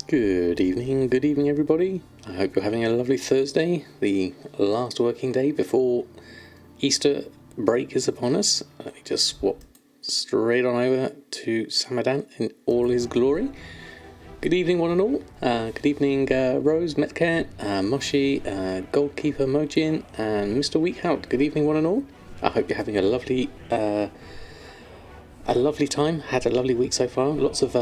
Good evening everybody. I hope you're having a lovely Thursday, the last working day before Easter break is upon us. Let me just swap straight on over to Samadan in all his glory. Good evening one and all. Good evening Rose, Metcat, Moshi, Goldkeeper Mojin and Mr. Weekhout. Good evening one and all. I hope you're having a lovely time. Had a lovely week so far. Lots of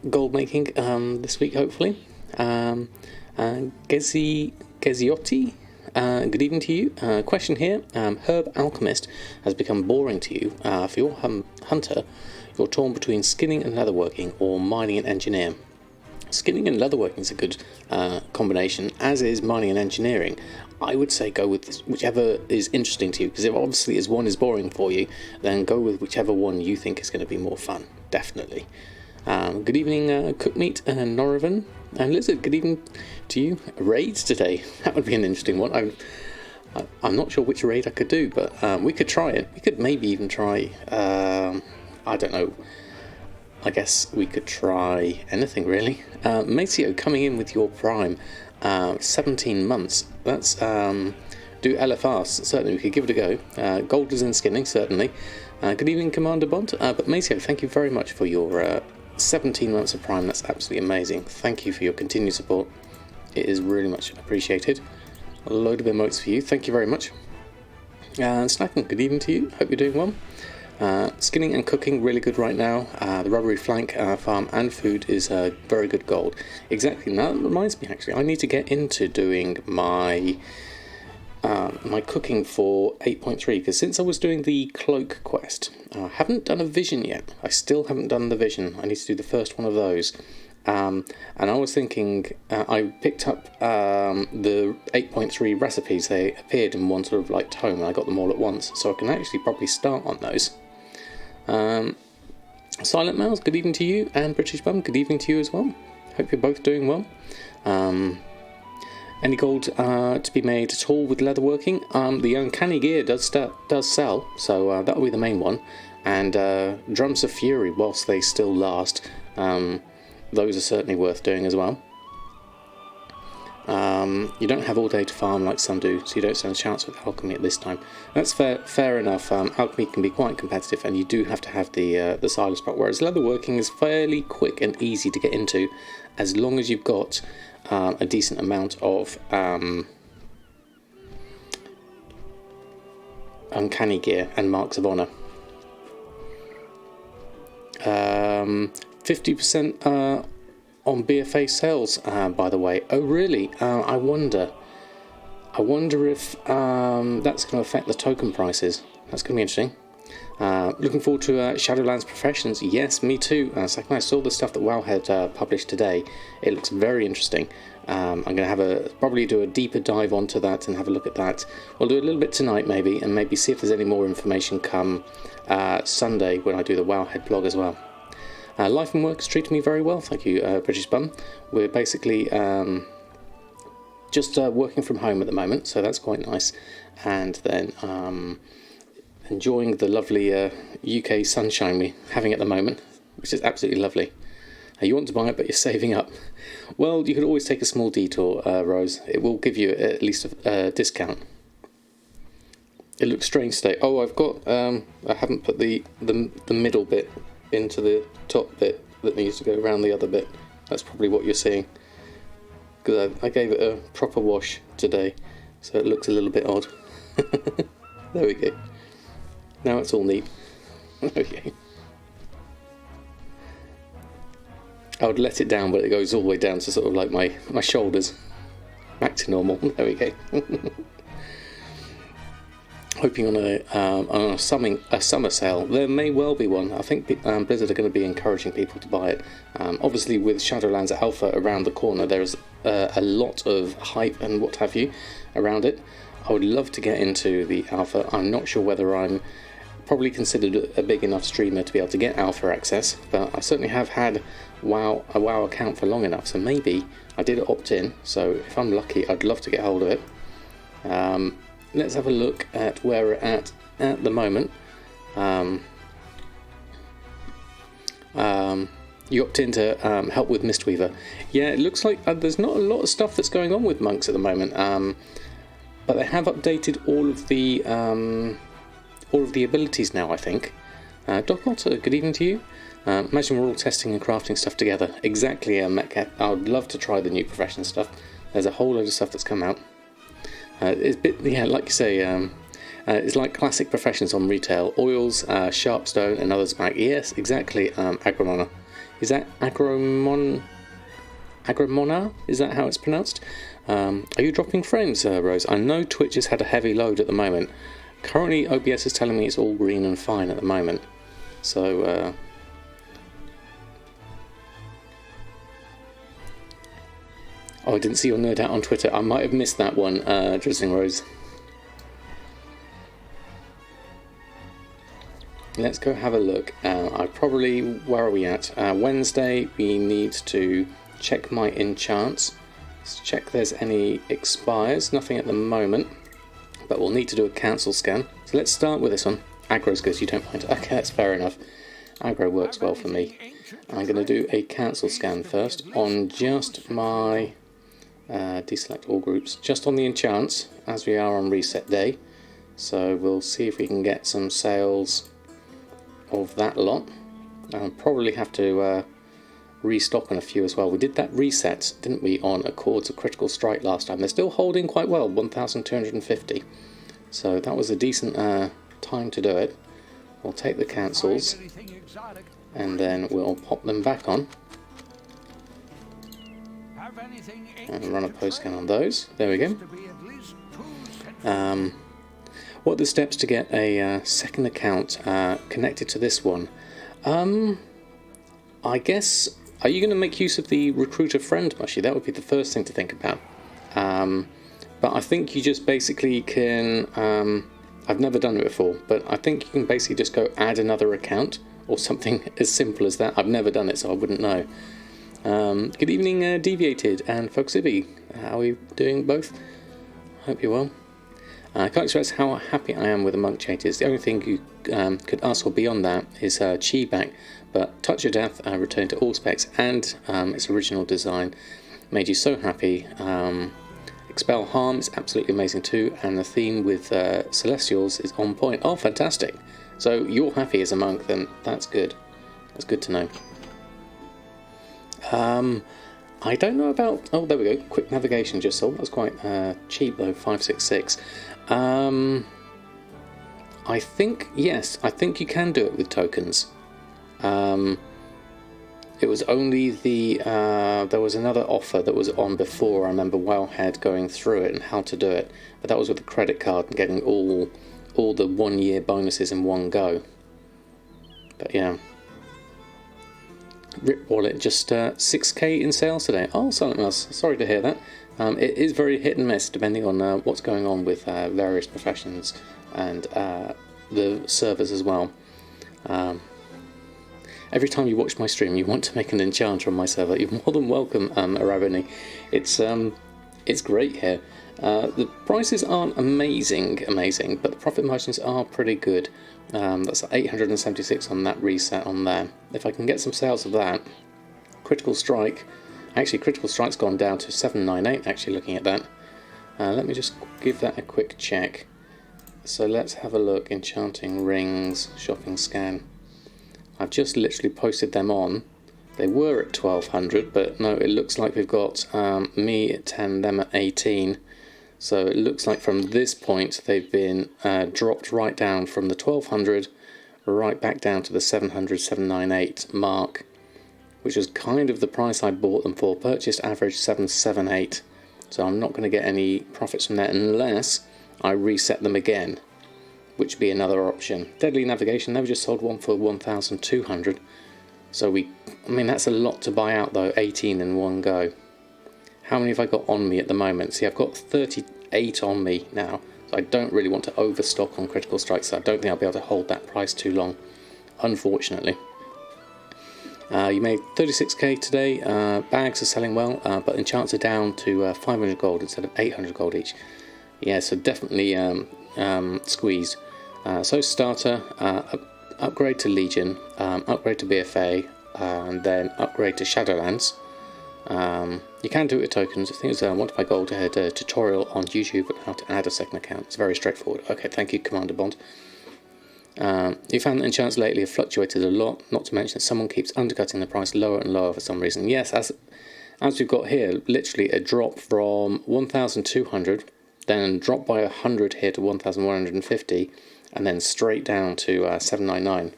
gold making this week, hopefully. Geziotti, good evening to you. Question here. Herb Alchemist has become boring to you. For your hunter, you're torn between skinning and leatherworking or mining and engineer. Skinning and leatherworking is a good combination, as is mining and engineering. I would say go with whichever is interesting to you, because if obviously as one is boring for you, then go with whichever one you think is going to be more fun, definitely. Good evening Cookmeat and Norovan and Lizard, good evening to you. Raids today, that would be an interesting one. I'm not sure which raid I could do, but we could try it. We could maybe even try, I don't know, I guess we could try anything really. Maceo coming in with your prime. 17 months. That's do LFRs. Certainly we could give it a go. Gold is in skinning, certainly. Good evening Commander Bond. But Maceo, thank you very much for your 17 months of prime. That's absolutely amazing. Thank you for your continued support. It is really much appreciated. A load of emotes for you. Thank you very much. Snacking, good evening to you. Hope you're doing well. Skinning and cooking really good right now. The rubbery flank farm and food is very good gold. Exactly. Now that reminds me, actually, I need to get into doing my my cooking for 8.3, because since I was doing the cloak quest, I haven't done a vision yet. I still haven't done the vision. I need to do the first one of those. And I was thinking, I picked up the 8.3 recipes. They appeared in one sort of like tome, and I got them all at once, so I can actually probably start on those. Silent Mouse, good evening to you, and British Bum, good evening to you as well. Hope you're both doing well. Any gold to be made at all with leatherworking? The uncanny gear does sell, so that'll be the main one. And Drums of Fury, whilst they still last, those are certainly worth doing as well. You don't have all day to farm like some do, so you don't stand a chance with alchemy at this time. That's fair enough. Alchemy can be quite competitive, and you do have to have the Silas pot, whereas leatherworking is fairly quick and easy to get into, as long as you've got a decent amount of uncanny gear and marks of honour. 50% on BFA sales, by the way. Oh really? I wonder if that's going to affect the token prices. That's going to be interesting. Looking forward to Shadowlands Professions. Yes, me too. Second I saw the stuff that WoW had published today, it looks very interesting. I'm going to probably do a deeper dive onto that and have a look at that. We'll do a little bit tonight maybe, and maybe see if there's any more information come Sunday when I do the WoWhead blog as well. Life and work is treating me very well, thank you, British Bum. We're basically just working from home at the moment, so that's quite nice. And then enjoying the lovely UK sunshine we're having at the moment, which is absolutely lovely. You want to buy it, but you're saving up. Well, you could always take a small detour, Rose. It will give you at least a discount. It looks strange today. Oh, I've got. I haven't put the middle bit into the top bit that needs to go around the other bit. That's probably what you're seeing, because I gave it a proper wash today, so it looks a little bit odd. There we go. Now it's all neat. Okay. I would let it down, but it goes all the way down to sort of like my shoulders. Back to normal. There we go. Hoping on a summer sale. There may well be one. I think Blizzard are going to be encouraging people to buy it. Obviously with Shadowlands Alpha around the corner, there's a lot of hype and what have you around it. I would love to get into the Alpha. I'm not sure whether I'm probably considered a big enough streamer to be able to get Alpha access, but I certainly have had a WoW account for long enough, so maybe I did opt in, so if I'm lucky I'd love to get hold of it. Let's have a look at where we're at the moment. You opt in to help with Mistweaver. Yeah, it looks like there's not a lot of stuff that's going on with monks at the moment, but they have updated all of the abilities now, I think. Doc Otter, good evening to you. Imagine we're all testing and crafting stuff together. Exactly, Metcat. I would love to try the new profession stuff. There's a whole load of stuff that's come out. It's a bit, yeah, like you say, it's like classic professions on retail. Oils, sharpstone, and others back. Yes, exactly, Agromona. Is that Agromona? Is that how it's pronounced? Are you dropping frames, Rose? I know Twitch has had a heavy load at the moment. Currently, OBS is telling me it's all green and fine at the moment. So, oh, I didn't see your nerd out on Twitter. I might have missed that one, Drizzling Rose. Let's go have a look. Where are we at? Wednesday, we need to check my enchants. Let's check there's any expires. Nothing at the moment, but we'll need to do a cancel scan. So let's start with this one. Aggro's good, you don't mind. Okay, that's fair enough. Aggro works well for me. I'm going to do a cancel scan first on just my deselect all groups, just on the enchants, as we are on reset day. So we'll see if we can get some sales of that lot. I'll probably have to restock on a few as well. We did that reset, didn't we, on Accords of Critical Strike last time. They're still holding quite well, 1,250. So that was a decent time to do it. We'll take the cancels and then we'll pop them back on and run a post scan on those. There we go. What are the steps to get a second account connected to this one? I guess, are you going to make use of the recruiter friend, Mushy? That would be the first thing to think about. But I think you just basically can, I've never done it before, but I think you can basically just go add another account or something as simple as that. I've never done it, so I wouldn't know. Good evening, Deviated and Foxibby. How are you doing both? Hope you're well. I can't express how happy I am with the monk changes. The only thing you could ask for beyond that is Chi back, but Touch of Death returned to all specs and its original design made you so happy. Expel Harm is absolutely amazing too, and the theme with Celestials is on point. Oh, fantastic! So you're happy as a monk, then that's good. That's good to know. I don't know about... Oh, there we go. Quick navigation just sold. That's quite cheap though, 566. I think, yes, I think you can do it with tokens. It was only the... there was another offer that was on before. I remember Wowhead going through it and how to do it. But that was with a credit card and getting all the 1 year bonuses in one go. But yeah. Rip Wallet, just 6k in sales today. Oh, Silent Mouse, sorry to hear that. It is very hit and miss depending on what's going on with various professions and the servers as well. Every time you watch my stream, you want to make an enchanter on my server. You're more than welcome, Arabini. It's great here. The prices aren't amazing, but the profit margins are pretty good. That's 876 on that reset on there. If I can get some sales of that, Critical Strike, actually Critical Strike's gone down to 798 actually looking at that. Let me just give that a quick check. So let's have a look, Enchanting Rings, Shopping Scan. I've just literally posted them on. They were at 1200, but no, it looks like we've got me at 10, them at 18. So it looks like from this point they've been dropped right down from the 1200 right back down to the 700, 798 mark, which is kind of the price I bought them for. Purchased average 778. So I'm not going to get any profits from that unless I reset them again, which would be another option. Deadly Navigation, they were just sold one for 1,200. So I mean that's a lot to buy out though, 18 in one go. How many have I got on me at the moment? See, I've got 38 on me now. So I don't really want to overstock on Critical Strikes. So I don't think I'll be able to hold that price too long, unfortunately. You made 36k today. Bags are selling well, but enchants are down to 500 gold instead of 800 gold each. Yeah, so definitely squeezed. So starter, upgrade to Legion, upgrade to BFA, and then upgrade to Shadowlands. You can do it with tokens. I think it's 1 gold. I had a tutorial on YouTube on how to add a second account. It's very straightforward. Okay, thank you, Commander Bond. You found that enchants lately have fluctuated a lot, not to mention that someone keeps undercutting the price lower and lower for some reason. Yes, as we've got here, literally a drop from 1,200, then drop by 100 here to 1,150, and then straight down to 799.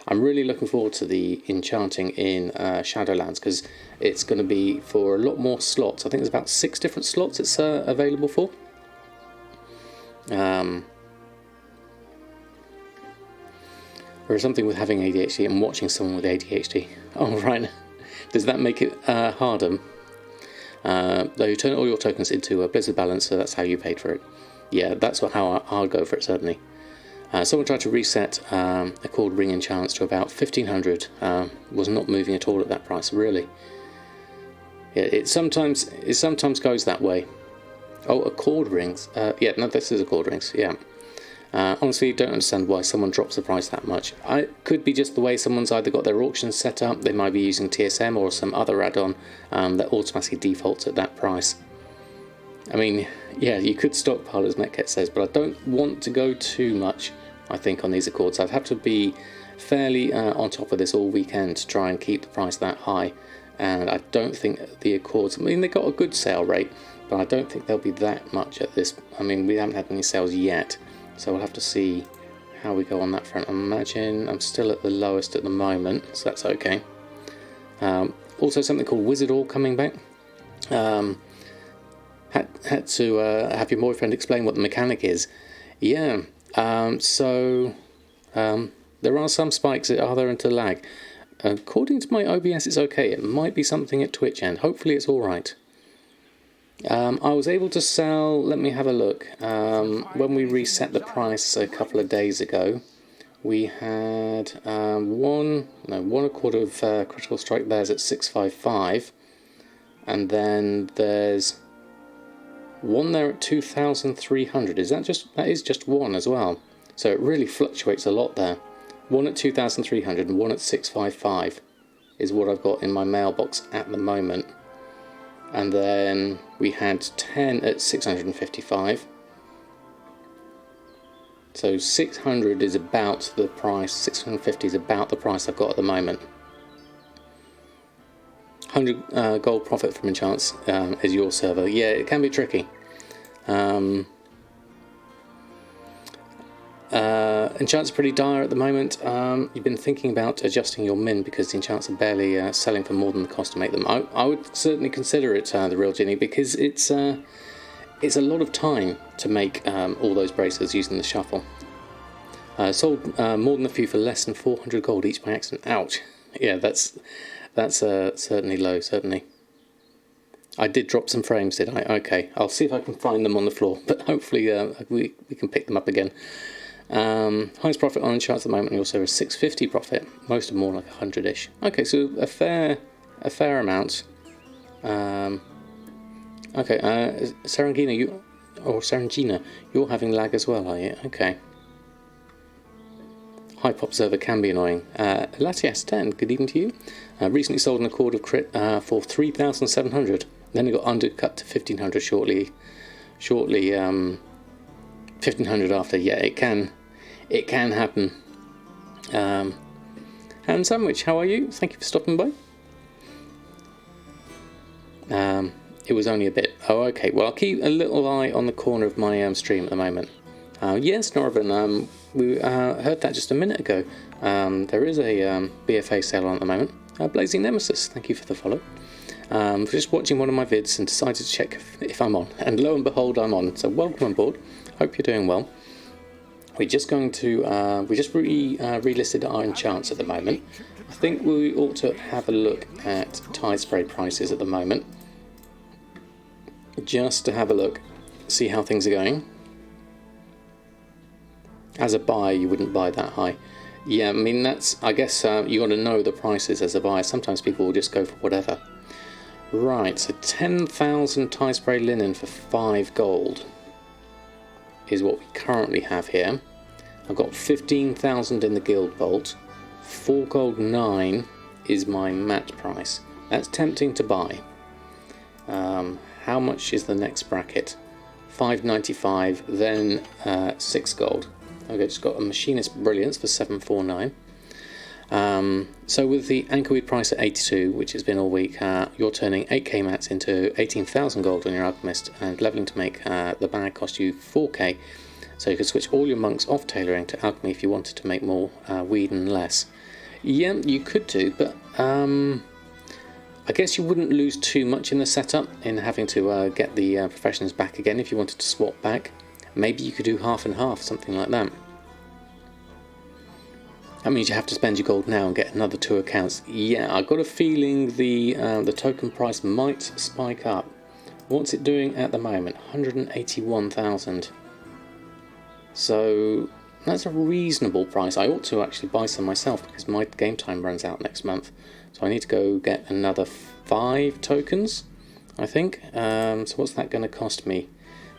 I'm really looking forward to the enchanting in Shadowlands, because it's going to be for a lot more slots. I think there's about 6 different slots it's available for. Or something with having ADHD and watching someone with ADHD. Oh, right. Does that make it harder? Though you turn all your tokens into a Blizzard balance, so that's how you paid for it. Yeah, that's how I'll go for it, certainly. Someone tried to reset a Cord Ring enchants to about 1,500. Was not moving at all at that price, really. Yeah, it sometimes goes that way. Oh, a Cord Rings. Yeah, no, this is a Cord Rings. Yeah. Honestly, don't understand why someone drops the price that much. It could be just the way someone's either got their auctions set up. They might be using TSM or some other add-on that automatically defaults at that price. I mean, yeah, you could stockpile, as Metcat says, but I don't want to go too much, I think, on these Accords. I'd have to be fairly on top of this all weekend to try and keep the price that high. And I don't think the Accords, I mean, they got a good sale rate, but I don't think they'll be that much at this. I mean, we haven't had any sales yet, so we'll have to see how we go on that front. I imagine I'm still at the lowest at the moment, so that's okay. Also, something called Wizard Ore coming back. Had to have your boyfriend explain what the mechanic is. Yeah, so there are some spikes that are there into lag. According to my OBS, it's okay. It might be something at Twitch end. Hopefully it's alright. I was able to sell, let me have a look, when we reset the price a couple of days ago, we had one Accord of Critical Strike. There's at 655, and then there's one there at 2,300. That is just one as well, so it really fluctuates a lot there. One at 2,300 and one at 655 is what I've got in my mailbox at the moment. And then we had 10 at 655. So 600 is about the price, 650 is about the price I've got at the moment. 100 gold profit from enchants is your server. Yeah, it can be tricky. Enchants are pretty dire at the moment. You've been thinking about adjusting your min because the enchants are barely selling for more than the cost to make them. I would certainly consider it the real Ginny, because it's a lot of time to make all those bracelets using the shuffle. Sold more than a few for less than 400 gold each by accident. Ouch. Yeah, that's certainly low, certainly. I did drop some frames, did I? Okay, I'll see if I can find them on the floor, but hopefully we can pick them up again. Highest profit on enchants at the moment, also a 650 profit. Most are more like 100-ish. Okay, so a fair amount. Okay, Serengina, you're having lag as well, are you? Okay. Hype Observer can be annoying. Latias10, good evening to you. Recently sold an Accord of Crit for 3,700. Then it got undercut to 1,500 shortly 1,500 after. Yeah, it can happen. Hand Sandwich, how are you? Thank you for stopping by. It was only a bit. Oh, okay. Well, I'll keep a little eye on the corner of my stream at the moment. Yes, Norvin, we heard that just a minute ago. There is a BFA sale on at the moment. Blazing Nemesis, thank you for the follow. Just watching one of my vids and decided to check if I'm on, and lo and behold, I'm on. So welcome on board. Hope you're doing well. We're just going to we just relisted our enchants at the moment. I think we ought to have a look at Tide Spray prices at the moment, just to have a look, see how things are going. As a buyer, you wouldn't buy that high. Yeah, I mean, that's, I guess you got to know the prices as a buyer. Sometimes people will just go for whatever. Right, so 10,000 tie spray linen for 5 gold is what we currently have here. I've got 15,000 in the guild vault, 4 gold 9 is my mat price. That's tempting to buy. How much is the next bracket? 5.95, then 6 gold. Okay, just got a Machinist Brilliance for 7.49. So with the Anchorweed price at 82, which has been all week, you're turning 8k mats into 18,000 gold on your Alchemist, and leveling to make the bag cost you 4k. So you could switch all your monks off tailoring to alchemy if you wanted to make more weed and less. Yeah, you could do, but I guess you wouldn't lose too much in the setup in having to get the professions back again if you wanted to swap back. Maybe you could do half and half, something like that. That means you have to spend your gold now and get another 2 accounts. Yeah, I've got a feeling the token price might spike up. What's it doing at the moment? 181,000. So that's a reasonable price. I ought to actually buy some myself because my game time runs out next month. So I need to go get another 5 tokens, I think. So what's that going to cost me?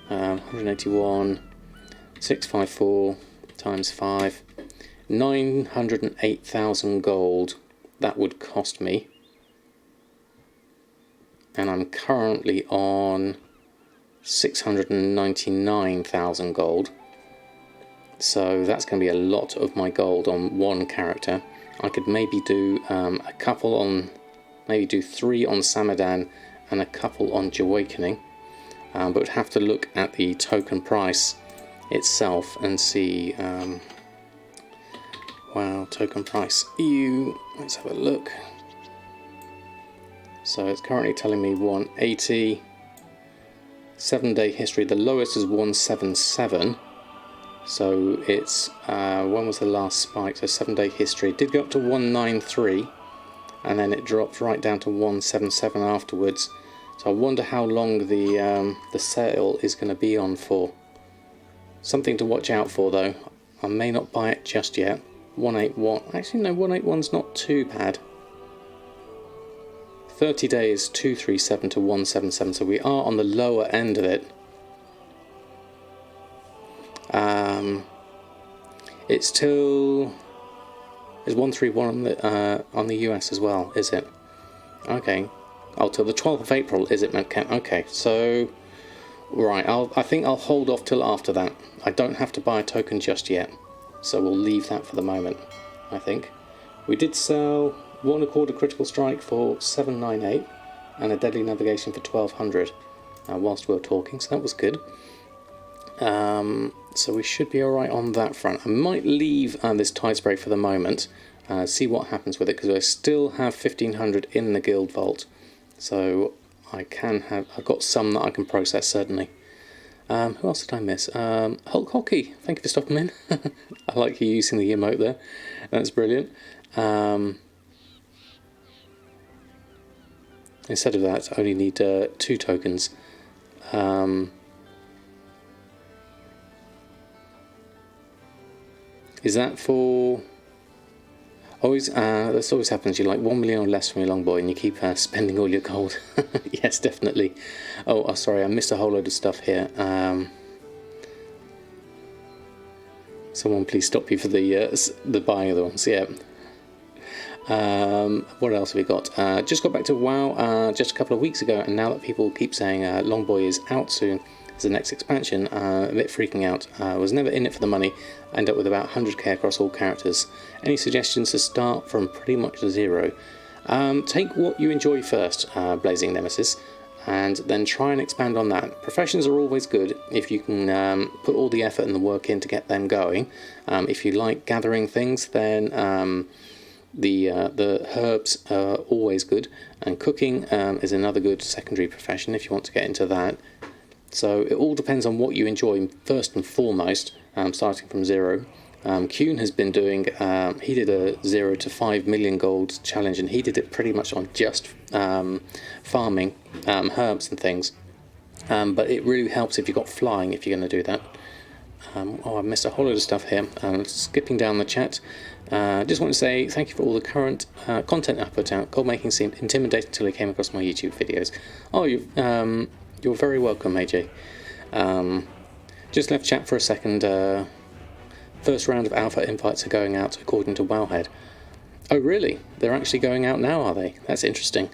181, 654 times 5. 908,000 gold that would cost me, and I'm currently on 699,000 gold, so that's going to be a lot of my gold on one character. I could maybe do a couple on, maybe do 3 on Samadan and a couple on Awakening, but would have to look at the token price itself and see. Wow, token price EU, let's have a look. So it's currently telling me 180, 7-day history, the lowest is 177, so it's, when was the last spike? So 7-day history, it did go up to 193, and then it dropped right down to 177 afterwards, so I wonder how long the sale is going to be on for. Something to watch out for though, I may not buy it just yet. 181, actually no, 181's not too bad. 30 days 237 to 177, so we are on the lower end of it. It's till, there's 131 on the US as well, is it? Okay. Oh, till the 12th of April, is it? Okay, so right, I think I'll hold off till after that. I don't have to buy a token just yet. So we'll leave that for the moment, I think. We did sell 1 Accord Critical Strike for 798 and a Deadly Navigation for 1200 whilst we were talking, so that was good. So we should be alright on that front. I might leave this Tide Spray for the moment, see what happens with it, because I still have 1500 in the Guild Vault. So I've got some that I can process, certainly. Who else did I miss? Hulk Hockey, thank you for stopping in. I like you using the emote there, that's brilliant. Instead of that, I only need 2 tokens. Is that for... Always, this always happens, you're like 1 million or less from your longboy and you keep spending all your gold. Yes, definitely. Oh, sorry, I missed a whole load of stuff here. Someone please stop you for the buying of the ones, yeah. What else have we got? Just got back to WoW just a couple of weeks ago, and now that people keep saying Longboy is out soon as the next expansion, a bit freaking out. I was never in it for the money. I ended up with about 100k across all characters. Any suggestions to start from pretty much 0? Take what you enjoy first, Blazing Nemesis, and then try and expand on that. Professions are always good if you can put all the effort and the work in to get them going. If you like gathering things, then the herbs are always good, and cooking is another good secondary profession if you want to get into that. So it all depends on what you enjoy first and foremost, starting from 0. Kuhn has been doing, he did a 0 to 5 million gold challenge, and he did it pretty much on just farming herbs and things. But it really helps if you've got flying if you're going to do that. Oh, I missed a whole load of stuff here. Skipping down the chat. Just want to say thank you for all the current content I put out. Goldmaking seemed intimidating until I came across my YouTube videos. Oh, you're very welcome, AJ. Just left chat for a second. First round of alpha invites are going out according to Wowhead. Oh really? They're actually going out now, are they? That's interesting.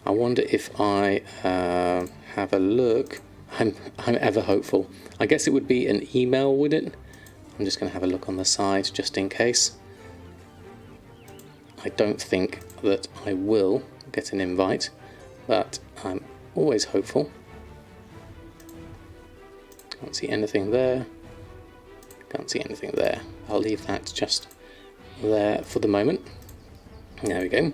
I wonder if I have a look. I'm ever hopeful. I guess it would be an email, would it? I'm just going to have a look on the side just in case. I don't think that I will get an invite, but I'm always hopeful. Can't see anything there. Can't see anything there. I'll leave that just there for the moment. There we go.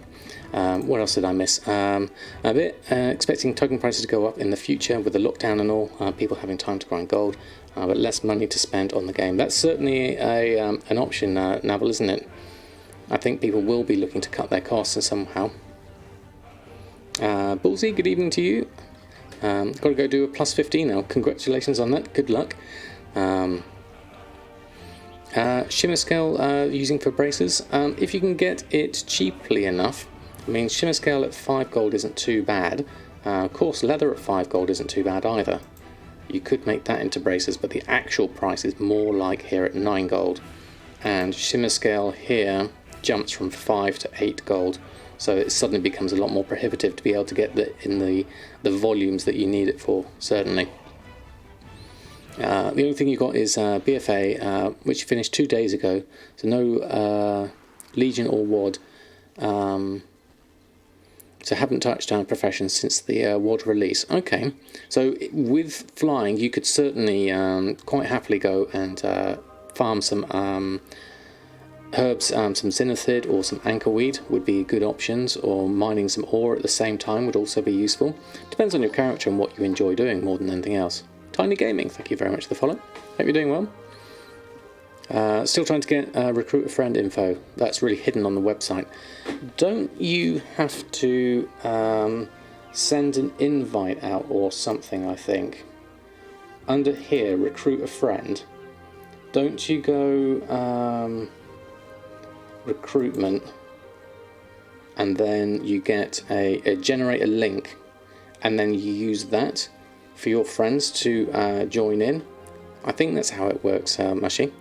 What else did I miss? A bit. Expecting token prices to go up in the future with the lockdown and all. People having time to grind gold, but less money to spend on the game. That's certainly an option, Navel, isn't it? I think people will be looking to cut their costs somehow. Ballsy, good evening to you. Got to go do a plus 15 now. Congratulations on that. Good luck. Shimmer scale using for braces. If you can get it cheaply enough. I mean, shimmer scale at 5 gold isn't too bad. Coarse leather at 5 gold isn't too bad either. You could make that into braces, but the actual price is more like here at 9 gold. And shimmer scale here jumps from 5 to 8 gold. So it suddenly becomes a lot more prohibitive to be able to get in the volumes that you need it for, certainly. The only thing you got is BFA, which finished 2 days ago. So no Legion or WOD. So haven't touched profession since the WOD release. Okay, so with flying you could certainly quite happily go and farm some herbs, some zenithid or some anchorweed would be good options, or mining some ore at the same time would also be useful. Depends on your character and what you enjoy doing more than anything else. Tiny Gaming, thank you very much for the follow. Hope you're doing well. Still trying to get recruit a friend info. That's really hidden on the website. Don't you have to send an invite out or something, I think? Under here, recruit a friend. Don't you go recruitment and then you get a generate a link and then you use that for your friends to join in? I think that's how it works, Mushy.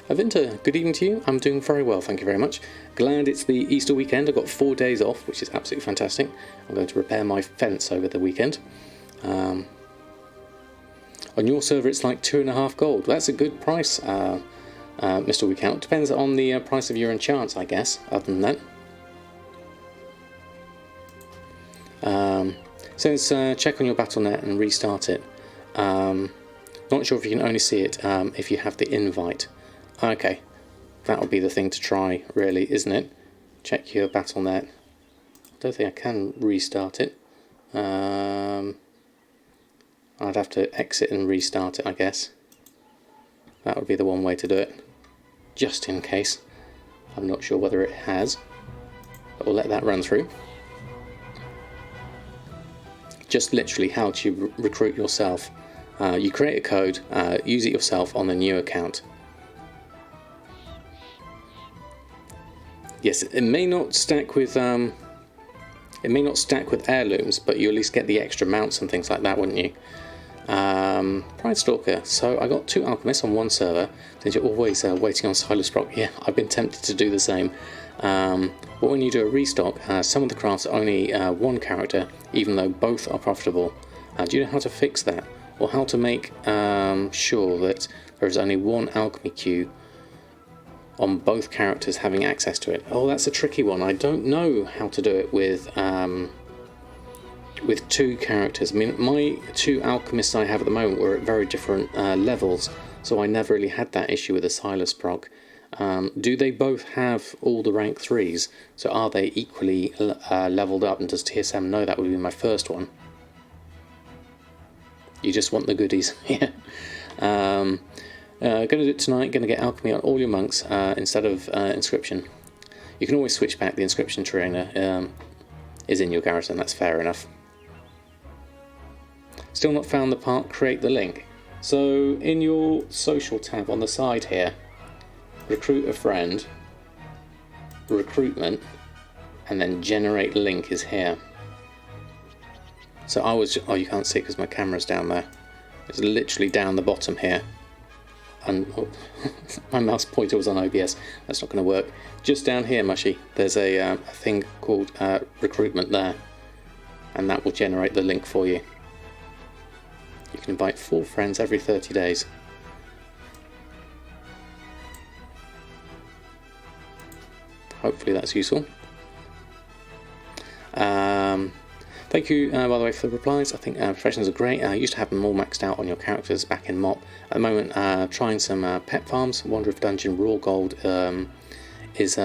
Avinta, good evening to you. I'm doing very well, thank you very much. Glad it's the Easter weekend. I've got 4 days off, which is absolutely fantastic. I'm going to repair my fence over the weekend. On your server it's like 2.5 gold. That's a good price, Mr. Weekend. Depends on the price of your enchants, I guess, other than that. So let's check on your Battle.net and restart it. Not sure if you can only see it if you have the invite. Okay, that would be the thing to try, really, isn't it? Check your Battle.net. I don't think I can restart it. I'd have to exit and restart it, I guess. That would be the one way to do it, just in case. I'm not sure whether it has, but we'll let that run through. Just literally how to recruit yourself. You create a code, use it yourself on the new account. Yes, it may not stack with heirlooms, but you at least get the extra mounts and things like that, wouldn't you? Pride Stalker. So I got 2 alchemists on one server. Since you're always waiting on Silas Brock, yeah, I've been tempted to do the same. But when you do a restock, some of the crafts are only 1 character, even though both are profitable. Do you know how to fix that? Or how to make sure that there is only 1 alchemy queue on both characters having access to it? Oh, that's a tricky one. I don't know how to do it with 2 characters. I mean, my 2 alchemists I have at the moment were at very different levels, so I never really had that issue with the Silas proc. Do they both have all the rank 3s? So are they equally leveled up, and does TSM know that? Would be my first one. You just want the goodies. Yeah. Going to do it tonight. Going to get alchemy on all your monks instead of inscription. You can always switch back. The inscription trainer is in your garrison. That's fair enough. Still not found the part create the link. So in your social tab on the side here, recruit a friend, recruitment, and then generate link is here. So I was, oh, you can't see because my camera's down there. It's literally down the bottom here. my mouse pointer was on OBS. That's not going to work. Just down here, Mushy, there's a thing called recruitment there, and that will generate the link for you. You can invite 4 friends every 30 days. Hopefully that's useful. Thank you, by the way, for the replies. I think professions are great. I used to have them all maxed out on your characters back in MOP. At the moment, trying some pet farms. Wonder if Dungeon Raw Gold is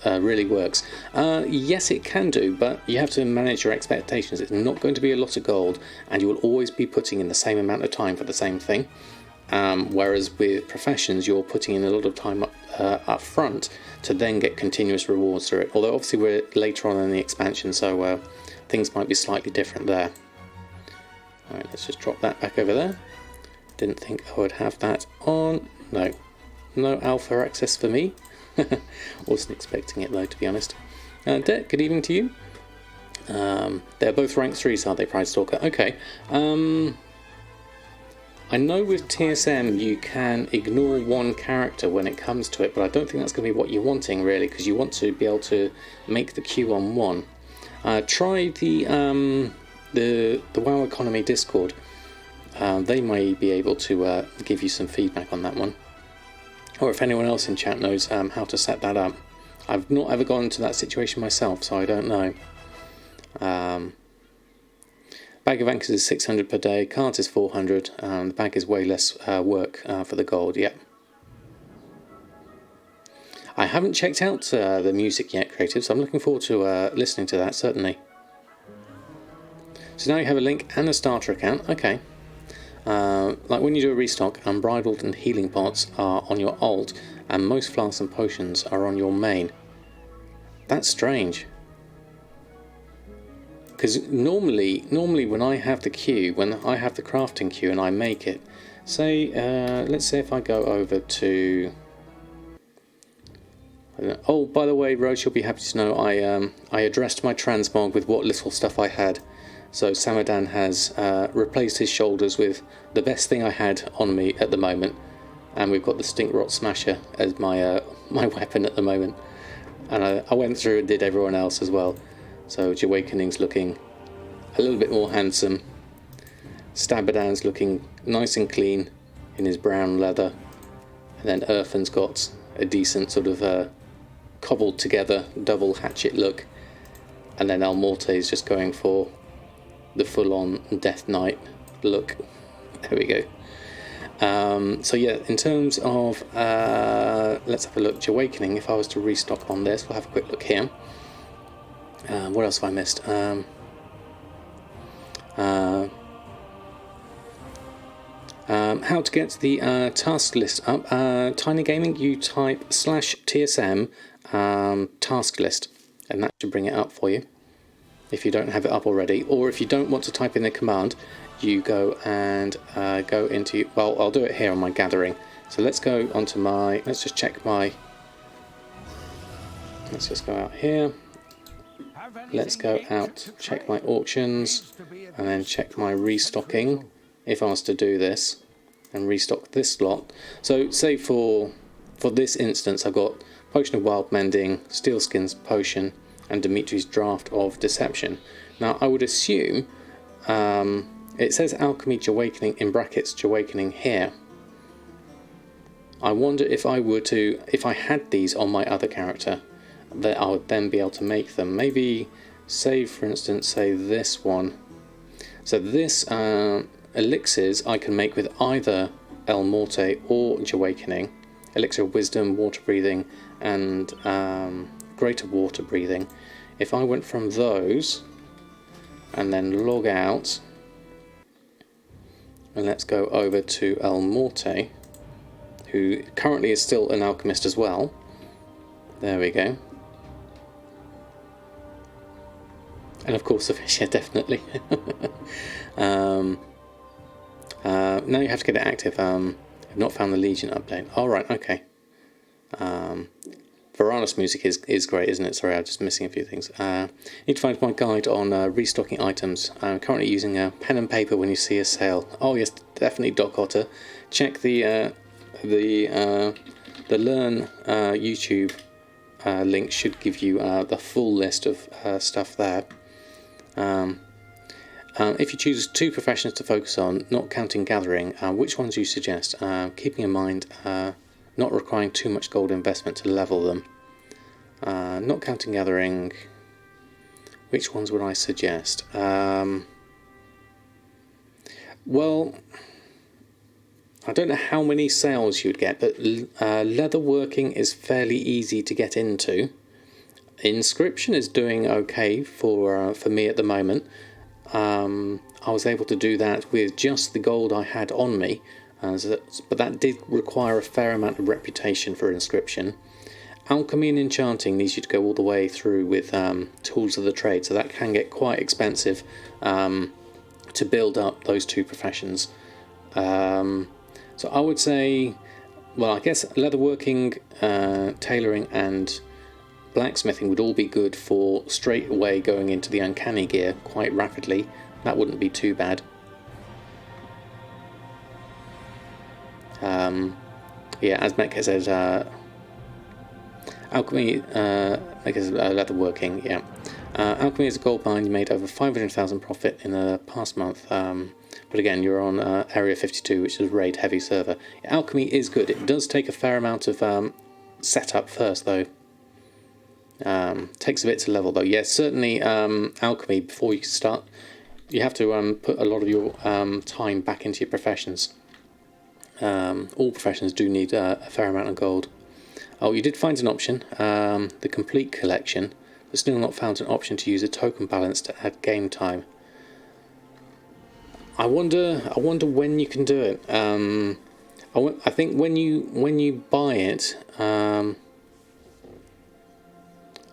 really works. Yes, it can do, but you have to manage your expectations. It's not going to be a lot of gold, and you will always be putting in the same amount of time for the same thing. Whereas with professions, you're putting in a lot of time up front to then get continuous rewards through it. Although obviously we're later on in the expansion, so things might be slightly different there. Alright, let's just drop that back over there. Didn't think I would have that on. No alpha access for me. Wasn't expecting it though, to be honest. Det, good evening to you. They're both rank 3s, are they, Pride Stalker? Okay. I know with TSM you can ignore one character when it comes to it, but I don't think that's going to be what you're wanting really, because you want to be able to make the queue on one. Try the WoW Economy Discord. They may be able to give you some feedback on that one. Or if anyone else in chat knows how to set that up. I've not ever gone into that situation myself, so I don't know. Bag of anchors is 600 per day, cards is 400, the bag is way less work for the gold, yeah. I haven't checked out the music yet, Creative, so I'm looking forward to listening to that, certainly. So now you have a link and a starter account, okay. Like when you do a restock, unbridled and healing pots are on your alt, and most flasks and potions are on your main. That's strange. Because normally when I have the queue, when I have the crafting queue and I make it, say, let's say if I go over to... Oh, by the way, Rose, you'll be happy to know I addressed my transmog with what little stuff I had. So Samadan has replaced his shoulders with the best thing I had on me at the moment, and we've got the Stink Rot Smasher as my my weapon at the moment. And I went through and did everyone else as well. So Awakening's looking a little bit more handsome. Stambadan's looking nice and clean in his brown leather, and then Earthen's got a decent sort of cobbled together double hatchet look, and then Almorte's just going for the full-on Death Knight look. There we go. So yeah, in terms of let's have a look. Awakening, if I was to restock on this, we'll have a quick look here. What else have I missed? How to get the task list up. Tiny Gaming, you type /TSM task list, and that should bring it up for you if you don't have it up already. Or if you don't want to type in the command, you go and go into, well, I'll do it here on my gathering. So let's go onto my, let's just check my, let's just go out here. Let's go out, check my auctions, and then check my restocking if I was to do this and restock this slot. So say for this instance, I've got Potion of Wild Mending, Steelskins Potion, and Dimitri's Draft of Deception. Now I would assume it says Alchemy Awakening in brackets Awakening here. I wonder if I were to, if I had these on my other character, that I would then be able to make them. Maybe say, for instance, say this one. So this elixirs I can make with either El Morte or Awakening. Elixir of Wisdom, Water Breathing, and Greater Water Breathing. If I went from those and then log out, and let's go over to El Morte, who currently is still an alchemist as well. There we go. And of course the fish, yeah, definitely. Now you have to get it active. I've not found the Legion update. Alright, okay. Piranha's music is great, isn't it? Sorry, I'm just missing a few things. Need to find my guide on restocking items. I'm currently using a pen and paper when you see a sale. Oh yes, definitely, Doc Otter. Check the Learn YouTube link should give you the full list of stuff there. If you choose 2 professions to focus on, not counting gathering, which ones do you suggest? Keeping in mind not requiring too much gold investment to level them. Not counting gathering, which ones would I suggest? Well, I don't know how many sales you'd get, but leatherworking is fairly easy to get into. Inscription is doing okay for me at the moment. I was able to do that with just the gold I had on me, but that did require a fair amount of reputation for Inscription. Alchemy and enchanting needs you to go all the way through with tools of the trade, so that can get quite expensive to build up those 2 professions. So I would say, well, I guess leatherworking, tailoring and blacksmithing would all be good for straight away going into the uncanny gear quite rapidly. That wouldn't be too bad. Yeah, as Metka says, alchemy, leatherworking, yeah. Alchemy is a gold mine. You made over 500,000 profit in the past month. But again, you're on Area 52, which is a raid heavy server. Alchemy is good. It does take a fair amount of setup first, though. Takes a bit to level, though. Yes, certainly alchemy, before you start, you have to put a lot of your time back into your professions. All professions do need a fair amount of gold. Oh, you did find an option, the complete collection, but still not found an option to use a token balance to add game time. I wonder when you can do it. I think when you buy it,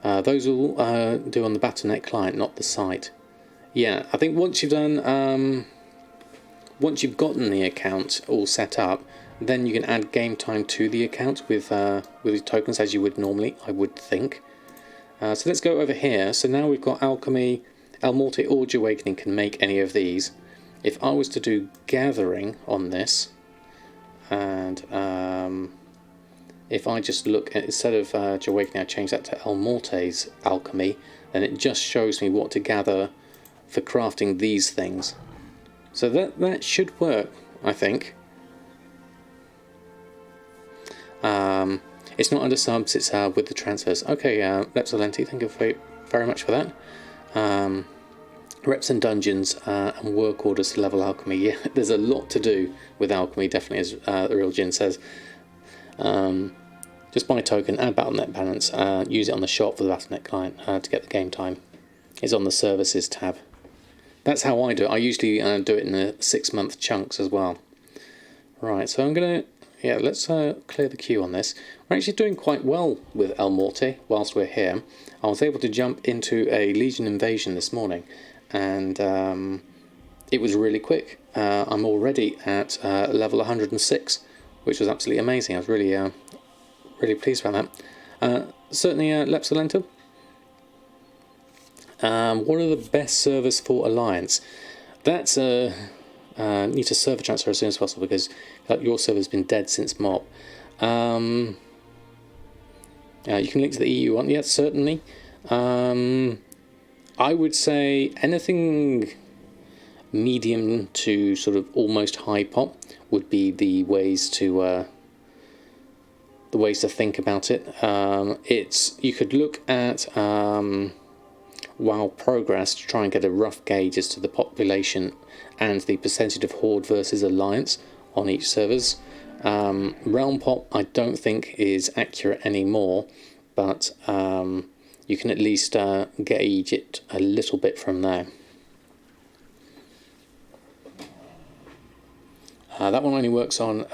those will do on the Battle.net client, not the site. Yeah, I think once you've done, once you've gotten the account all set up, then you can add game time to the account with tokens as you would normally, I would think. So let's go over here. So now we've got alchemy, Almorte or Awakening can make any of these. If I was to do gathering on this, and if I just look at, instead of Awakening, I change that to Almorte's alchemy, then it just shows me what to gather for crafting these things. So that should work, I think. It's not under subs, it's with the transfers. Okay, Lepsolenti, thank you very much for that. Reps and dungeons and work orders to level alchemy. Yeah, there's a lot to do with alchemy, definitely, as the Real Jin says. Just buy a token, add Battle.net balance, use it on the shop for the Battle.net client to get the game time. It's on the services tab. That's how I do it. I usually do it in the 6-month chunks as well. Right, so I'm going to... Yeah, let's clear the queue on this. We're actually doing quite well with Almorte whilst we're here. I was able to jump into a Legion invasion this morning, and it was really quick. I'm already at level 106, which was absolutely amazing. I was really really pleased about that. Certainly, Lepsolento. What are the best servers for Alliance? That's need to server transfer as soon as possible, because your server's been dead since MOP. You can link to the EU one. Yeah, certainly. I would say anything medium to sort of almost high pop would be the ways to think about it. You could look at WoW Progress to try and get a rough gauge as to the population and the percentage of Horde versus Alliance on each servers. Realm Pop I don't think is accurate anymore, but you can at least gauge it a little bit from there. That one only works on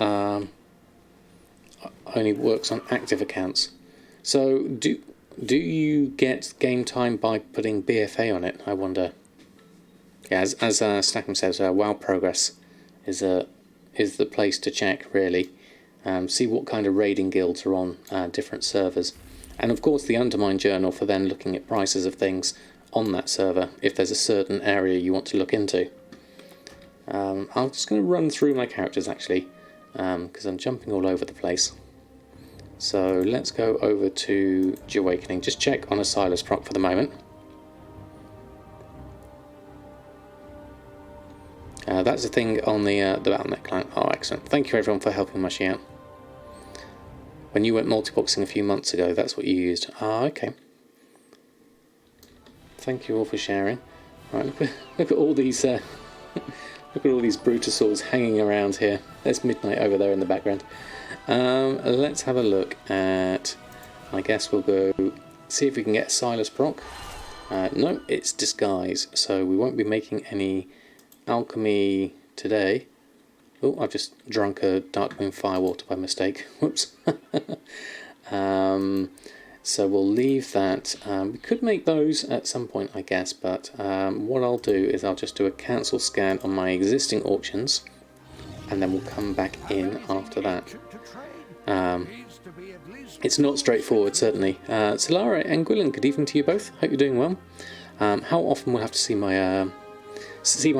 active accounts. So do you get game time by putting BFA on it, I wonder? Yeah, as Stackham says, WoW Progress is the place to check, really. See what kind of raiding guilds are on different servers. And of course the Undermine journal for then looking at prices of things on that server if there's a certain area you want to look into. I'm just going to run through my characters actually, because I'm jumping all over the place. So let's go over to Awakening. Just check on a Silas proc for the moment. That's the thing on the Battle.net client. Oh, excellent. Thank you everyone for helping Mushy out. When you went multiboxing a few months ago, that's what you used. Ah, okay. Thank you all for sharing. Right, look at all these look at all these Brutosaurs hanging around here. There's Midnight over there in the background. Let's have a look at, I guess we'll go see if we can get a Silas proc. No, it's Disguise, so we won't be making any alchemy today. Oh, I've just drunk a Darkmoon Firewater by mistake. Whoops. So we'll leave that. We could make those at some point, I guess, but what I'll do is I'll just do a cancel scan on my existing auctions, and then we'll come back in after that. It's not straightforward, certainly. Solara and Gwilyn, good evening to you both. Hope you're doing well. How often we'll have to see my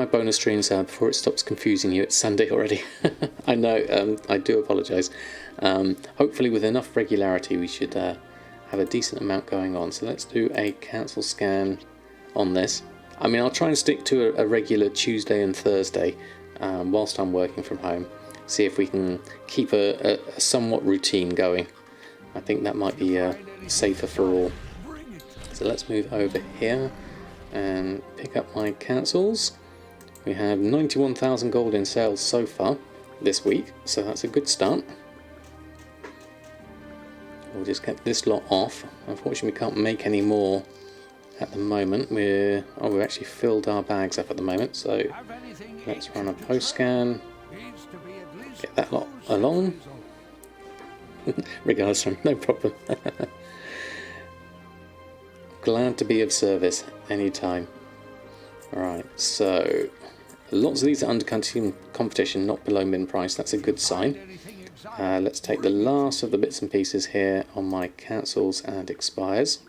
bonus streams before it stops confusing you? It's Sunday already. I know, I do apologise. Hopefully with enough regularity we should have a decent amount going on. So let's do a cancel scan on this. I mean, I'll try and stick to a regular Tuesday and Thursday whilst I'm working from home. See if we can keep a somewhat routine going. I think that might be safer for all. So let's move over here and pick up my cancels. We have 91,000 gold in sales so far this week, so that's a good start. We'll just get this lot off. Unfortunately we can't make any more at the moment. We've actually filled our bags up at the moment, so let's run a post scan, get that lot along. Regardless, no problem. Glad to be of service anytime. Right, so lots of these are under competition, not below min price. That's a good sign. Let's take the last of the bits and pieces here on my cancels and expires.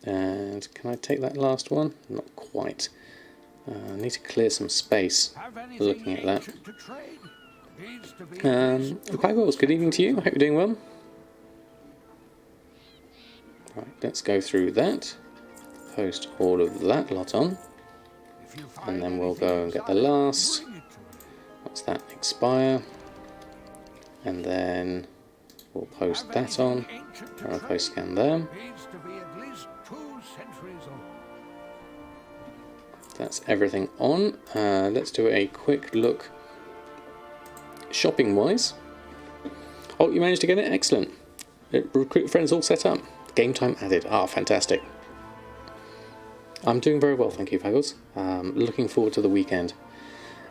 And can I take that last one? Not quite. I need to clear some space looking at that. Pagos, good evening to you. I hope you're doing well. Right, let's go through that. Post all of that lot on. And then we'll go and get the last. What's that? Expire. And then we'll post that on. Or I'll post scan there. That's everything on. Let's do a quick look shopping wise. Oh, you managed to get it? Excellent. Recruit friends all set up. Game time added. Ah, fantastic. I'm doing very well, thank you, Pagos. Looking forward to the weekend.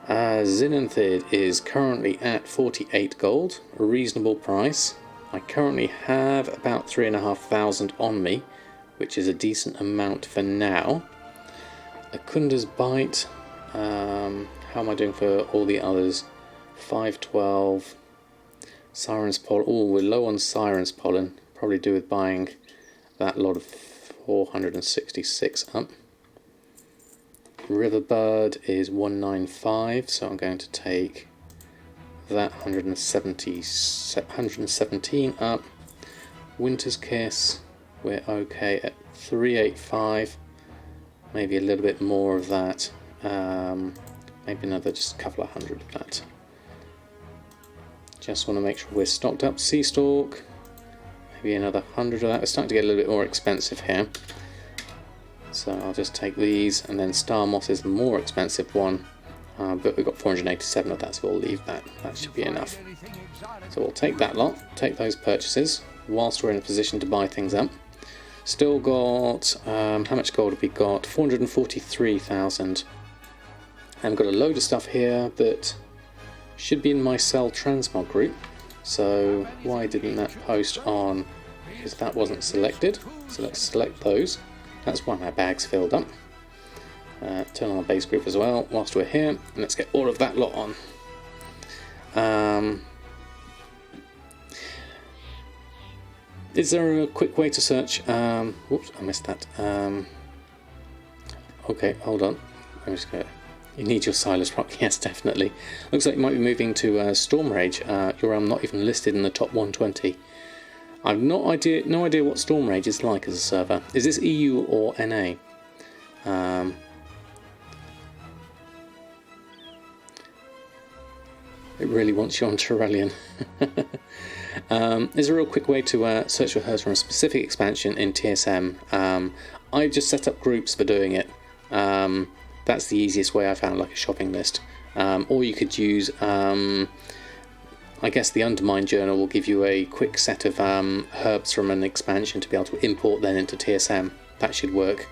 Zinanthid is currently at 48 gold, a reasonable price. I currently have about 3,500 on me, which is a decent amount for now. Akunda's Bite, how am I doing for all the others? 512. Siren's Pollen, oh, we're low on Siren's Pollen. Probably do with buying that lot of 466 up. Riverbird is 195, so I'm going to take that 117 up. Winter's Kiss, we're okay at 385. Maybe a little bit more of that. Maybe another, just a couple of hundred of that. Just want to make sure we're stocked up. Sea Stalk, maybe another 100 of that. We're starting to get a little bit more expensive here. So I'll just take these, and then Star Moss is the more expensive one. But we've got 487 of that, so we'll leave that. That should be enough. So we'll take that lot, take those purchases, whilst we're in a position to buy things up. Still got, how much gold have we got? 443,000. And we've got a load of stuff here that should be in my sell transmog group. So why didn't that post on? Because that wasn't selected. So let's select those. That's why my bag's filled up. Turn on the base group as well whilst we're here. And let's get all of that lot on. Is there a quick way to search? Whoops, I missed that. Okay, hold on. Let me just go. You need your Silas Rock. Yes, definitely. Looks like you might be moving to Storm Rage. Your realm not even listed in the top 120. I've no idea what Storm Rage is like as a server. Is this EU or NA? It really wants you on Terrellian. Is there a real quick way to search for herds from a specific expansion in TSM? I just set up groups for doing it. That's the easiest way I found, like a shopping list. Or you could use, I guess the Undermine Journal will give you a quick set of herbs from an expansion to be able to import then into TSM. That should work.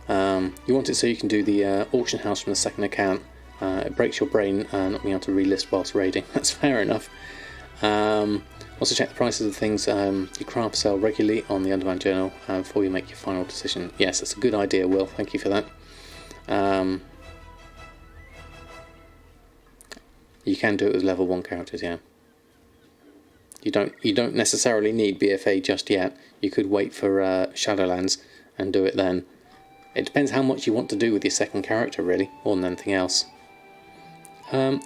You want it so you can do the auction house from the second account. It breaks your brain not being able to relist whilst raiding. That's fair enough. Also check the prices of things you craft sell regularly on the Undermine Journal before you make your final decision. Yes, that's a good idea, Will. Thank you for that. You can do it with level 1 characters, yeah. You don't necessarily need BFA just yet. You could wait for Shadowlands and do it then. It depends how much you want to do with your second character, really, more than anything else.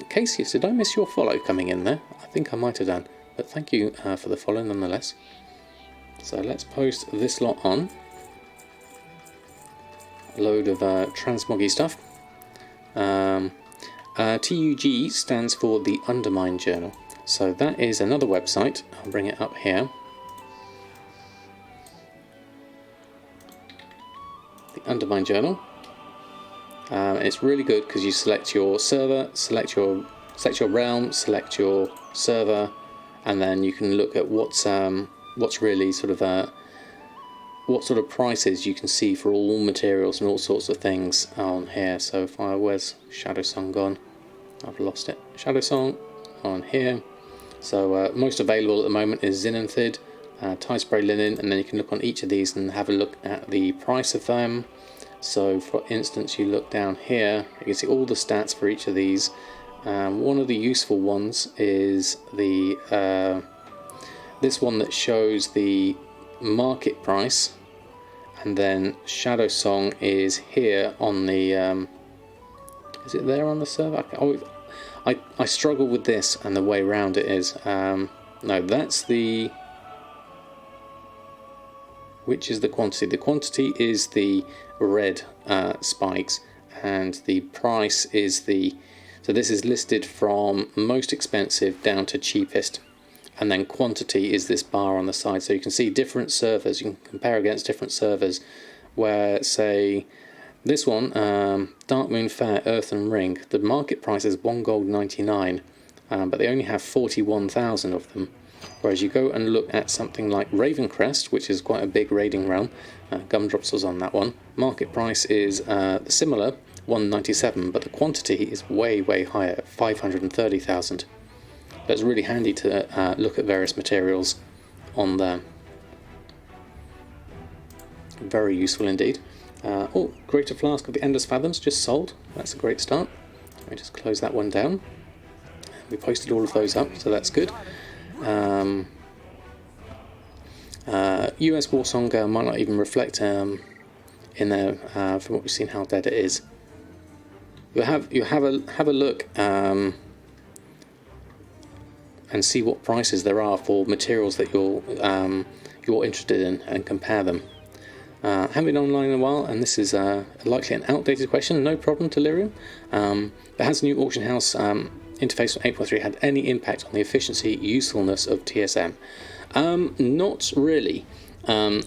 Cassius, did I miss your follow coming in there? I think I might have done, but thank you for the follow nonetheless. So let's post this lot on. A load of transmoggy stuff. TUG stands for the Undermine Journal. So that is another website. I'll bring it up here. The Undermine Journal. It's really good because you select your server, select your realm, select your server, and then you can look at what's really sort of what sort of prices you can see for all materials and all sorts of things on here. So if where's Shadowsong gone? I've lost it. Shadowsong on here. So most available at the moment is Zinanthid, tie spray linen, and then you can look on each of these and have a look at the price of them. So for instance, you look down here, you can see all the stats for each of these. One of the useful ones is the this one that shows the market price, and then Shadowsong is here on the is it there on the server? I struggle with this and the way around it is no, that's the, which is the quantity? The quantity is the red spikes, and the price is the, so this is listed from most expensive down to cheapest, and then quantity is this bar on the side. So you can see different servers, you can compare against different servers, where say this one, Dark Moon Fair Earthen Ring, the market price is 1 gold 99, but they only have 41,000 of them. Whereas you go and look at something like Ravencrest, which is quite a big raiding realm, Gumdrops was on that one, market price is similar, 197, but the quantity is way higher, at 530,000. But it's really handy to look at various materials on there. Very useful indeed. Oh, Greater Flask of the Endless Fathoms just sold. That's a great start. Let me just close that one down. We posted all of those up, so that's good. US Warsong might not even reflect in there from what we've seen how dead it is. You have a look and see what prices there are for materials that you're interested in, and compare them. Haven't been online in a while, and this is likely an outdated question. No problem, Delirium. But has the new auction house interface from 8.3 had any impact on the efficiency, usefulness of TSM? Not really. A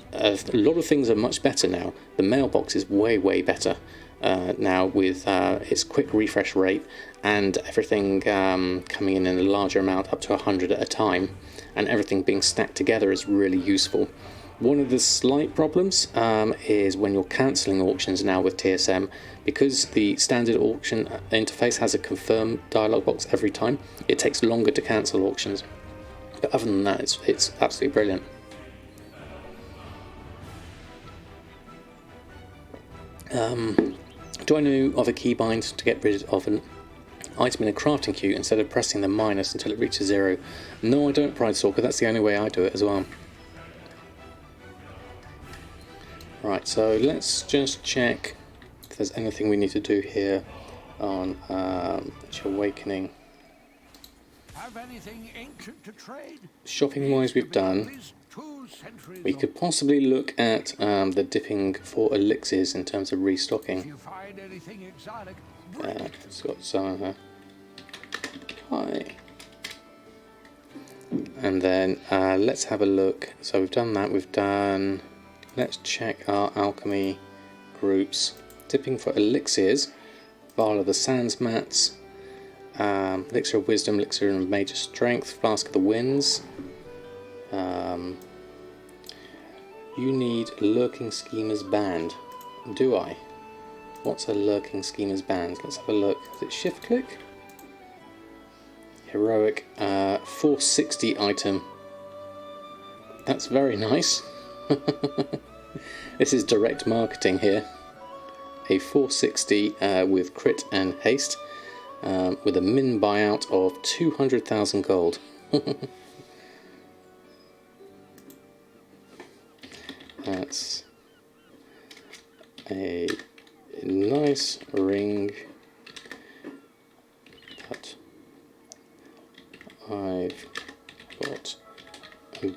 lot of things are much better now. The mailbox is way better now, with its quick refresh rate and everything coming in a larger amount, up to 100 at a time, and everything being stacked together is really useful. One of the slight problems is when you're cancelling auctions now with TSM, because the standard auction interface has a confirm dialog box every time, it takes longer to cancel auctions. But other than that, it's absolutely brilliant. Do I know of a keybind to get rid of an item in a crafting queue instead of pressing the minus until it reaches 0. No, I don't, Pride Stalker. That's the only way I do it as well. Right, so let's just check if there's anything we need to do here on Awakening. Have anything ancient to trade? Shopping wise, we've done. We could possibly look at the dipping for elixirs in terms of restocking. If you find anything exotic, It's got some. Hi. And then let's have a look. So we've done that. We've done. Let's check our alchemy groups. Dipping for elixirs. Vial of the Sands Mats. Elixir of Wisdom, Elixir of Major Strength, Flask of the Winds. You need Lurking Schemer's Band. Do I? What's a Lurking Schemer's Band? Let's have a look. Is it shift click? Heroic 460 item. That's very nice. This is direct marketing here. A 460 with crit and haste. With a min buyout of 200,000 gold. That's a nice ring, but I've got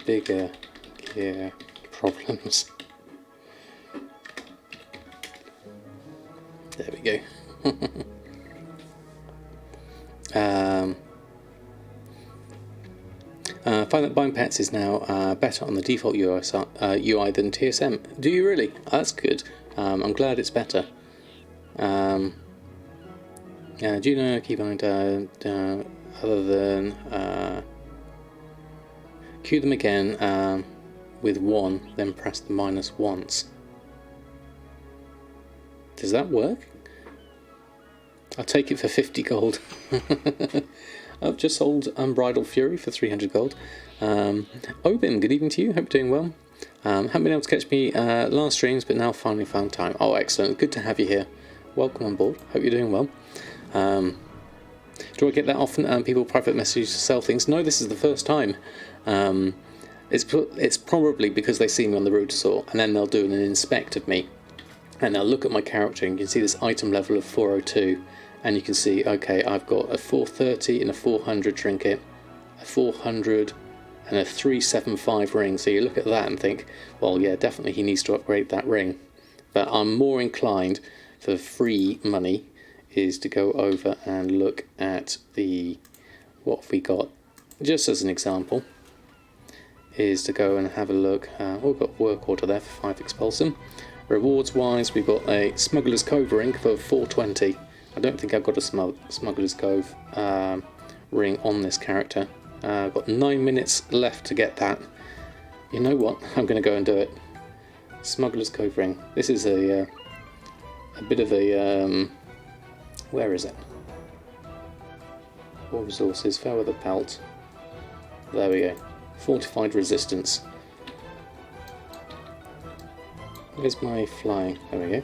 bigger gear problems. There we go. Find that buying pets is now better on the default UI than TSM. Do you really? Oh, that's good. I'm glad it's better. Do you know keybind other than cue them again with 1, then press the minus once? Does that work? I'll take it for 50 gold. I've just sold Unbridled Fury for 300 gold. Obim, good evening to you. Hope you're doing well. Haven't been able to catch me last streams, but now finally found time. Oh, excellent. Good to have you here. Welcome on board. Hope you're doing well. Do I get that often? People private message to sell things? No, this is the first time. It's probably because they see me on the road to sort, and then they'll do an inspect of me. And they'll look at my character, and you can see this item level of 402. And you can see, okay, I've got a 430 and a 400 trinket, a 400 and a 375 ring. So you look at that and think, well, yeah, definitely he needs to upgrade that ring. But I'm more inclined for free money is to go over and look at the, what have we got, just as an example, is to go and have a look. We've got work order there for 5 Expulsom. Rewards wise, we've got a Smuggler's Cove ring for 420. I don't think I've got a Smuggler's Cove ring on this character. I've got 9 minutes left to get that. You know what? I'm going to go and do it. Smuggler's Cove ring. This is a bit of a... where is it? War resources, Fairweather Pelt. There we go. Fortified resistance. Where's my flying? There we go.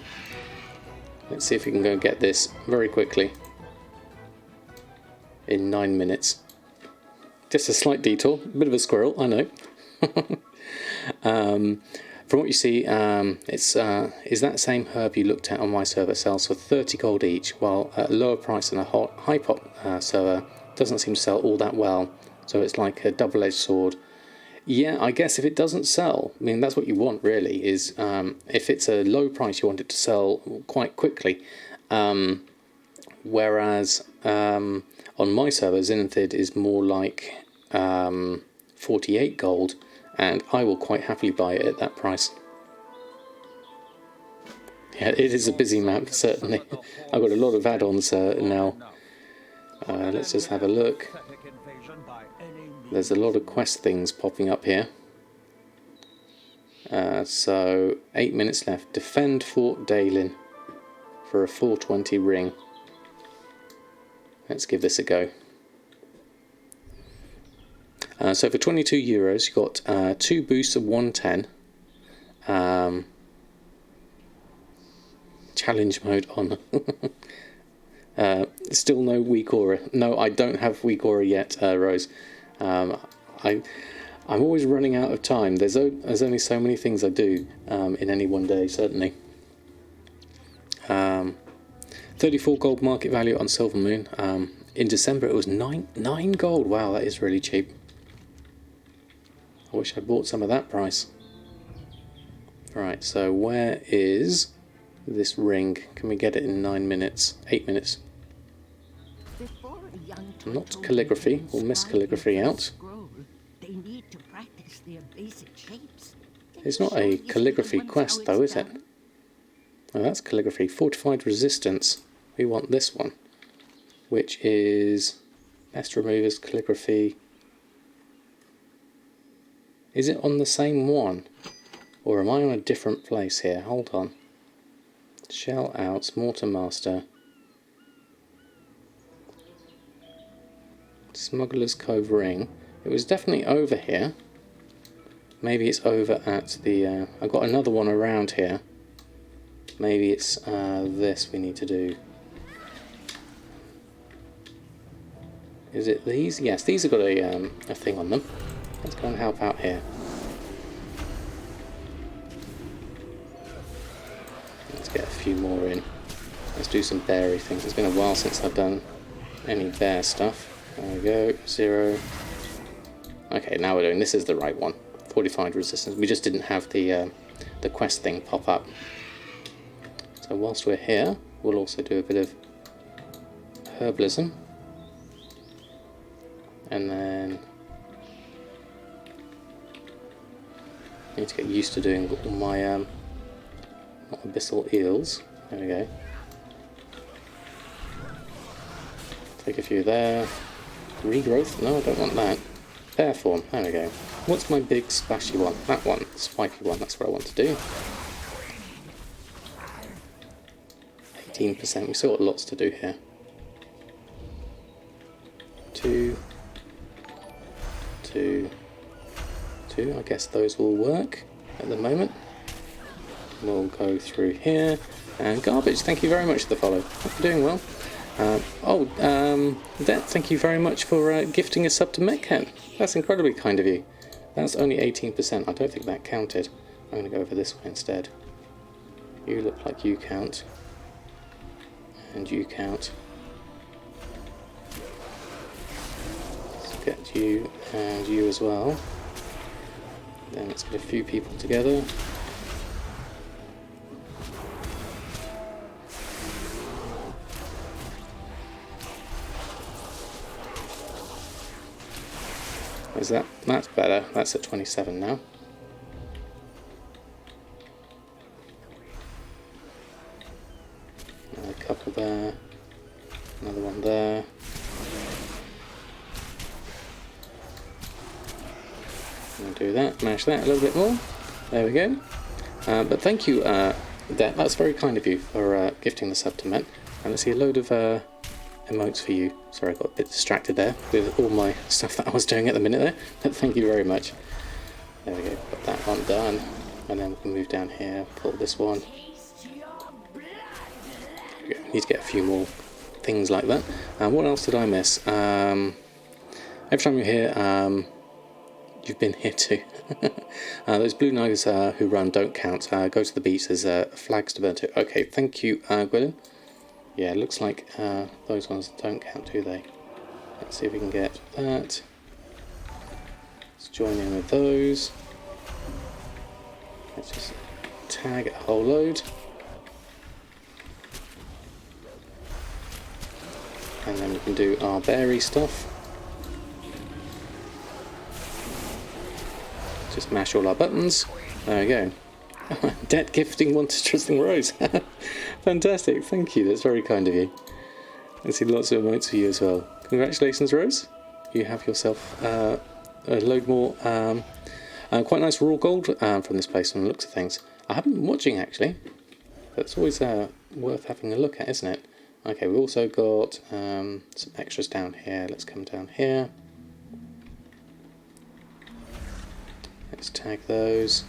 Let's see if we can go and get this very quickly. In 9 minutes. Just a slight detour. A bit of a squirrel, I know. From what you see, is that same herb you looked at on my server sells for 30 gold each, while at a lower price than a high pop server doesn't seem to sell all that well. So it's like a double-edged sword. Yeah, I guess if it doesn't sell, I mean, that's what you want, really, is if it's a low price, you want it to sell quite quickly. Whereas on my server, Zenithid is more like 48 gold, and I will quite happily buy it at that price. Yeah, it is a busy map, certainly. I've got a lot of add-ons now. Let's just have a look. There's a lot of quest things popping up here. So 8 minutes left. Defend Fort Dalin for a 420 ring. Let's give this a go. So for 22 euros, you've got 2 boosts of 110. Challenge mode on. Still no weak aura. No, I don't have weak aura yet, Rose. I'm always running out of time. There's only so many things I do in any one day, certainly. 34 gold market value on Silver Moon. In December it was 9 gold. Wow, that is really cheap. I wish I bought some of that price. Right, so where is this ring? Can we get it in 9 minutes? 8 minutes. Not calligraphy. We'll miss calligraphy out. It's not a calligraphy quest though, is it? Oh, that's calligraphy. Fortified resistance. We want this one, which is best removers calligraphy. Is it on the same one? Or am I on a different place here? Hold on. Shell outs, mortar master. Smuggler's Cove ring. It was definitely over here. Maybe it's over at the... I've got another one around here. Maybe it's this we need to do. Is it these? Yes, these have got a thing on them. Let's go and help out here. Let's get a few more in. Let's do some berry things. It's been a while since I've done any bear stuff. There we go. 0. Okay, now we're doing... This is the right one. Fortified resistance. We just didn't have the quest thing pop up. So whilst we're here, we'll also do a bit of herbalism. And then I need to get used to doing all my abyssal eels. There we go. Take a few there. Regrowth? No, I don't want that. Bear form. There we go. What's my big splashy one? That one. Spiky one. That's what I want to do. 18%. We've still got lots to do here. 2. 2. I guess those will work at the moment. We'll go through here. And garbage, thank you very much for the follow. Hope you're doing well. Det, thank you very much for gifting a sub to Metcat. That's incredibly kind of you. That's only 18%. I don't think that counted. I'm going to go over this way instead. You look like you count. And you count. Let's get you and you as well. Then let's get a few people together. Is that? That's better. That's at 27 now. Another couple there. Another one there. We'll do that. Mash that a little bit more. There we go. But thank you, Det. That's very kind of you for gifting the sub to Met. And let's see a load of emotes for you. Sorry, I got a bit distracted there with all my stuff that I was doing at the minute there, but thank you very much. There we go, got that one done, and then we can move down here, pull this one. We need to get a few more things like that. What else did I miss? Every time you're here, you've been here too. Those blue knives who run don't count. Go to the beach, there's flags to burn to. Okay, thank you, Gwilyn. Yeah, it looks like those ones don't count, do they? Let's see if we can get that. Let's join in with those. Let's just tag a whole load. And then we can do our berry stuff. Just mash all our buttons. There we go. Det gifting one to Trusting Rose. Fantastic, thank you, that's very kind of you. I see lots of emotes for you as well. Congratulations, Rose. You have yourself a load more. Quite nice raw gold from this place from the looks of things. I haven't been watching actually, but it's always worth having a look at, isn't it? Okay, we've also got some extras down here. Let's come down here. Let's tag those.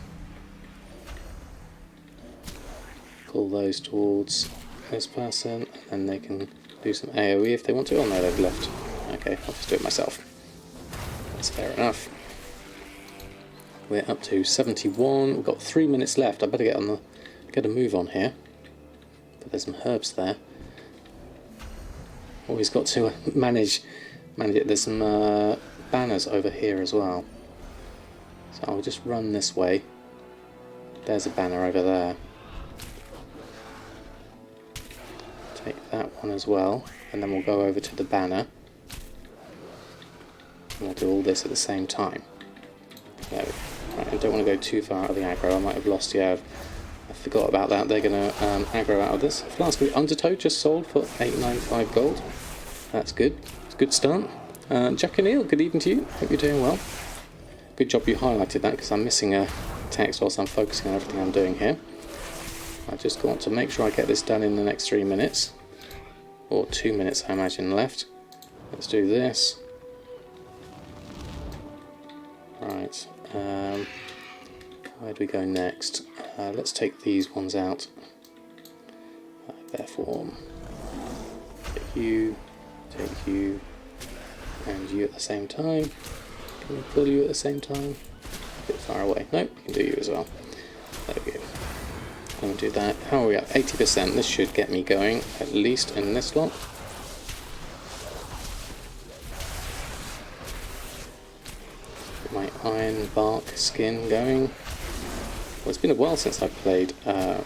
Pull those towards this person, and then they can do some AoE if they want to. Oh no, they've left. Okay, I'll just do it myself. That's fair enough. We're up to 71. We've got 3 minutes left. I better get a move on here. But there's some herbs there. Always got to manage it. There's some banners over here as well. So I'll just run this way. There's a banner over there. Take that one as well, and then we'll go over to the banner. And we'll do all this at the same time. There we go. Right, I don't want to go too far out of the aggro. I might have lost you. I forgot about that. They're going to aggro out of this. Flask of Undertow just sold for 895 gold. That's good. It's a good start. Jack and Neil, good evening to you. Hope you're doing well. Good job you highlighted that, because I'm missing a text whilst I'm focusing on everything I'm doing here. I just want to make sure I get this done in the next 3 minutes. Or 2 minutes, I imagine, left. Let's do this. Right. Where do we go next? Let's take these ones out. Therefore, take you, and you at the same time. Can we pull you at the same time? A bit far away. Nope, we can do you as well. There we go. I'm going to do that. How are we at? 80%. This should get me going, at least in this lot. Get my iron bark skin going. Well, it's been a while since I've played Bear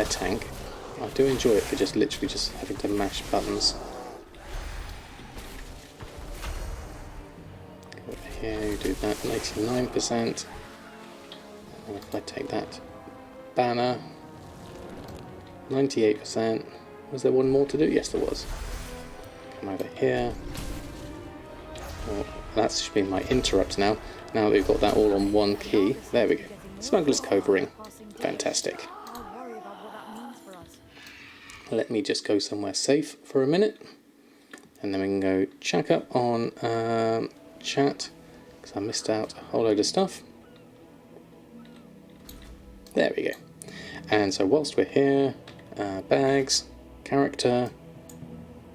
Tank. I do enjoy it for just literally just having to mash buttons. Go over here, you do that, 99%. And if I take that banner, 98%. Was there one more to do? Yes, there was. Come over here. Oh, that should be my interrupt now. Now that we've got that all on one key. There we go. Smuggler's Cove ring. Fantastic. Let me just go somewhere safe for a minute. And then we can go check up on chat, because I missed out a whole load of stuff. There we go. And so whilst we're here, bags, character,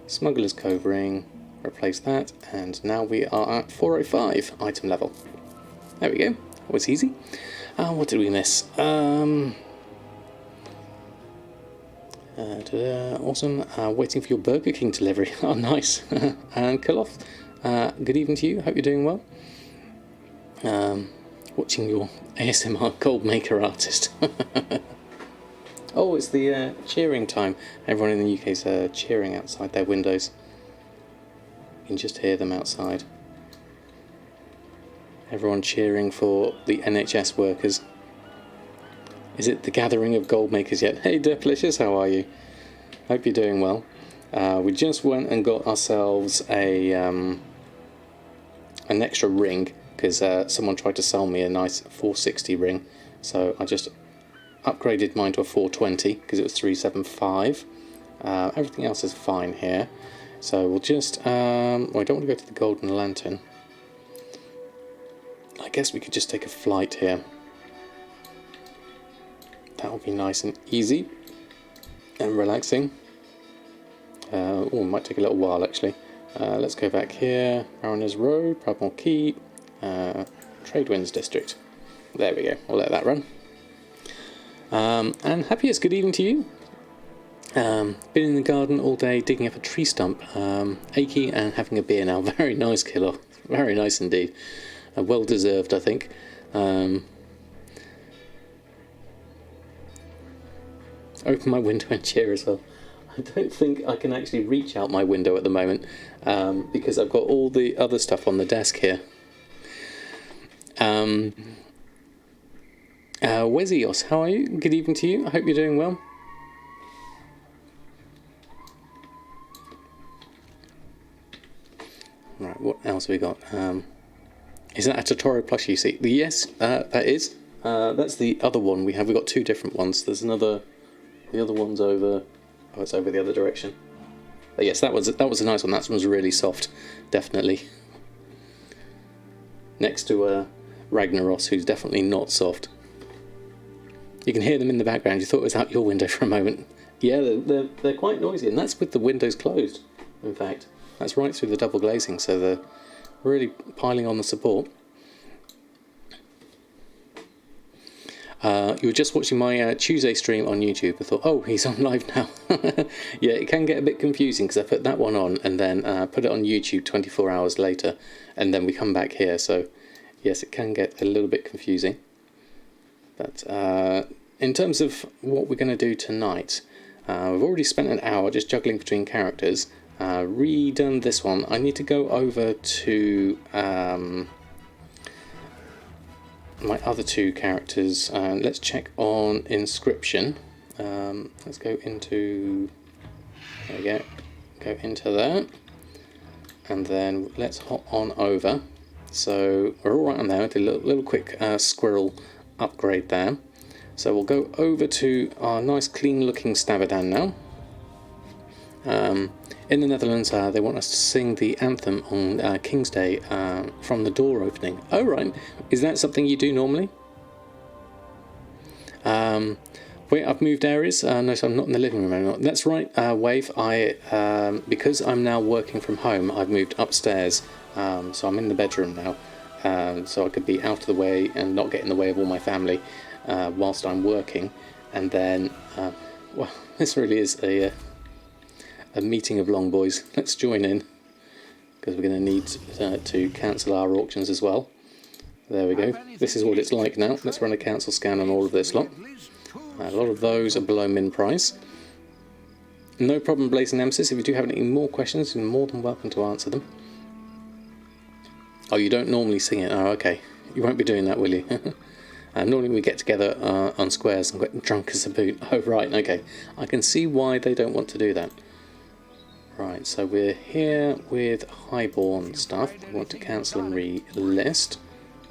Smuggler's Cove ring, replace that, and now we are at 405 item level. There we go. That was easy. What did we miss? Awesome. Waiting for your Burger King delivery. Oh, nice. And Koloff, good evening to you. Hope you're doing well. Watching your ASMR Goldmaker artist. Oh, it's the cheering time. Everyone in the UK is cheering outside their windows. You can just hear them outside. Everyone cheering for the NHS workers. Is it the gathering of Goldmakers yet? Hey, Deplicious, how are you? Hope you're doing well. We just went and got ourselves an extra ring, because someone tried to sell me a nice 460 ring, so I just upgraded mine to a 420 because it was 375. Everything else is fine here, so we'll just well, I don't want to go to the Golden Lantern. I guess we could just take a flight here. That will be nice and easy and relaxing. Oh, it might take a little while actually. Let's go back here. Mariners Row, Proudmoore Keep, Trade Winds District. There we go. We'll let that run. And happiest good evening to you. Been in the garden all day digging up a tree stump. Achy and having a beer now. Very nice, Killer. Very nice indeed. Well deserved, I think. Open my window and cheer as well. I don't think I can actually reach out my window at the moment because I've got all the other stuff on the desk here. Wezios, how are you? Good evening to you. I hope you're doing well. Right, what else have we got? Is that a tutorial plushie you see? Yes, that is. That's the other one we have. We've got two different ones. There's another. The other one's over. Oh, it's over the other direction. But yes, that was a nice one. That one's really soft, definitely. Next to Ragnaros, who's definitely not soft. You can hear them in the background. You thought it was out your window for a moment. Yeah, they're quite noisy, and that's with the windows closed, in fact. That's right through the double glazing, so they're really piling on the support. You were just watching my Tuesday stream on YouTube. I thought, oh, he's on live now. Yeah, it can get a bit confusing because I put that one on and then put it on YouTube 24 hours later, and then we come back here. So, yes, it can get a little bit confusing. But in terms of what we're going to do tonight, we've already spent an hour just juggling between characters. Redone this one. I need to go over to my other two characters. Let's check on Inscription. Let's go into, there we go, go into that, and then let's hop on over. So we're all right on there. Did a little quick squirrel upgrade there. So we'll go over to our nice clean looking Samadan now. In the Netherlands, they want us to sing the anthem on King's Day from the door opening. Oh, right. Is that something you do normally? Wait, I've moved areas. No, so I'm not in the living room anymore. That's right, Wave. Because I'm now working from home, I've moved upstairs. So I'm in the bedroom now. So I could be out of the way and not get in the way of all my family whilst I'm working. And then, well, this really is a meeting of long boys. Let's join in, because we're going to need to cancel our auctions as well. There we go. This is what it's like now. Let's run a cancel scan on all of this lot. A lot of those are below min price. No problem, Blazing Nemesis. If you do have any more questions, you're more than welcome to answer them. Oh, you don't normally sing it? Oh, okay. You won't be doing that, will you? Normally we get together on squares and get drunk as a boot. Oh, right, okay. I can see why they don't want to do that. Right, so we're here with highborn stuff. We want to cancel and relist.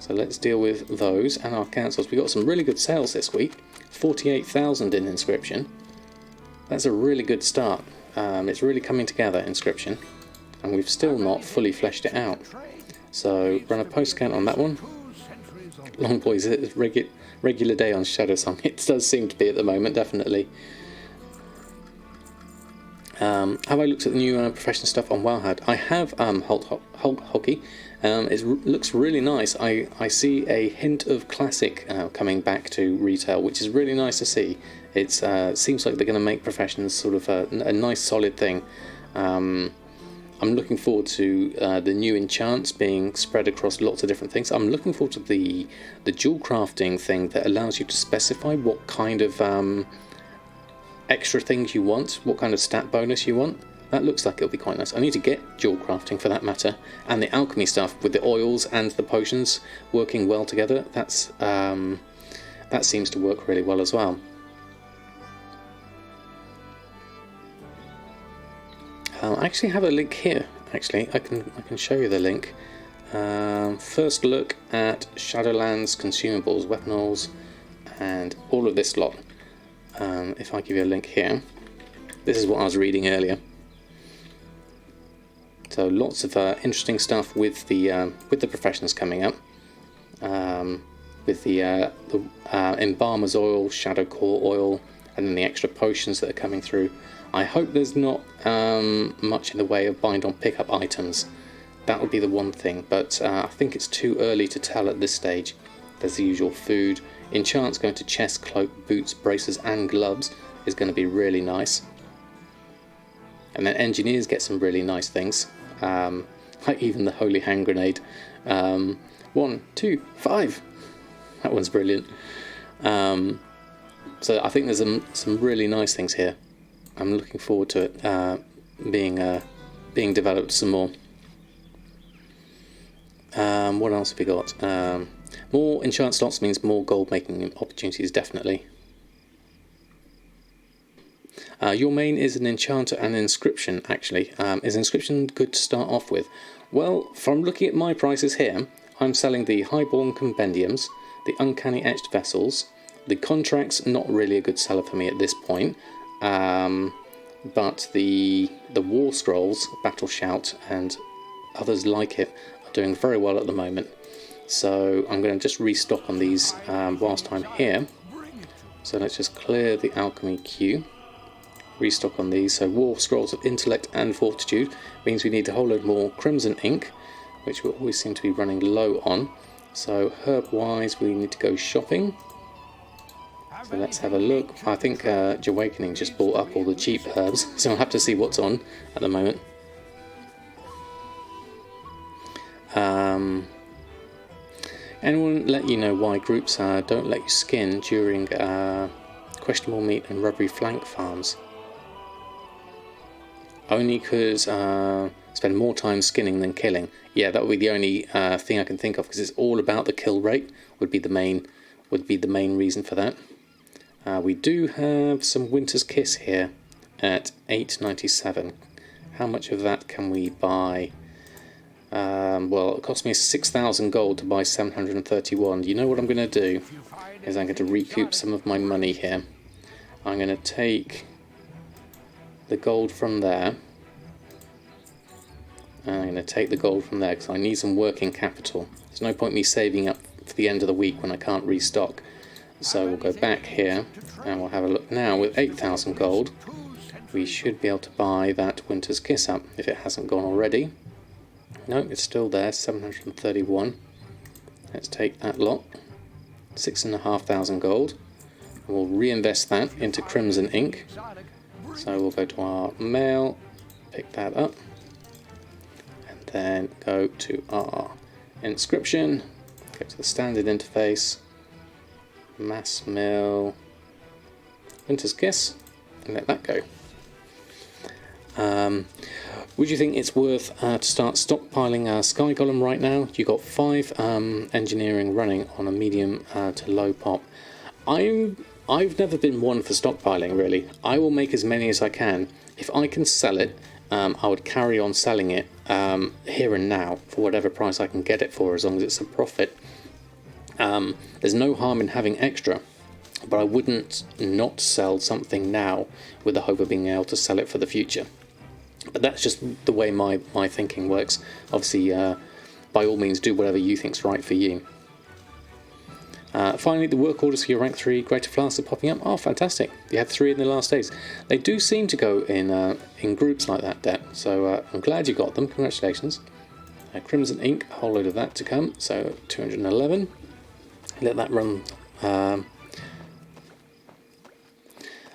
So let's deal with those and our cancels. We got some really good sales this week. 48,000 in Inscription. That's a really good start. It's really coming together, Inscription. And we've still not fully fleshed it out. So run a post count on that one. Long boys, it's regular day on Shadowsong. It does seem to be at the moment, definitely. Have I looked at the new professional stuff on Wowhad? I have Hulk Hockey. It looks really nice. I see a hint of classic coming back to retail, which is really nice to see. It seems like they're going to make professions sort of a nice solid thing. I'm looking forward to the new enchants being spread across lots of different things. I'm looking forward to the dual crafting thing that allows you to specify what kind of extra things you want, what kind of stat bonus you want. That looks like it'll be quite nice. I need to get dual crafting for that matter, and the alchemy stuff with the oils and the potions working well together. That seems to work really well as well. I actually have a link here. Actually, I can show you the link. First look at Shadowlands consumables, weapons, and all of this lot. If I give you a link here, this is what I was reading earlier. So lots of interesting stuff with the professions coming up, with the embalmer's oil, shadow core oil, and then the extra potions that are coming through. I hope there's not much in the way of bind on pickup items. That would be the one thing, but I think it's too early to tell at this stage. There's the usual food. Enchants going to chest, cloak, boots, braces and gloves is going to be really nice. And then engineers get some really nice things, like even the holy hand grenade. 1, 2, 5. That one's brilliant. So I think there's some really nice things here. I'm looking forward to it being developed some more. What else have we got? More enchant slots means more gold making opportunities, definitely. Your main is an enchanter and inscription, actually. Is inscription good to start off with? Well, from looking at my prices here, I'm selling the highborn compendiums, the uncanny etched vessels. The contracts, not really a good seller for me at this point. But the war scrolls, battle shout, and others like it are doing very well at the moment. So I'm going to just restock on these whilst I'm here. So let's just clear the alchemy queue. restock on these. So War Scrolls of Intellect and Fortitude means we need a whole load more Crimson ink, which we always seem to be running low on. So herb wise we need to go shopping. So let's have a look. I think Awakening just bought up all the cheap herbs, so I'll have to see what's on at the moment. Anyone let you know why groups don't let you skin during questionable meat and rubbery flank farms? Only because spend more time skinning than killing. Yeah, that would be the only thing I can think of, because it's all about the kill rate. Would be the main reason for that. We do have some Winter's Kiss here at 8.97. How much of that can we buy? Well, it cost me 6,000 gold to buy 731. You know what I'm going to do? Is I'm going to recoup some of my money here. I'm going to take the gold from there. And I'm going to take the gold from there because I need some working capital. There's no point me saving up for the end of the week when I can't restock. So we'll go back here and we'll have a look now. With 8,000 gold, we should be able to buy that Winter's Kiss up if it hasn't gone already. No, it's still there, 731. Let's take that lot, 6,500 gold. We'll reinvest that into Crimson ink. So we'll go to our mail, pick that up, and then go to our Inscription, go to the standard interface, mass mill, Winter's Kiss, and let that go. Would you think it's worth to start stockpiling Sky Golem right now? You've got 5 engineering running on a medium to low pop. I've never been one for stockpiling, really. I will make as many as I can. If I can sell it, I would carry on selling it here and now for whatever price I can get it for, as long as it's a profit. There's no harm in having extra, but I wouldn't not sell something now with the hope of being able to sell it for the future. But that's just the way my thinking works. Obviously, by all means, do whatever you think's right for you. Finally, the work orders for your rank 3 Greater Flasks are popping up. Oh, fantastic. You had 3 in the last days. They do seem to go in groups like that, Det. So I'm glad you got them. Congratulations. Crimson ink, a whole load of that to come. So 211. Let that run.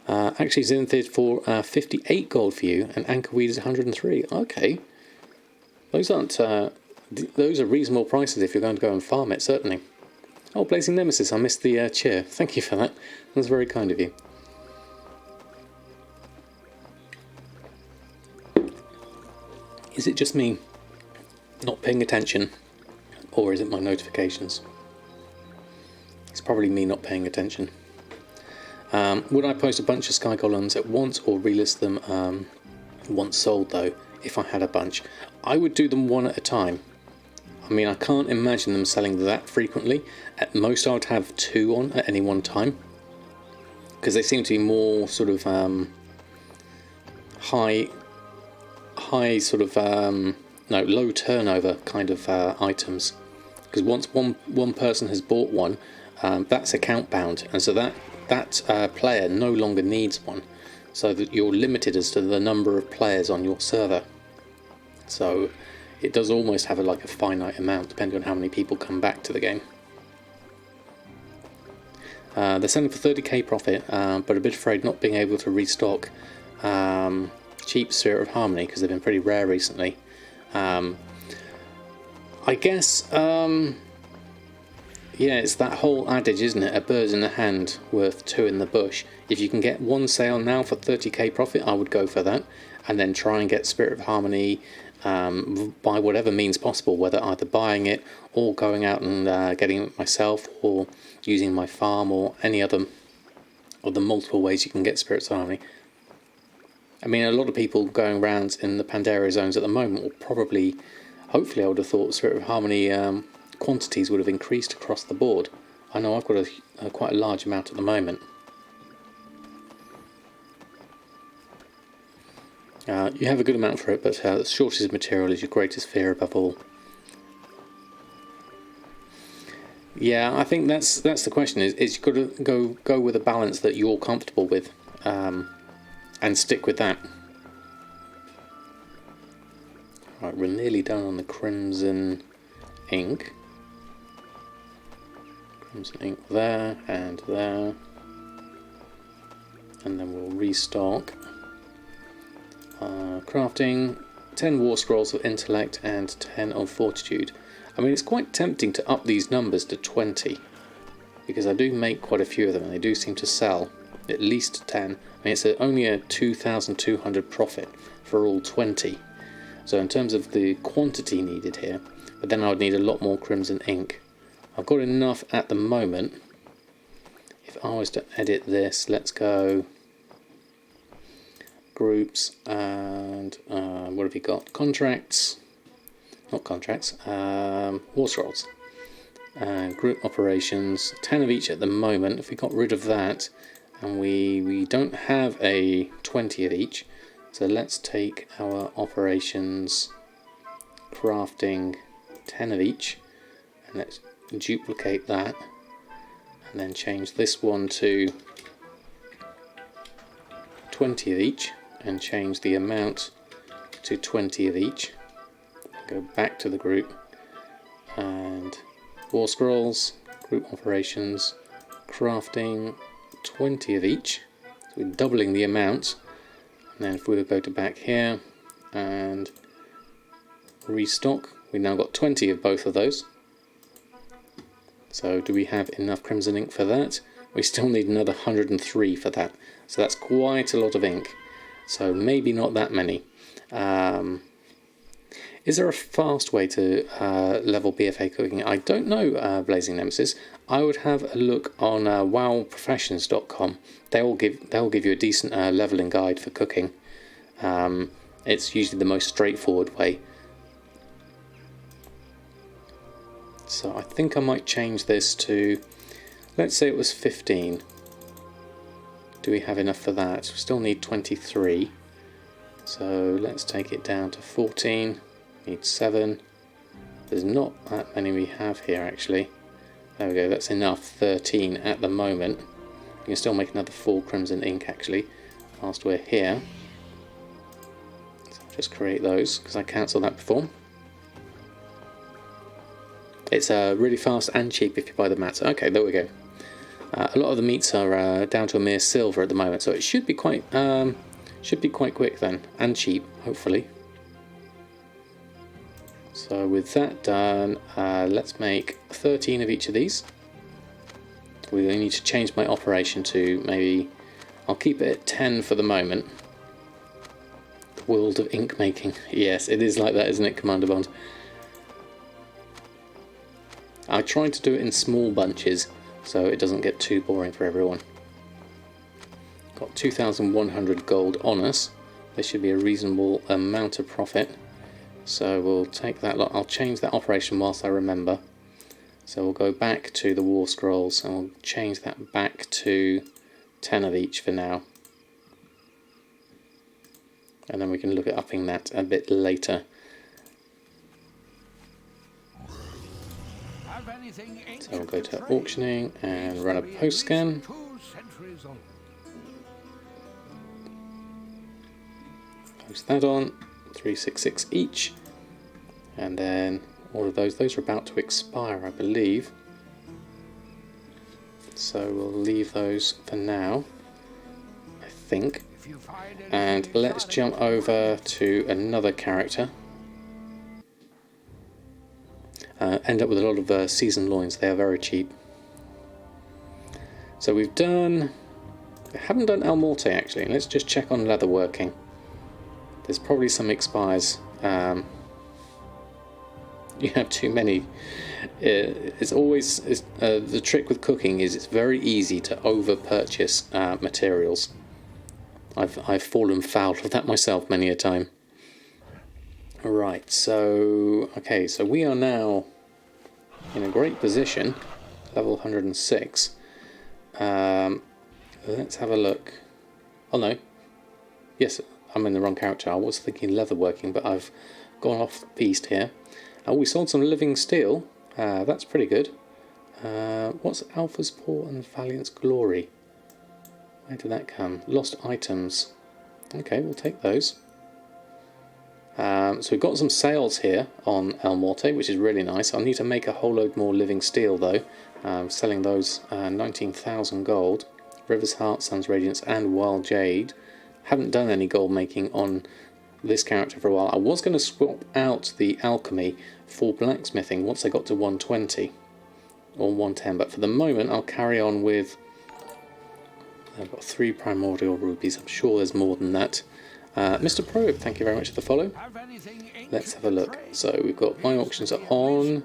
Actually, Zenithid for 58 gold for you, and Anchorweed is 103. Okay. Those aren't... those are reasonable prices if you're going to go and farm it, certainly. Oh, Blazing Nemesis, I missed the cheer. Thank you for that. That's very kind of you. Is it just me not paying attention, or is it my notifications? It's probably me not paying attention. Would I post a bunch of Sky Golems at once or relist them once sold, though, if I had a bunch? I would do them one at a time. I mean, I can't imagine them selling that frequently. At most, I would have 2 on at any one time, because they seem to be more sort of high sort of no, low turnover kind of items. Because once one person has bought one, that's account bound, and so that player no longer needs one, so that you're limited as to the number of players on your server. So it does almost have like a finite amount, depending on how many people come back to the game. They're selling for 30k profit, but a bit afraid not being able to restock cheap Spirit of Harmony, because they've been pretty rare recently. I guess, yeah, it's that whole adage, isn't it? A bird in the hand worth 2 in the bush. If you can get one sale now for 30k profit, I would go for that, and then try and get Spirit of Harmony by whatever means possible, whether either buying it or going out and getting it myself, or using my farm, or any other of the multiple ways you can get Spirits of Harmony. I mean, a lot of people going around in the Pandaria zones at the moment will probably, hopefully I would have thought Spirit of Harmony quantities would have increased across the board. I know I've got quite a large amount at the moment. You have a good amount for it, but the shortage of material is your greatest fear above all. Yeah, I think that's the question. Is you've got to go with a balance that you're comfortable with. and stick with that. Right, we're nearly done on the crimson ink. Crimson ink there and there. And then we'll restock. Crafting 10 war scrolls of intellect and 10 of fortitude. I mean, it's quite tempting to up these numbers to 20 because I do make quite a few of them and they do seem to sell at least 10. I mean, it's only a 2,200 profit for all 20. So in terms of the quantity needed here, but then I would need a lot more crimson ink. I've got enough at the moment. If I was to edit this, let's go groups and what have you got? Contracts, not contracts, war scrolls and group operations, 10 of each at the moment. If we got rid of that, and we don't have a 20 of each, so let's take our operations crafting 10 of each and let's duplicate that and then change this one to 20 of each and change the amount to 20 of each. Go back to the group and war scrolls, group operations, crafting 20 of each. So we're doubling the amount. And then if we go to back here and restock, we've now got 20 of both of those. So do we have enough crimson ink for that? We still need another 103 for that. So that's quite a lot of ink. So maybe not that many. Is there a fast way to level BFA cooking? I don't know, Blazing Nemesis. I would have a look on wowprofessions.com. They'll give you a decent leveling guide for cooking. It's usually the most straightforward way. So I think I might change this to, let's say it was 15. Do we have enough for that? We still need 23. So let's take it down to 14. Need 7. There's not that many we have here actually. There we go, that's enough. 13 at the moment. You can still make another 4 crimson ink actually whilst we're here. So I'll just create those because I cancelled that before. It's really fast and cheap if you buy the mats. Okay, there we go. A lot of the meats are down to a mere silver at the moment, so it should be quite quick then, and cheap, hopefully. So with that done, let's make 13 of each of these. We only need to change my operation to maybe, I'll keep it at 10 for the moment. The world of ink making. Yes, it is like that, isn't it, Commander Bond? I tried to do it in small bunches so it doesn't get too boring for everyone. Got 2,100 gold on us. This should be a reasonable amount of profit. So we'll take that lot. I'll change that operation whilst I remember. So we'll go back to the war scrolls and we'll change that back to 10 of each for now. And then we can look at upping that a bit later. So we'll go to auctioning and run a post scan. Post that on, 366 each. And then all of those are about to expire, I believe. So we'll leave those for now, I think. And let's jump over to another character. End up with a lot of seasoned loins. They are very cheap. So we haven't done El Morte actually. Let's just check on leatherworking. There's probably some expires. You have too many. It's always the trick with cooking is it's very easy to over purchase materials. I've fallen foul of that myself many a time. Right, so okay, so we are now in a great position, level 106. Let's have a look. Oh no, yes, I'm in the wrong character. I was thinking leatherworking, but I've gone off piste here. We sold some living steel. That's pretty good. What's Alpha's Paw and Valiant's Glory? Where did that come? Lost items. Okay, we'll take those. So we've got some sales here on El Morte, which is really nice. I'll need to make a whole load more living steel though. Selling those 19,000 gold. River's Heart, Sun's Radiance and Wild Jade. Haven't done any gold making on this character for a while. I was going to swap out the alchemy for blacksmithing once I got to 120 or 110, but for the moment I'll carry on with... I've got 3 primordial rubies. I'm sure there's more than that. Mr. Probe, thank you very much for the follow. Let's have a look. So we've got my auctions are on.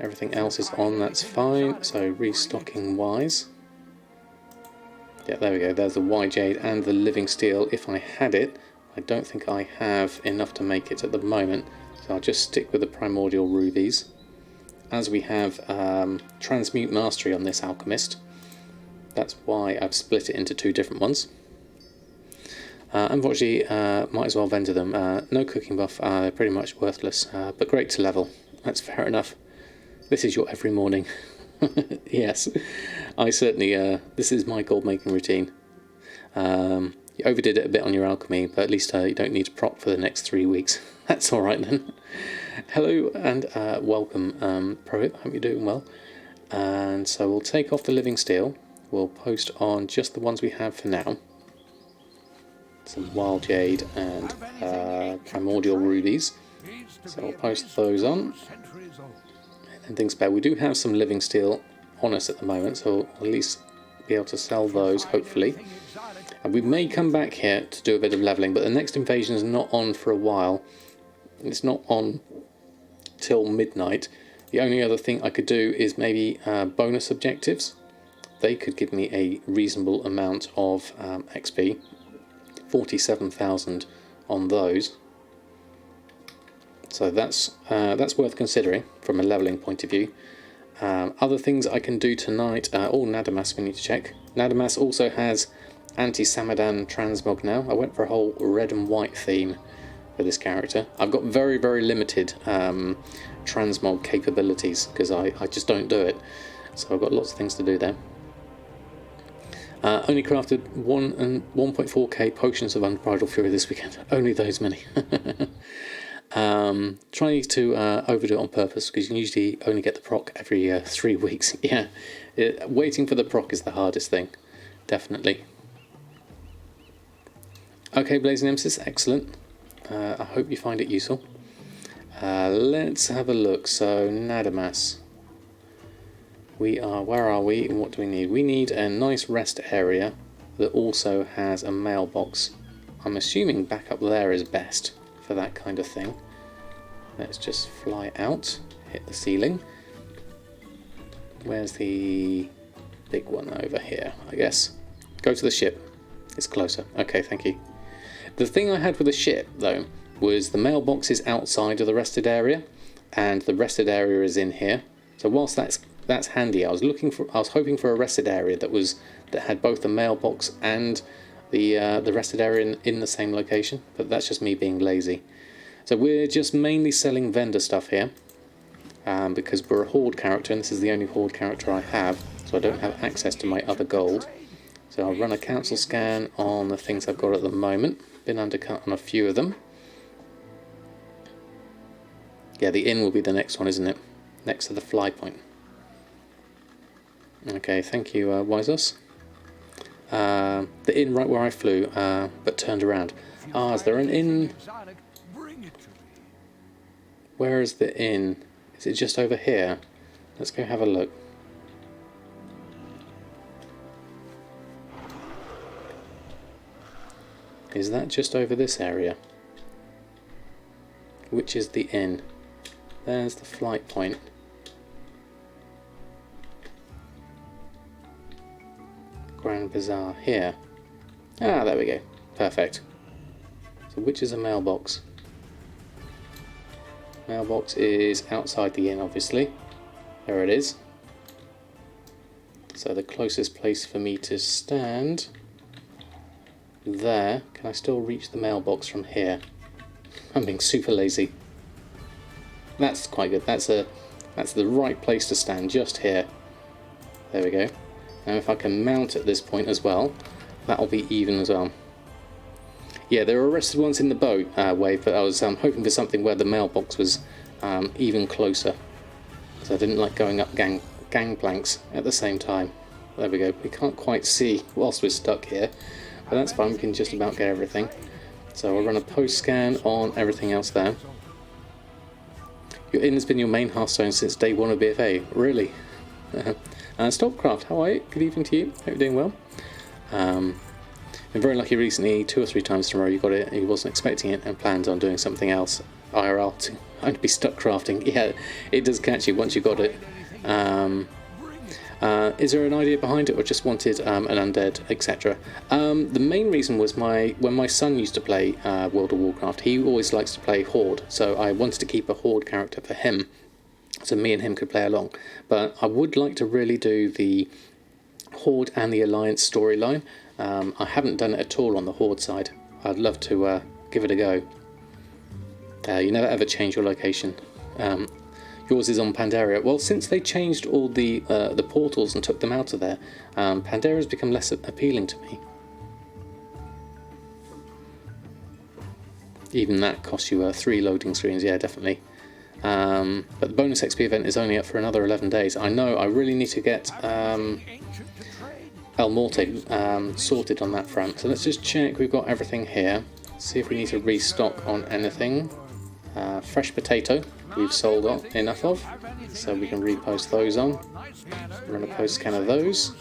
Everything else is on, that's fine. So restocking wise. Yeah, there we go. There's the white jade and the living steel if I had it. I don't think I have enough to make it at the moment. So I'll just stick with the primordial rubies. As we have transmute mastery on this alchemist. That's why I've split it into 2 different ones. Unfortunately, might as well vendor them. No cooking buff, they're pretty much worthless, but great to level. That's fair enough. This is your every morning. Yes, I certainly, this is my gold making routine. You overdid it a bit on your alchemy, but at least you don't need to prop for the next 3 weeks. That's alright then. Hello and welcome, Pro. Hope you're doing well. And so we'll take off the living steel. We'll post on just the ones we have for now. Some wild jade and primordial rubies. So I'll post those on. And things better. We do have some living steel on us at the moment, so we'll at least be able to sell those, hopefully. And we may come back here to do a bit of leveling, but the next invasion is not on for a while. It's not on till midnight. The only other thing I could do is maybe bonus objectives. They could give me a reasonable amount of XP. 47,000 on those, so that's worth considering from a leveling point of view. Other things I can do tonight. Nadamas we need to check. Nadamas also has anti-Samadan transmog now. I went for a whole red and white theme for this character. I've got very very limited transmog capabilities because I just don't do it, so I've got lots of things to do there. Only crafted 1 and 1.4k potions of unbridled fury this weekend. Only those many. Try to overdo it on purpose because you can usually only get the proc every 3 weeks. Yeah, waiting for the proc is the hardest thing, definitely. Okay, Blazing Nemesis, excellent. I hope you find it useful. Let's have a look. So Nadamas. Where are we and what do we need? We need a nice rest area that also has a mailbox. I'm assuming back up there is best for that kind of thing. Let's just fly out, hit the ceiling. Where's the big one? Over here, I guess. Go to the ship. It's closer. Okay, thank you. The thing I had with the ship, though, was the mailbox is outside of the rested area, and the rested area is in here. So whilst that's handy, I was hoping for a rested area that had both the mailbox and the rested area in the same location, but that's just me being lazy. So we're just mainly selling vendor stuff here, because we're a Horde character, and this is the only Horde character I have, so I don't have access to my other gold. So I'll run a council scan on the things I've got at the moment. Been undercut on a few of them. Yeah, the inn will be the next one, isn't it? Next to the fly point. Okay, thank you, Wisos. The inn right where I flew, but turned around. Is there an inn? Where is the inn? Is it just over here? Let's go have a look. Is that just over this area? Which is the inn? There's the flight point. Grand Bazaar here. There we go. Perfect. So which is a mailbox? Mailbox is outside the inn, obviously. There it is. So the closest place for me to stand... There. Can I still reach the mailbox from here? I'm being super lazy. That's quite good. That's the right place to stand, just here. There we go. Now if I can mount at this point as well, that'll be even as well. Yeah, there were arrested ones in the boat wave, but I was hoping for something where the mailbox was even closer. So I didn't like going up gangplanks at the same time. There we go. We can't quite see whilst we're stuck here, but that's fine. We can just about get everything. So I'll run a post scan on everything else there. Your inn has been your main hearthstone since day one of BFA. Really? Stopcraft, how are you? Good evening to you. Hope you're doing well. Been very lucky recently, 2 or 3 times in a row you got it, he wasn't expecting it and planned on doing something else IRL to only be stuck crafting. Yeah, it does catch you once you got it. Is there an idea behind it, or just wanted an undead, etc.? The main reason was when my son used to play World of Warcraft, he always likes to play Horde, so I wanted to keep a Horde character for him, so me and him could play along. But I would like to really do the Horde and the Alliance storyline. I haven't done it at all on the Horde side. I'd love to give it a go. You never ever change your location. Yours is on Pandaria. Well, since they changed all the portals and took them out of there, Pandaria's become less appealing to me. Even that costs you 3 loading screens, yeah, definitely. But the bonus XP event is only up for another 11 days. I know, I really need to get El Morte sorted on that front. So let's just check we've got everything here. See if we need to restock on anything. Fresh potato we've sold enough of, so we can repost those on. Run a post scan of those.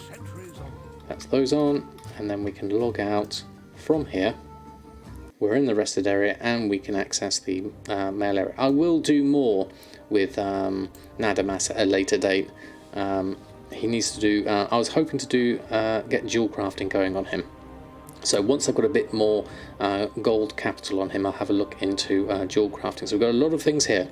That's those on, and then we can log out from here. We're in the rested area and we can access the mail area. I will do more with Nadamas at a later date. He needs to do, I was hoping to do get dual crafting going on him. So once I've got a bit more gold capital on him, I'll have a look into dual crafting. So we've got a lot of things here.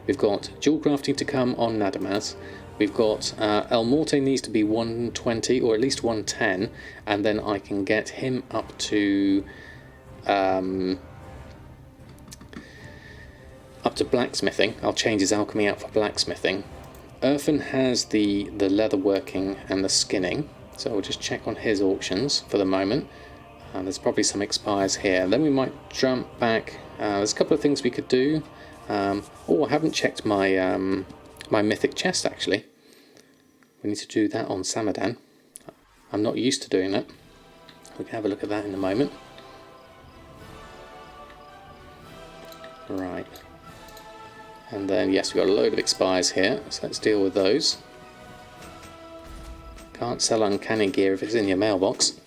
We've got dual crafting to come on Nadamas. We've got El Morte needs to be 120 or at least 110, and then I can get him up to blacksmithing. I'll change his alchemy out for blacksmithing. Irfan has the leatherworking and the skinning, so we'll just check on his auctions for the moment. There's probably some expires here. Then we might jump back. There's a couple of things we could do. I haven't checked my my mythic chest actually. We need to do that on Samadan. I'm not used to doing that. We can have a look at that in a moment. Right. And then yes, we've got a load of expires here, so let's deal with those. Can't sell uncanny gear if it's in your mailbox.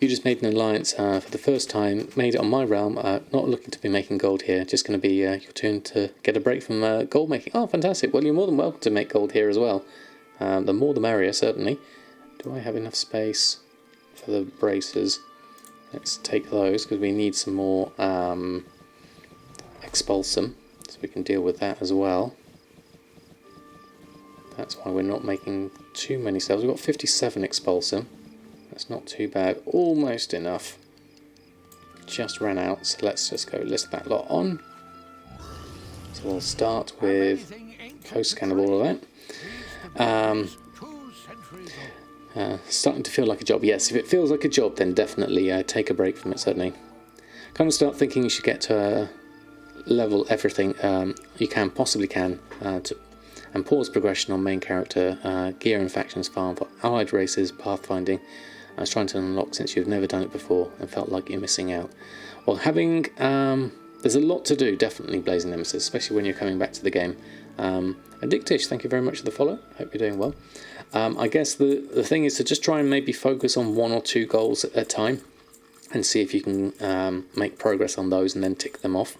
You just made an alliance for the first time, made it on my realm, not looking to be making gold here, just going to be your turn to get a break from gold making. Oh, fantastic. Well, you're more than welcome to make gold here as well. The more the merrier, certainly. Do I have enough space for the bracers? Let's take those, because we need some more Expulsom, so we can deal with that as well. That's why we're not making too many cells. We've got 57 Expulsom. That's not too bad. Almost enough. Just ran out, so let's just go list that lot on. So we'll start with post scan of all of that. Starting to feel like a job. Yes, if it feels like a job, then definitely take a break from it, certainly. Kind of start thinking you should get to level everything you possibly can, and pause progression on main character, gear and factions farm for allied races, pathfinding. I was trying to unlock since you've never done it before and felt like you're missing out. Well, there's a lot to do, definitely, Blazing Nemesis, especially when you're coming back to the game. Addictish, thank you very much for the follow. Hope you're doing well. I guess the thing is to just try and maybe focus on 1 or 2 goals at a time and see if you can make progress on those and then tick them off.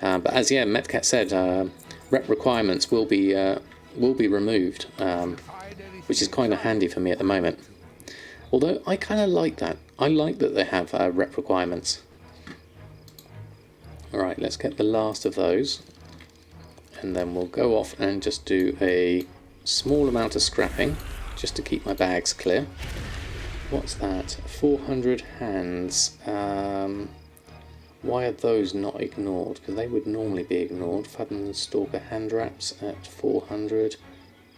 But as Metcat said, rep requirements will be removed, which is kind of handy for me at the moment. Although I kind of like that. I like that they have rep requirements. Alright, let's get the last of those. And then we'll go off and just do a small amount of scrapping, just to keep my bags clear. What's that? 400 hands. Why are those not ignored? Because they would normally be ignored. Fathom and Stalker hand wraps at 400.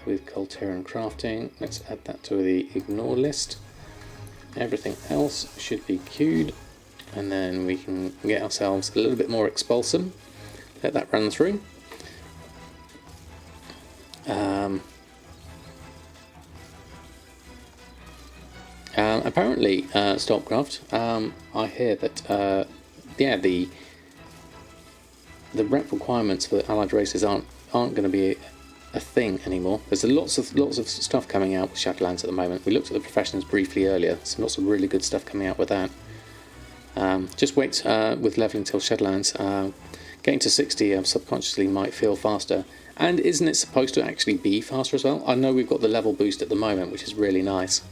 with Colterian crafting. Let's add that to the ignore list. Everything else should be queued, and then we can get ourselves a little bit more Expulsom. Let that run through. Apparently, Stopcraft, I hear that yeah, the rep requirements for allied races aren't going to be a thing anymore. There's lots of stuff coming out with Shadowlands at the moment. We looked at the professions briefly earlier. Some lots of really good stuff coming out with that. Just wait with leveling till Shadowlands. Getting to 60 subconsciously might feel faster. And isn't it supposed to actually be faster as well? I know we've got the level boost at the moment, which is really nice.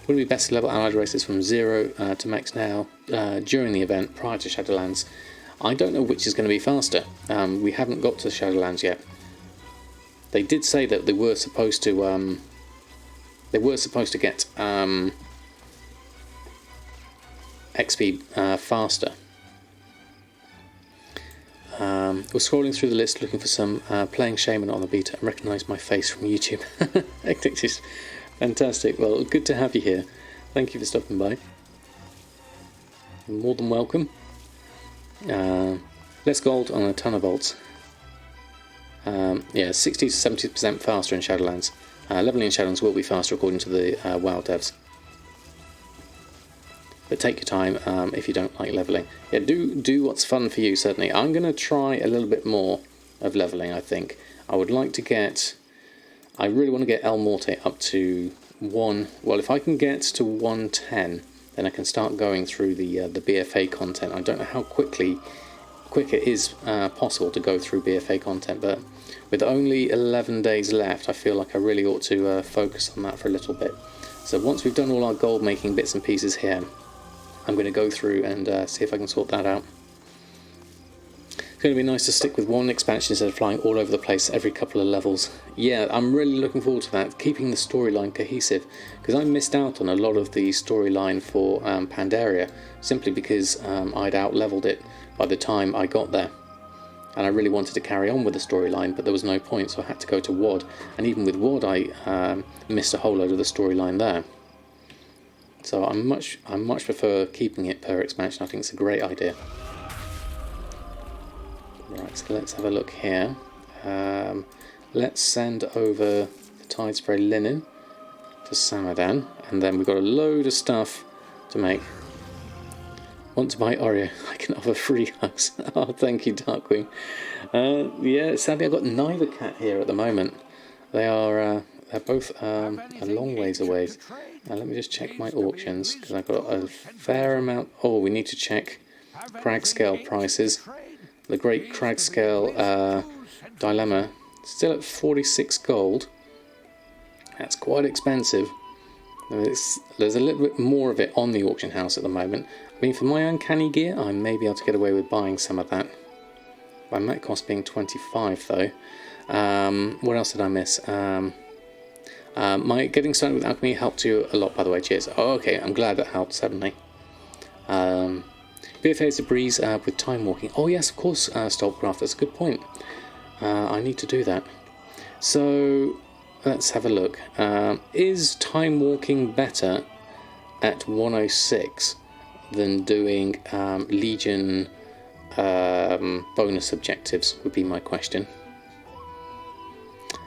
Would it be best to level allied races from 0 to max now during the event prior to Shadowlands? I don't know which is going to be faster. We haven't got to Shadowlands yet. They did say that they were supposed to get XP faster. We're scrolling through the list looking for some playing Shaman on the beta and recognise my face from YouTube. Fantastic. Well, good to have you here. Thank you for stopping by. You're more than welcome. Less gold on a ton of volts. Yeah, 60 to 70% faster in Shadowlands. Leveling in Shadowlands will be faster according to the WoW devs. But take your time if you don't like leveling. Yeah, do what's fun for you, certainly. I'm going to try a little bit more of leveling, I think. I would like to get... I really want to get El Morte up to 1... Well, if I can get to 110, then I can start going through the BFA content. I don't know how quick it is possible to go through BFA content, but with only 11 days left, I feel like I really ought to focus on that for a little bit. So once we've done all our gold making bits and pieces here, I'm going to go through and see if I can sort that out. It's going to be nice to stick with one expansion instead of flying all over the place every couple of levels. Yeah, I'm really looking forward to that, keeping the storyline cohesive, because I missed out on a lot of the storyline for Pandaria, simply because I'd out-leveled it by the time I got there. And I really wanted to carry on with the storyline, but there was no point, so I had to go to WoD. And even with WoD, I missed a whole load of the storyline there. So I much prefer keeping it per expansion. I think it's a great idea. Right, so let's have a look here. Let's send over the Tide Spray Linen to Samadan, and then we've got a load of stuff to make. Want to buy Oreo? I can offer free hugs. Oh, thank you, Darkwing. Yeah, sadly I've got neither cat here at the moment. They're both a long ways away. Let me just check my auctions, because I've got a fair amount. Oh, we need to check Crag Scale prices. The Great Crag Scale Dilemma, still at 46 gold. That's quite expensive. There's a little bit more of it on the auction house at the moment. I mean, for my uncanny gear, I may be able to get away with buying some of that. My mat cost being 25 though. What else did I miss? My getting started with alchemy helped you a lot, by the way. Cheers. Oh, okay, I'm glad that helped suddenly. BFA is a breeze with time walking. Oh yes, of course, Stolpcraft, that's a good point. I need to do that. So let's have a look. Is time walking better at 106 than doing Legion bonus objectives, would be my question.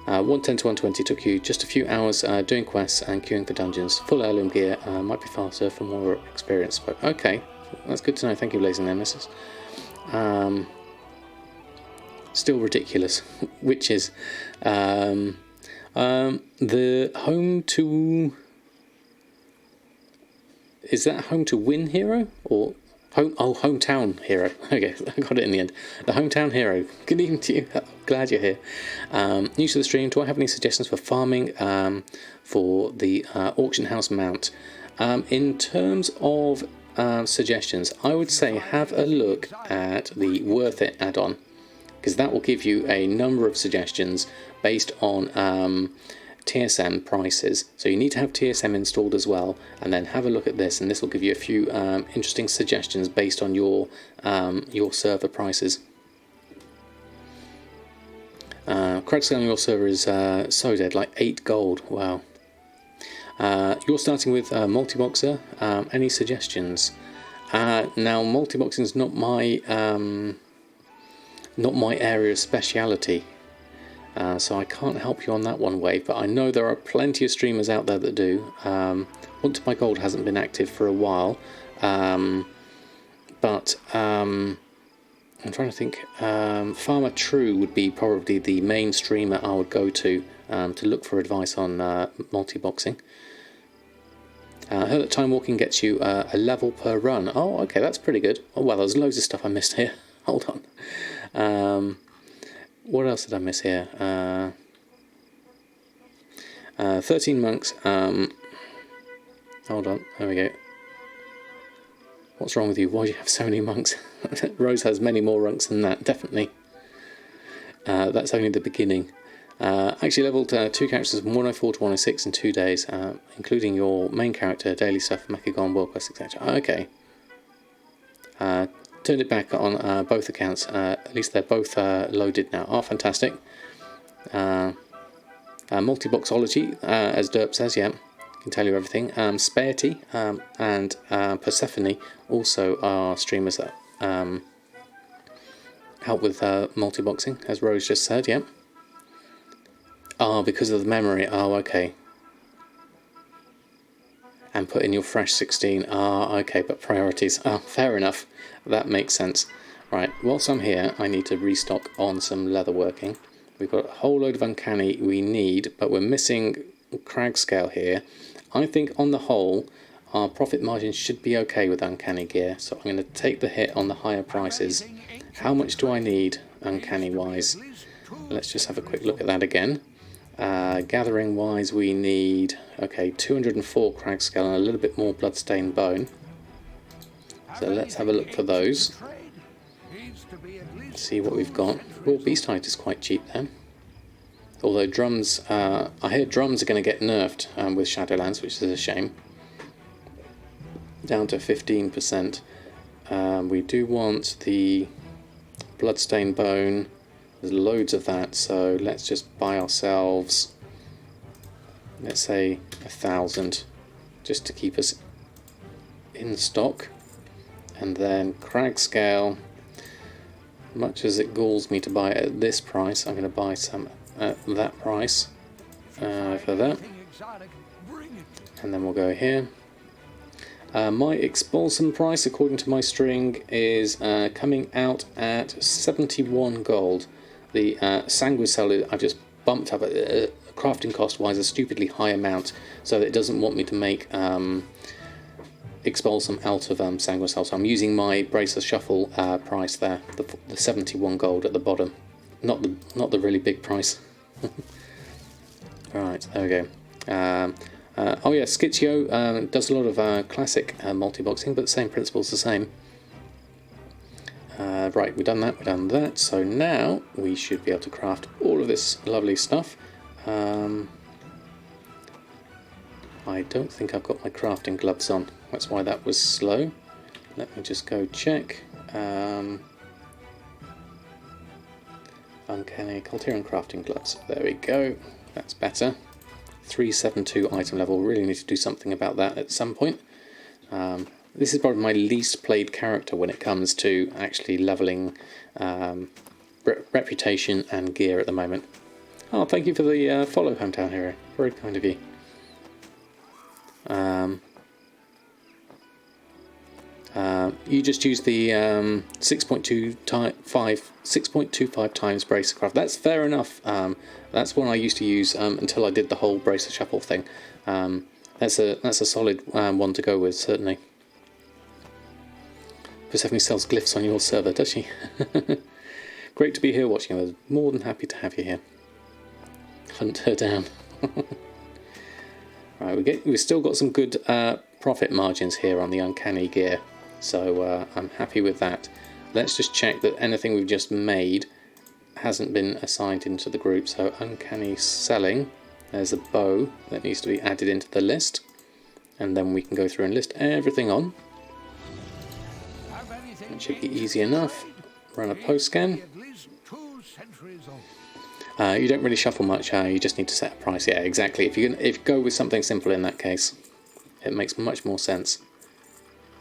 110 to 120 took you just a few hours doing quests and queuing for dungeons. Full heirloom gear might be faster for more experience. But okay, that's good to know. Thank you, Blazing Nemesis. Still ridiculous. Witches. The home to... Is that home to win hero? Or home? Oh, hometown hero. Okay, I got it in the end. The hometown hero. Good evening to you. Glad you're here. New to the stream. Do I have any suggestions for farming for the auction house mount? In terms of suggestions, I would say have a look at the Worth It add-on, because that will give you a number of suggestions based on TSM prices. So you need to have TSM installed as well, and then have a look at this, and this will give you a few interesting suggestions based on your server prices. Crack scale on your server is so dead, like 8 gold. Wow. You're starting with multi-boxer. Any suggestions? Now, multi-boxing is not my area of speciality, so I can't help you on that one, Wave. But I know there are plenty of streamers out there that do. Want to Buy Gold hasn't been active for a while, but I'm trying to think. Farmer True would be probably the main streamer I would go to look for advice on multi-boxing. I heard that time walking gets you a level per run. Oh, okay, that's pretty good. Oh, well, there's loads of stuff I missed here. Hold on. What else did I miss here? 13 monks. Hold on, there we go. What's wrong with you? Why do you have so many monks? Rose has many more monks than that, definitely. That's only the beginning. Actually leveled 2 characters from 104 to 106 in 2 days, including your main character, daily stuff, Mechagon, World Quest, etc. Okay. Turned it back on both accounts. At least they're both loaded now. Oh, fantastic. Multi-boxology, as Derp says, yeah. Can tell you everything. Sparety and Persephone also are streamers that help with multi-boxing, as Rose just said, yeah. Oh, because of the memory. Oh, okay. And put in your fresh 16. Ah, okay, but priorities. Ah, fair enough. That makes sense. Right, whilst I'm here, I need to restock on some leatherworking. We've got a whole load of uncanny we need, but we're missing crag scale here. I think on the whole, our profit margin should be okay with uncanny gear, so I'm going to take the hit on the higher prices. How much do I need uncanny wise? Let's just have a quick look at that again. Gathering wise we need, okay, 204 crag scale and a little bit more bloodstained bone. So let's have a look for those. See what we've got. Raw beast height is quite cheap then. Although drums, I hear drums are going to get nerfed with Shadowlands, which is a shame. Down to 15%. We do want the bloodstained bone. There's loads of that, so let's just buy ourselves, let's say 1,000, just to keep us in stock. And then crag scale, much as it galls me to buy it at this price, I'm going to buy some at that price for that. And then we'll go here. My Expulsom price, according to my string, is coming out at 71 gold. The Sanguicell I've just bumped up crafting cost wise a stupidly high amount, so that it doesn't want me to make Expulsom out of Sanguicell. So I'm using my Bracer Shuffle price there, the 71 gold at the bottom, not the really big price. Right, there we go. Oh yeah, Skitio does a lot of classic multi-boxing, but the same principle's the same. Right, we've done that, so now we should be able to craft all of this lovely stuff. I don't think I've got my crafting gloves on, that's why that was slow. Let me just go check. Uncanny Culterian crafting gloves, there we go, that's better. 372 item level, really need to do something about that at some point. This is probably my least played character when it comes to actually leveling reputation and gear at the moment. Oh, thank you for the follow, Hometown Hero. Very kind of you. You just use the 6.25 times Bracercraft. That's fair enough. That's one I used to use until I did the whole Bracer Shuffle thing. That's a solid one to go with, certainly. Persephone sells glyphs on your server, does she? Great to be here watching. I was more than happy to have you here. Hunt her down. Right, we've still got some good profit margins here on the uncanny gear, so I'm happy with that. Let's just check that anything we've just made hasn't been assigned into the group. So uncanny selling, there's a bow that needs to be added into the list, and then we can go through and list everything on. It should be easy enough. Run a post scan. You don't really shuffle much, you just need to set a price. Yeah, exactly. If you go with something simple in that case, it makes much more sense.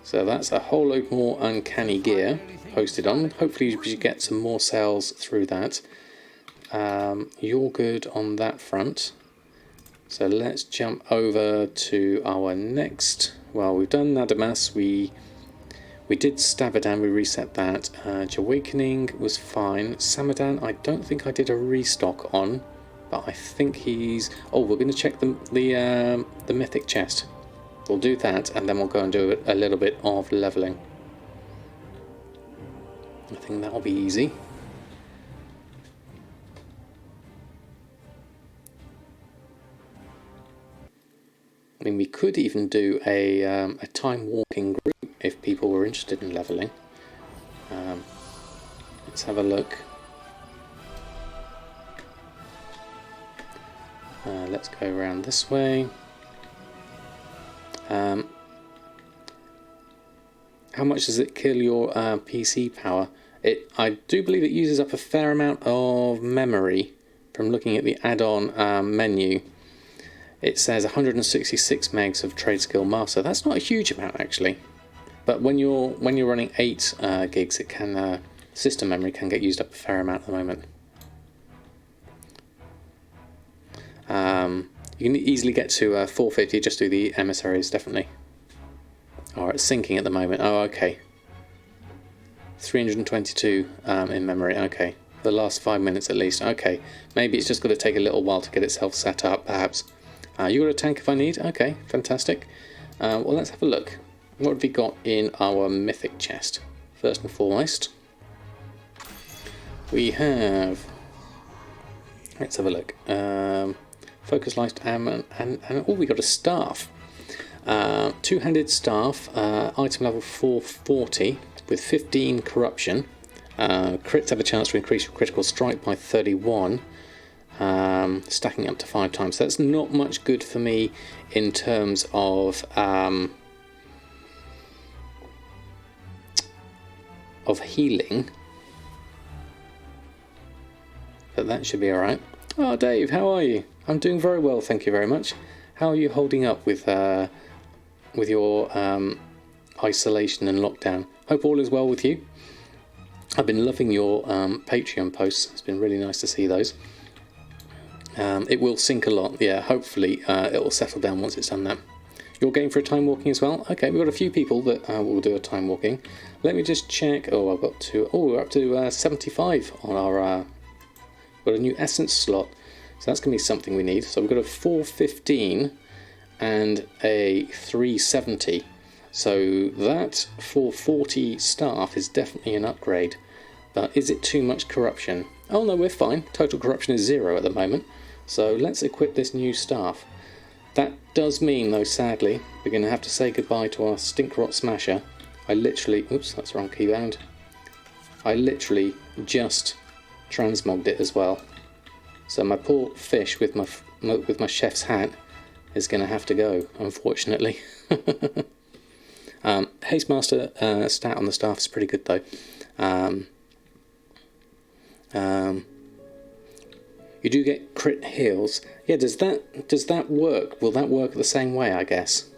So that's a whole load more uncanny gear posted on. Hopefully you get some more sales through that. You're good on that front. So let's jump over to our next. Well, we've done Nadamas. We did Samadan, we reset that. Awakening was fine. Samadan, I don't think I did a restock on, but I think he's. Oh, we're going to check the mythic chest. We'll do that, and then we'll go and do a little bit of leveling. I think that'll be easy. I mean, we could even do a time walking group if people were interested in leveling. Let's have a look. Let's go around this way. How much does it kill your PC power? I do believe it uses up a fair amount of memory from looking at the add-on menu. It says 166 megs of trade skill master. That's not a huge amount actually, but when you're running 8 gigs, it can system memory can get used up a fair amount at the moment. You can easily get to 450 just through the emissaries, definitely. Oh, it's syncing at the moment. Oh, okay. 322 in memory. Okay, for the last 5 minutes at least. Okay, maybe it's just got to take a little while to get itself set up, perhaps. You got a tank if I need? Okay, fantastic. Well, let's have a look. What have we got in our mythic chest? First and foremost, we have. Let's have a look. Focus light and oh, we got a staff. Two-handed staff, item level 440 with 15 corruption. Crits have a chance to increase your critical strike by 31. Stacking up to 5 times. So that's not much good for me in terms of healing, but that should be all right. Oh, Dave, how are you? I'm doing very well, thank you very much. How are you holding up with your isolation and lockdown? Hope all is well with you. I've been loving your Patreon posts. It's been really nice to see those. It will sync a lot. Yeah, hopefully it will settle down once it's done that. You're going for a time walking as well? Okay, we've got a few people that will do a time walking. Let me just check. Oh, I've got to. Oh, we're up to 75 on our. Got a new essence slot, so that's going to be something we need. So we've got a 415 and a 370. So that 440 staff is definitely an upgrade. But is it too much corruption? Oh no, we're fine. Total corruption is 0 at the moment. So let's equip this new staff. That does mean, though, sadly, we're going to have to say goodbye to our Stinkrot Smasher. I literally... Oops, that's the wrong keybound. I literally just transmogged it as well. So my poor fish with my chef's hat is going to have to go, unfortunately. Haste Master stat on the staff is pretty good, though. You do get crit heals. Yeah, does that work? Will that work the same way, I guess?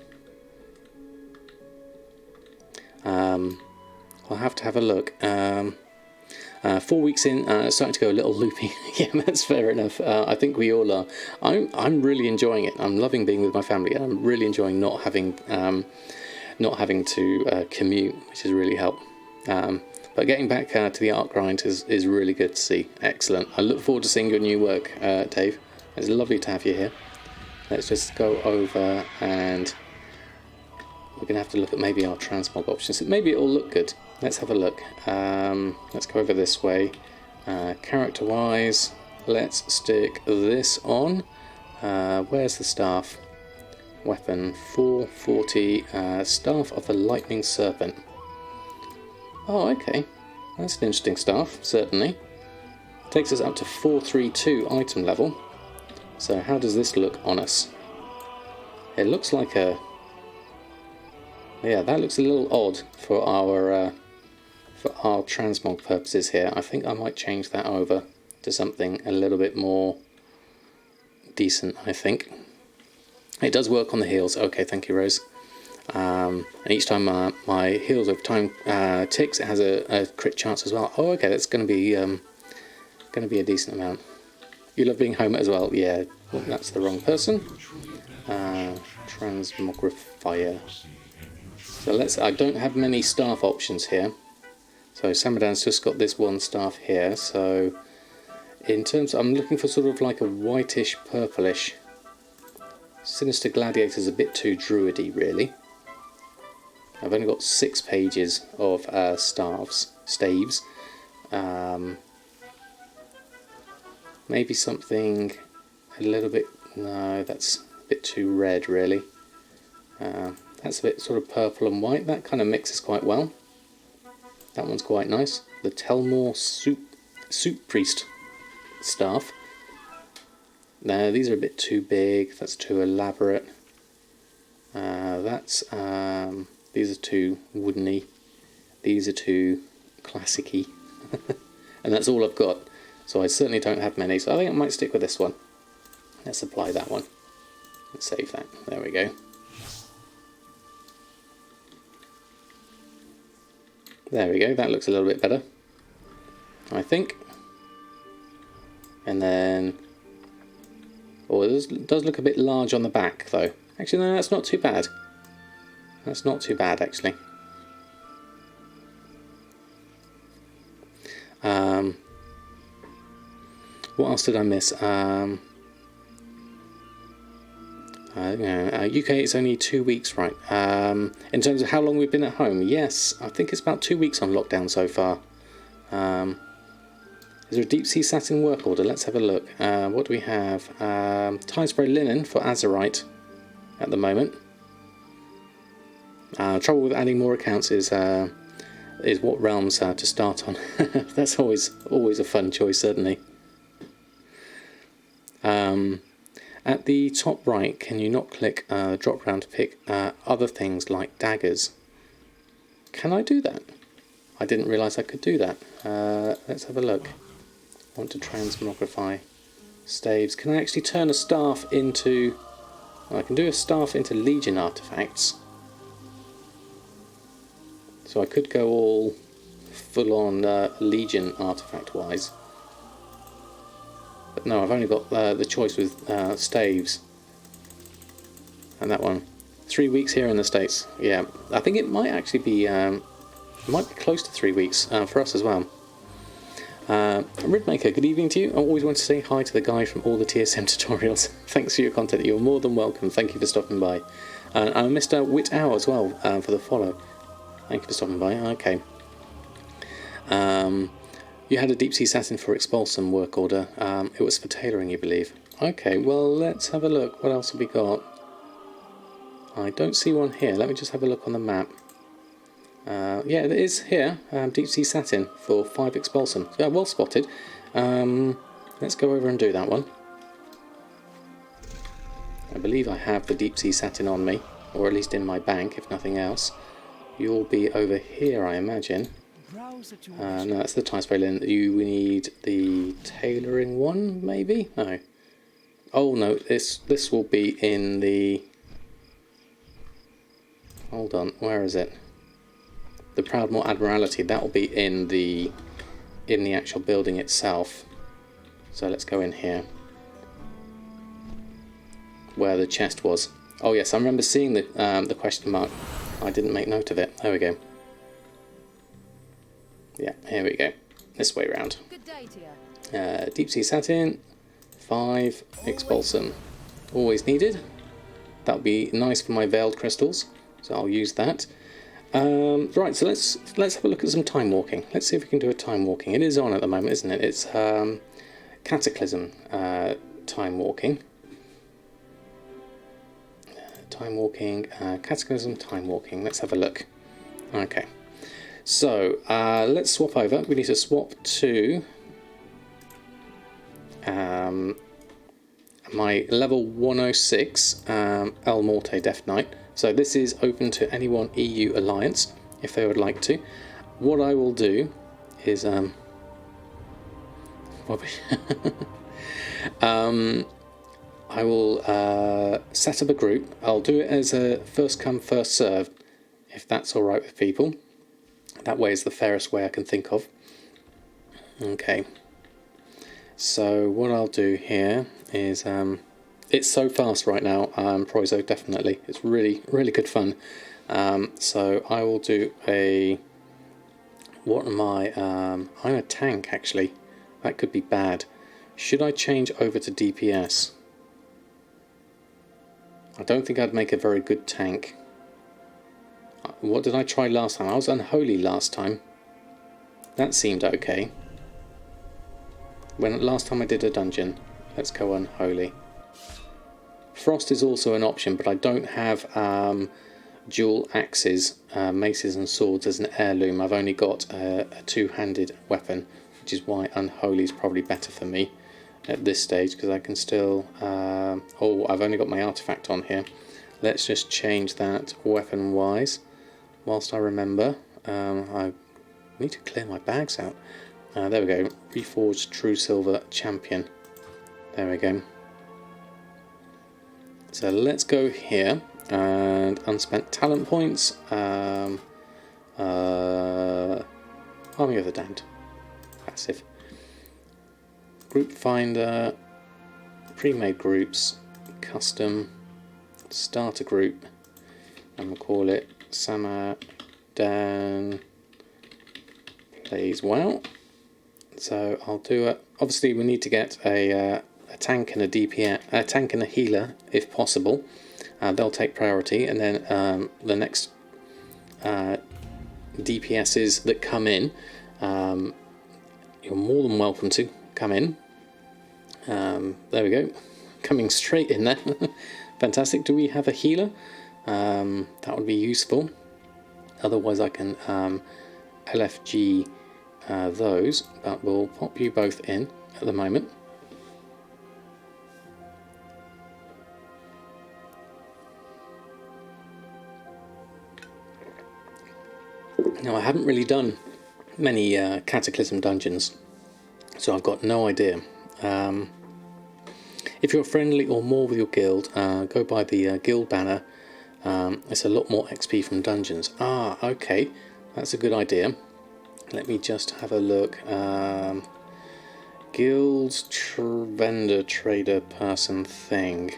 I'll have to have a look. 4 weeks in, starting to go a little loopy. Yeah, that's fair enough. I think we all are. I'm really enjoying it. I'm loving being with my family. I'm really enjoying not having to commute, which has really helped. But getting back to the art grind is really good to see. Excellent. I look forward to seeing your new work, Dave. It's lovely to have you here. Let's just go over and we're going to have to look at maybe our transmog options. Maybe it'll look good. Let's have a look. Let's go over this way. Character-wise, let's stick this on. Where's the staff? Weapon 440, Staff of the Lightning Serpent. Oh, okay. That's an interesting staff, certainly. Takes us up to 432 item level. So how does this look on us? It looks like a... Yeah, that looks a little odd for our transmog purposes here. I think I might change that over to something a little bit more decent, I think. It does work on the heals. Okay, thank you, Rose. And each time my heals over time ticks, it has a crit chance as well. Oh, okay, that's going to be a decent amount. You love being home as well. Yeah, well, that's the wrong person. Transmogrifier. So I don't have many staff options here. So Samadan's just got this one staff here. So in terms, I'm looking for sort of like a whitish, purplish. Sinister Gladiator's a bit too druidy, really. I've only got 6 pages of staves. Maybe something a little bit. No, that's a bit too red, really. That's a bit sort of purple and white. That kind of mixes quite well. That one's quite nice. The Telmore Soup Priest staff. No, these are a bit too big. That's too elaborate. These are too woodeny. These are too classic-y. And that's all I've got. So I certainly don't have many. So I think I might stick with this one. Let's apply that one. Let's save that. There we go. There we go. That looks a little bit better, I think. And then... oh, it does look a bit large on the back, though. Actually, no, that's not too bad. That's not too bad, actually. What else did I miss? UK it's only 2 weeks, right? In terms of how long we've been at home, yes, I think it's about 2 weeks on lockdown so far. Is there a deep sea satin work order? Let's have a look. What do we have? Tie spray linen for Azerite at the moment. Trouble with adding more accounts is what realms to start on. That's always a fun choice, certainly. At the top right, can you not click drop down to pick other things like daggers? Can I do that? I didn't realise I could do that. Let's have a look. I want to transmogrify staves. Can I actually turn a staff into... well, I can do a staff into Legion artifacts. So I could go all full on Legion artifact wise. But no, I've only got the choice with staves. And that one. 3 weeks here in the States. Yeah, I think it might actually be, close to 3 weeks for us as well. Ridmaker, good evening to you. I always want to say hi to the guy from all the TSM tutorials. Thanks for your content. You're more than welcome. Thank you for stopping by. And Mr. Wit Hour as well for the follow. Thank you for stopping by. Okay. You had a deep sea satin for Expulsom work order. It was for tailoring, you believe. Okay, well, let's have a look. What else have we got? I don't see one here. Let me just have a look on the map. Yeah, it is here. Deep sea satin for 5 Expulsom. Yeah, well spotted. Let's go over and do that one. I believe I have the deep sea satin on me, or at least in my bank, if nothing else. You'll be over here, I imagine. No, that's the tie spray linen. You need the tailoring one, maybe? No. Oh no, this will be in the... hold on, where is it? The Proudmoor Admiralty. That will be in the actual building itself. So let's go in here, where the chest was. Oh yes, I remember seeing the question mark. I didn't make note of it. There we go. Yeah, here we go. This way round. Good day to you. Deep sea satin, 5 Expulsom. Always needed. That would be nice for my veiled crystals, so I'll use that. Right, so let's have a look at some time walking. Let's see if we can do a time walking. It is on at the moment, isn't it? It's Cataclysm time walking. Time walking, Cataclysm time walking. Let's have a look. Okay, so let's swap over. We need to swap to my level 106 El Morte Death Knight. So this is open to anyone EU Alliance if they would like to. What I will do is rubbish. I will set up a group. I'll do it as a first come first serve, if that's all right with people. That way is the fairest way I can think of. Okay. So what I'll do here is it's so fast right now. Proizo, definitely. It's really good fun. So I will do a. What am I? I'm a tank actually. That could be bad. Should I change over to DPS? I don't think I'd make a very good tank. What did I try last time? I was Unholy last time. That seemed okay. Last time I did a dungeon. Let's go Unholy. Frost is also an option, but I don't have dual axes, maces and swords as an heirloom. I've only got a two-handed weapon, which is why Unholy is probably better for me at this stage, because I can still... oh, I've only got my artifact on here. Let's just change that weapon-wise. Whilst I remember, I need to clear my bags out. There we go. Reforged True Silver Champion. There we go. So let's go here. And unspent talent points. Army of the Damned. Passive. Group Finder. Pre-made groups. Custom. Starter group. And we'll call it Samadan Plays Well. So I'll do it. Obviously, we need to get a tank and a DPS, a tank and a healer if possible. They'll take priority, and then the next DPSs that come in, you're more than welcome to come in. There we go, coming straight in there. Fantastic. Do we have a healer? That would be useful. Otherwise, I can LFG those, but we'll pop you both in at the moment. Now, I haven't really done many Cataclysm dungeons, so I've got no idea. If you're friendly or more with your guild, go by the guild banner. It's a lot more XP from dungeons. Ah, okay, that's a good idea. Let me just have a look. Guild vendor trader person thing.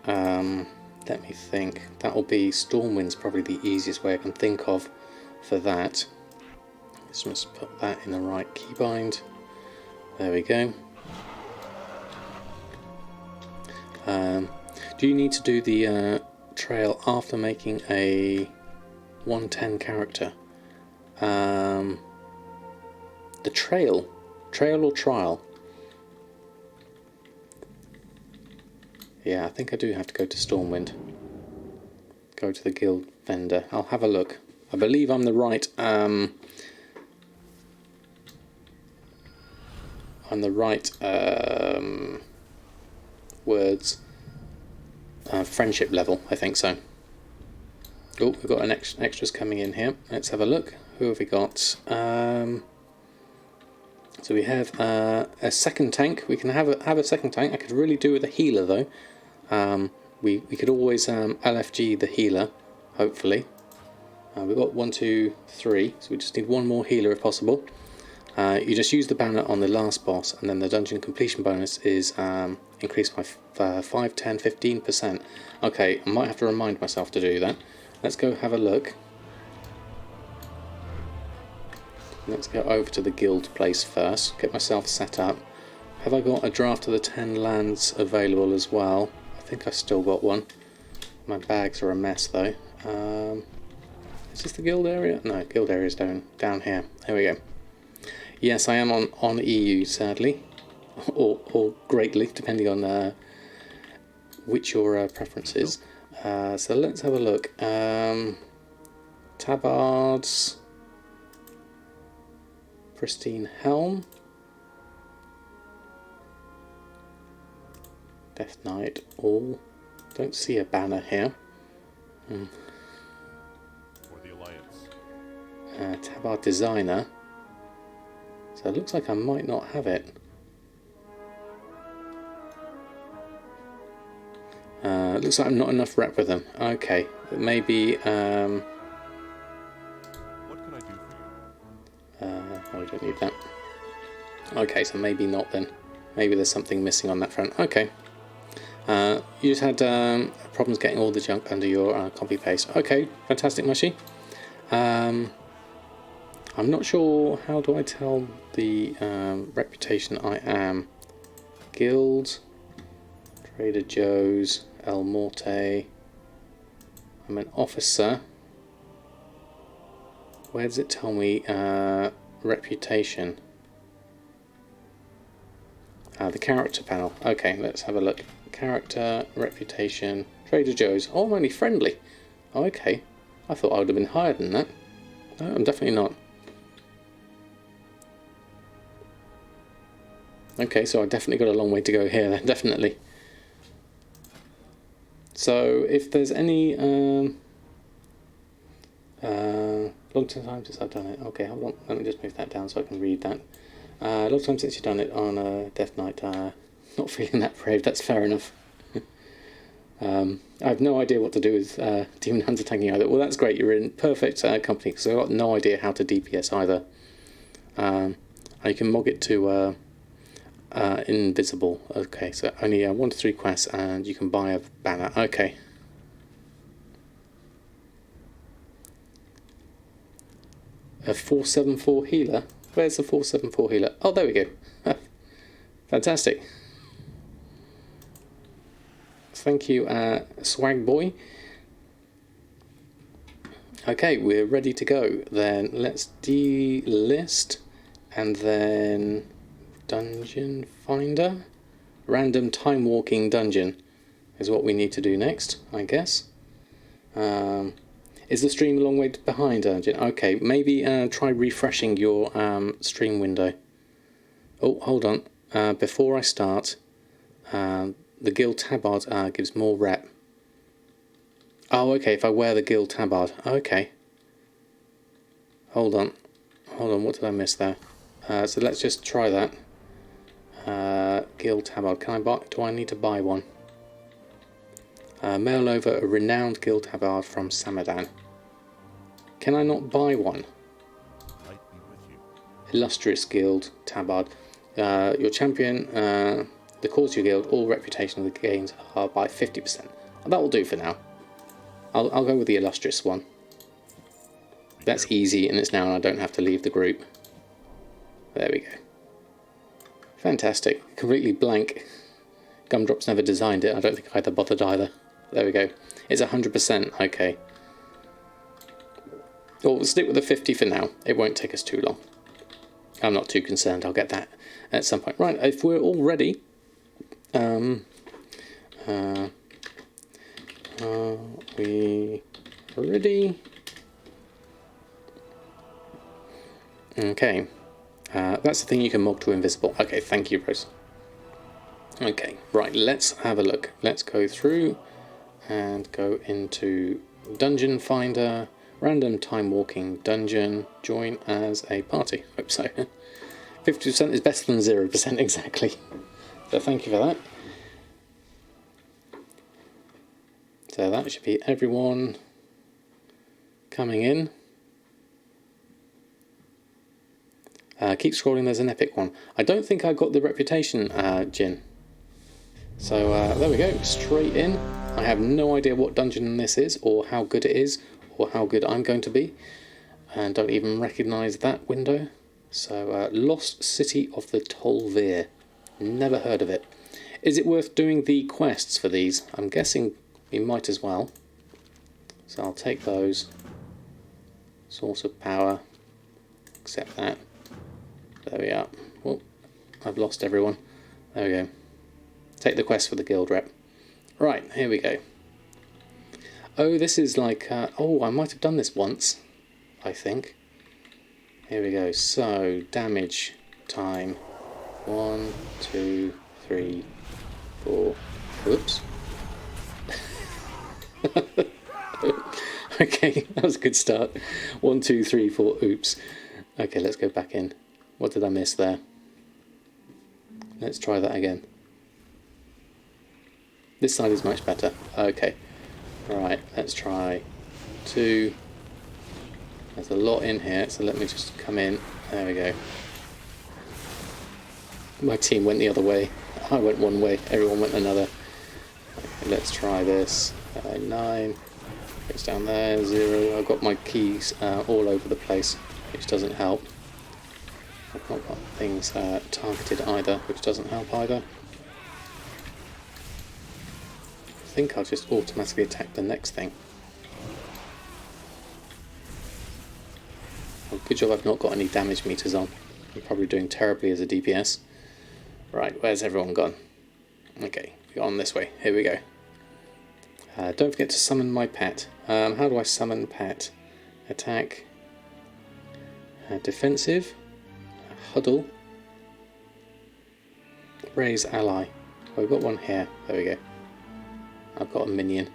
Let me think. That will be Stormwind's probably the easiest way I can think of for that. Let's just put that in the right keybind. There we go. Do you need to do the trail after making a 110 character? The trail or trial? Yeah, I think I do have to go to Stormwind. Go to the guild vendor. I'll have a look. I believe I'm the right. I'm the right words. Friendship level, I think so. Oh, we've got an extras coming in here. Let's have a look. Who have we got? So we have a second tank. We can have a second tank. I could really do with a healer though. We could always LFG the healer, hopefully. We've got 1, 2, 3, so we just need one more healer if possible. You just use the banner on the last boss, and then the dungeon completion bonus is increased by 5, 10, 15%. Okay, I might have to remind myself to do that. Let's go have a look. Let's go over to the guild place first, get myself set up. Have I got a draft of the 10 lands available as well? I think I've still got one. My bags are a mess though. Is this the guild area? No, guild area is down here. There we go. Yes, I am on EU, sadly. Or greatly, depending on which your preference is. So let's have a look. Tabards. Pristine Helm. Death Knight. All. Don't see a banner here. For the Alliance. Tabard Designer. So it looks like I might not have it. Looks like I'm not enough rep with them. Okay, maybe. What can I do for you? Oh, we don't need that. Okay, so maybe not then. Maybe there's something missing on that front. Okay. You just had problems getting all the junk under your copy paste. Okay, fantastic, Mushy. I'm not sure, how do I tell the reputation I am? Guild, Trader Joe's, El Morte. I'm an officer. Where does it tell me reputation? The character panel. Okay, let's have a look. Character, reputation, Trader Joe's. Oh, I'm only friendly. Oh, okay. I thought I would have been higher than that. No, I'm definitely not. Okay, so I definitely got a long way to go here then, definitely. So, if there's any... long time since I've done it. Okay, hold on. Let me just move that down so I can read that. A long time since you've done it on a Death Knight. Not feeling that brave, that's fair enough. I have no idea what to do with Demon Hunter tanking either. Well, that's great, you're in perfect company, because I've got no idea how to DPS either. And you can mog it to invisible. Okay, so only 1 to 3 quests, and you can buy a banner. Okay. A 474 healer? Where's the 474 healer? Oh, there we go. Fantastic. Thank you, Swag Boy. Okay, we're ready to go. Then let's delist, and then Dungeon Finder. Random time walking dungeon is what we need to do next, I guess. Is the stream a long way behind, Dungeon? Okay, maybe try refreshing your stream window. Oh, hold on. Before I start, the Guild Tabard gives more rep. Oh, okay, if I wear the Guild Tabard. Okay. Hold on, what did I miss there? So let's just try that. Guild Tabard, can I buy, do I need to buy one? Mail over a renowned Guild Tabard from Samadan. Can I not buy one? Might be with you. Illustrious Guild Tabard. Your champion, the cause of your guild, all reputation of the gains are by 50%. That will do for now. I'll go with the illustrious one. That's easy, and it's now, and I don't have to leave the group. There we go. Fantastic. Completely blank. Gumdrop's never designed it. I don't think I'd have bothered either. There we go. It's 100%. Okay. Well, we'll stick with the 50 for now. It won't take us too long. I'm not too concerned. I'll get that at some point. Right, if we're all ready... we ready? Okay. That's the thing you can mog to invisible. Okay, thank you, Rose. Okay, right, let's have a look. Let's go through and go into Dungeon Finder, Random Time Walking Dungeon, join as a party. Hope so. 50% is better than 0%, exactly. So thank you for that. So that should be everyone coming in. Keep scrolling, there's an epic one. I don't think I got the reputation, Jin. So there we go, straight in. I have no idea what dungeon this is, or how good it is, or how good I'm going to be. And don't even recognise that window. So, Lost City of the Tolvir. Never heard of it. Is it worth doing the quests for these? I'm guessing we might as well. So I'll take those. Source of power. Accept that. There we are. Oh, I've lost everyone. There we go. Take the quest for the guild rep. Right, here we go. Oh, this is like... oh, I might have done this once, I think. Here we go. So, damage time. 1, 2, 3, 4. Whoops. Okay, that was a good start. 1, 2, 3, 4. Oops. Okay, let's go back in. What did I miss there? Let's try that again. This side is much better. Okay. Right, let's try 2. There's a lot in here, so let me just come in. There we go. My team went the other way. I went one way, everyone went another. Okay, let's try this. 9. Goes down there, 0. I've got my keys all over the place, which doesn't help. I've not got things targeted either, which doesn't help either. I think I'll just automatically attack the next thing. Well, good job I've not got any damage meters on. I'm probably doing terribly as a DPS. Right, where's everyone gone? Okay, we're on this way. Here we go. Don't forget to summon my pet. How do I summon pet? Attack. Defensive. Huddle. Raise ally. Oh, we've got one here. There we go. I've got a minion.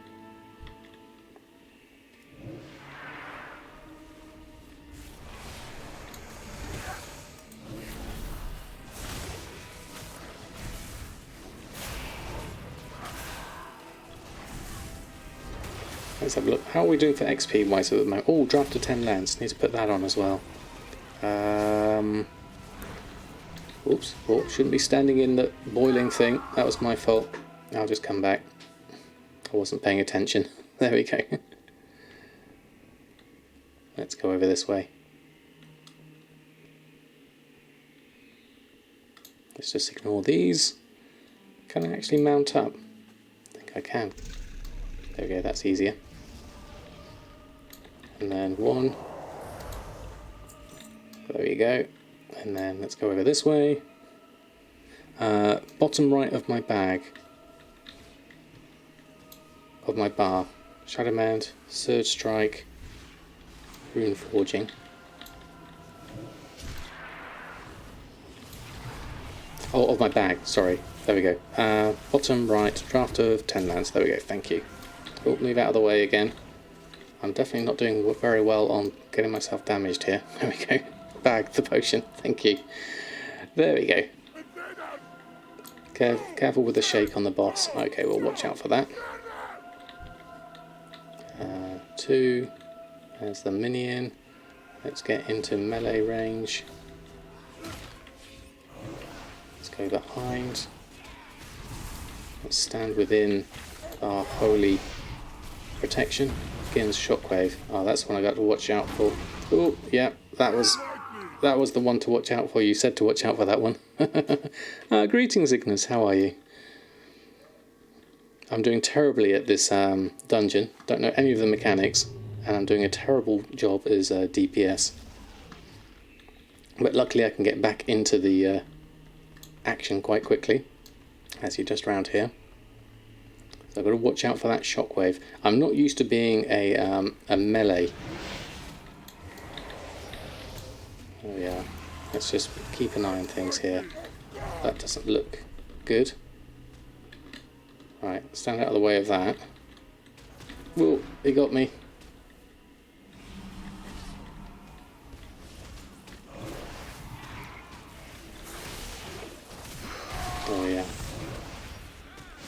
Let's have a look. How are we doing for XP wise at the moment? Oh, draft of 10 lands. Need to put that on as well. Oops. Oh, shouldn't be standing in the boiling thing. That was my fault. I'll just come back. I wasn't paying attention. There we go. Let's go over this way. Let's just ignore these. Can I actually mount up? I think I can. There we go, that's easier. And then 1. There we go. And then let's go over this way. Bottom right of my bag. Of my bar. Shadowlands, Surge Strike, Rune Forging. Oh, of my bag, sorry. There we go. Bottom right, draft of 10 lands. There we go, thank you. Oh, move out of the way again. I'm definitely not doing very well on getting myself damaged here. There we go. Bag the potion, thank you. There we go. Careful with the shake on the boss. Okay, we'll watch out for that. 2. There's the minion. Let's get into melee range. Let's go behind. Let's stand within our holy protection. Begins shockwave. Oh, that's one I got to watch out for. Oh, yeah, that was the one to watch out for. You said to watch out for that one. Greetings, Ignis. How are you? I'm doing terribly at this dungeon. Don't know any of the mechanics, and I'm doing a terrible job as DPS. But luckily, I can get back into the action quite quickly, as you just round here. So I've got to watch out for that shockwave. I'm not used to being a melee. Oh yeah, let's just keep an eye on things here. That doesn't look good. Right, stand out of the way of that. Whoa, he got me. Oh yeah.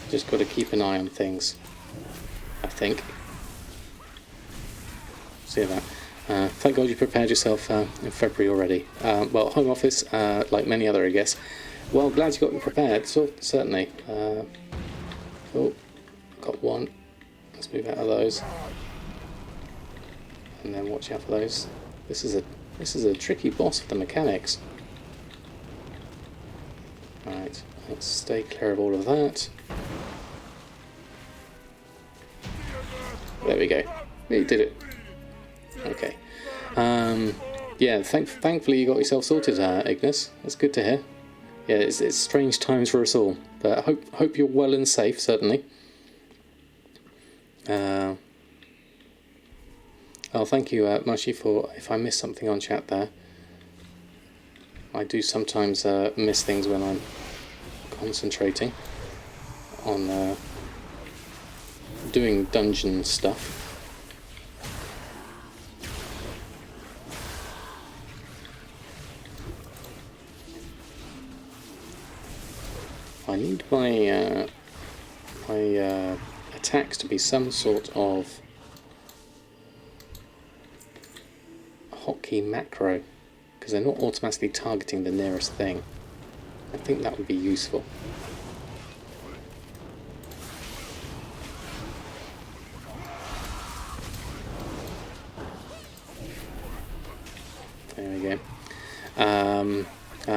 Just got to keep an eye on things, I think. See that. Thank God you prepared yourself in February already. Well, home office, like many other, I guess. Well, glad you got me prepared, so certainly. Oh, got one. Let's move out of those, and then watch out for those. This is a tricky boss for the mechanics. Right, let's stay clear of all of that. There we go. You did it. Okay. Yeah. Thankfully you got yourself sorted, Ignis. That's good to hear. Yeah, it's strange times for us all, but I hope you're well and safe. Certainly. Oh, thank you, Mashi, for if I miss something on chat there. I do sometimes miss things when I'm concentrating on doing dungeon stuff. I need my my attacks to be some sort of hotkey macro, because they're not automatically targeting the nearest thing. I think that would be useful. There we go.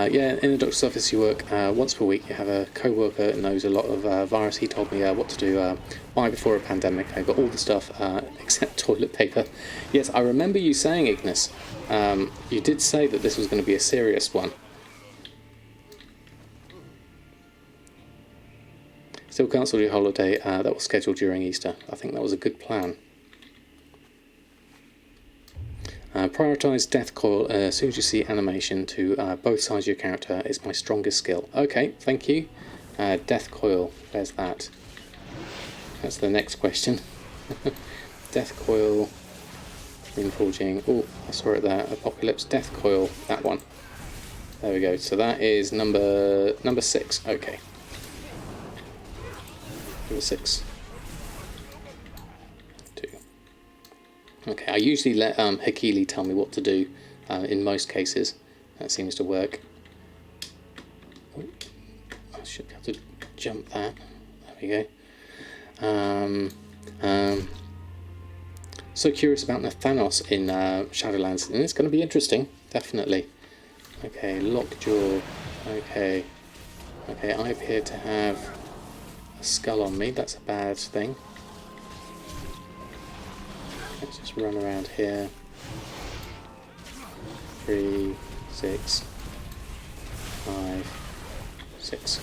Yeah, in the doctor's office you work once per week. You have a co-worker who knows a lot of virus. He told me what to do by before a pandemic. I got all the stuff except toilet paper. Yes, I remember you saying, Ignis, you did say that this was going to be a serious one. Still cancelled your holiday that was scheduled during Easter. I think that was a good plan. Prioritise Death Coil as soon as you see animation to both sides of your character. It's my strongest skill. Okay, thank you. Death Coil, where's that? That's the next question. Death Coil, Reforging. Oh, I saw it there. Apocalypse, Death Coil, that one. There we go. So that is number 6. Okay. Number 6. 2. Okay, I usually let Hakili tell me what to do in most cases. That seems to work. Oh, I should be able to jump that. There we go. So curious about the Thanos in Shadowlands, and it's going to be interesting, definitely. Okay, Lockjaw. Okay. Okay, I appear to have a skull on me. That's a bad thing. Let's just run around here. 3, 6, 5, 6,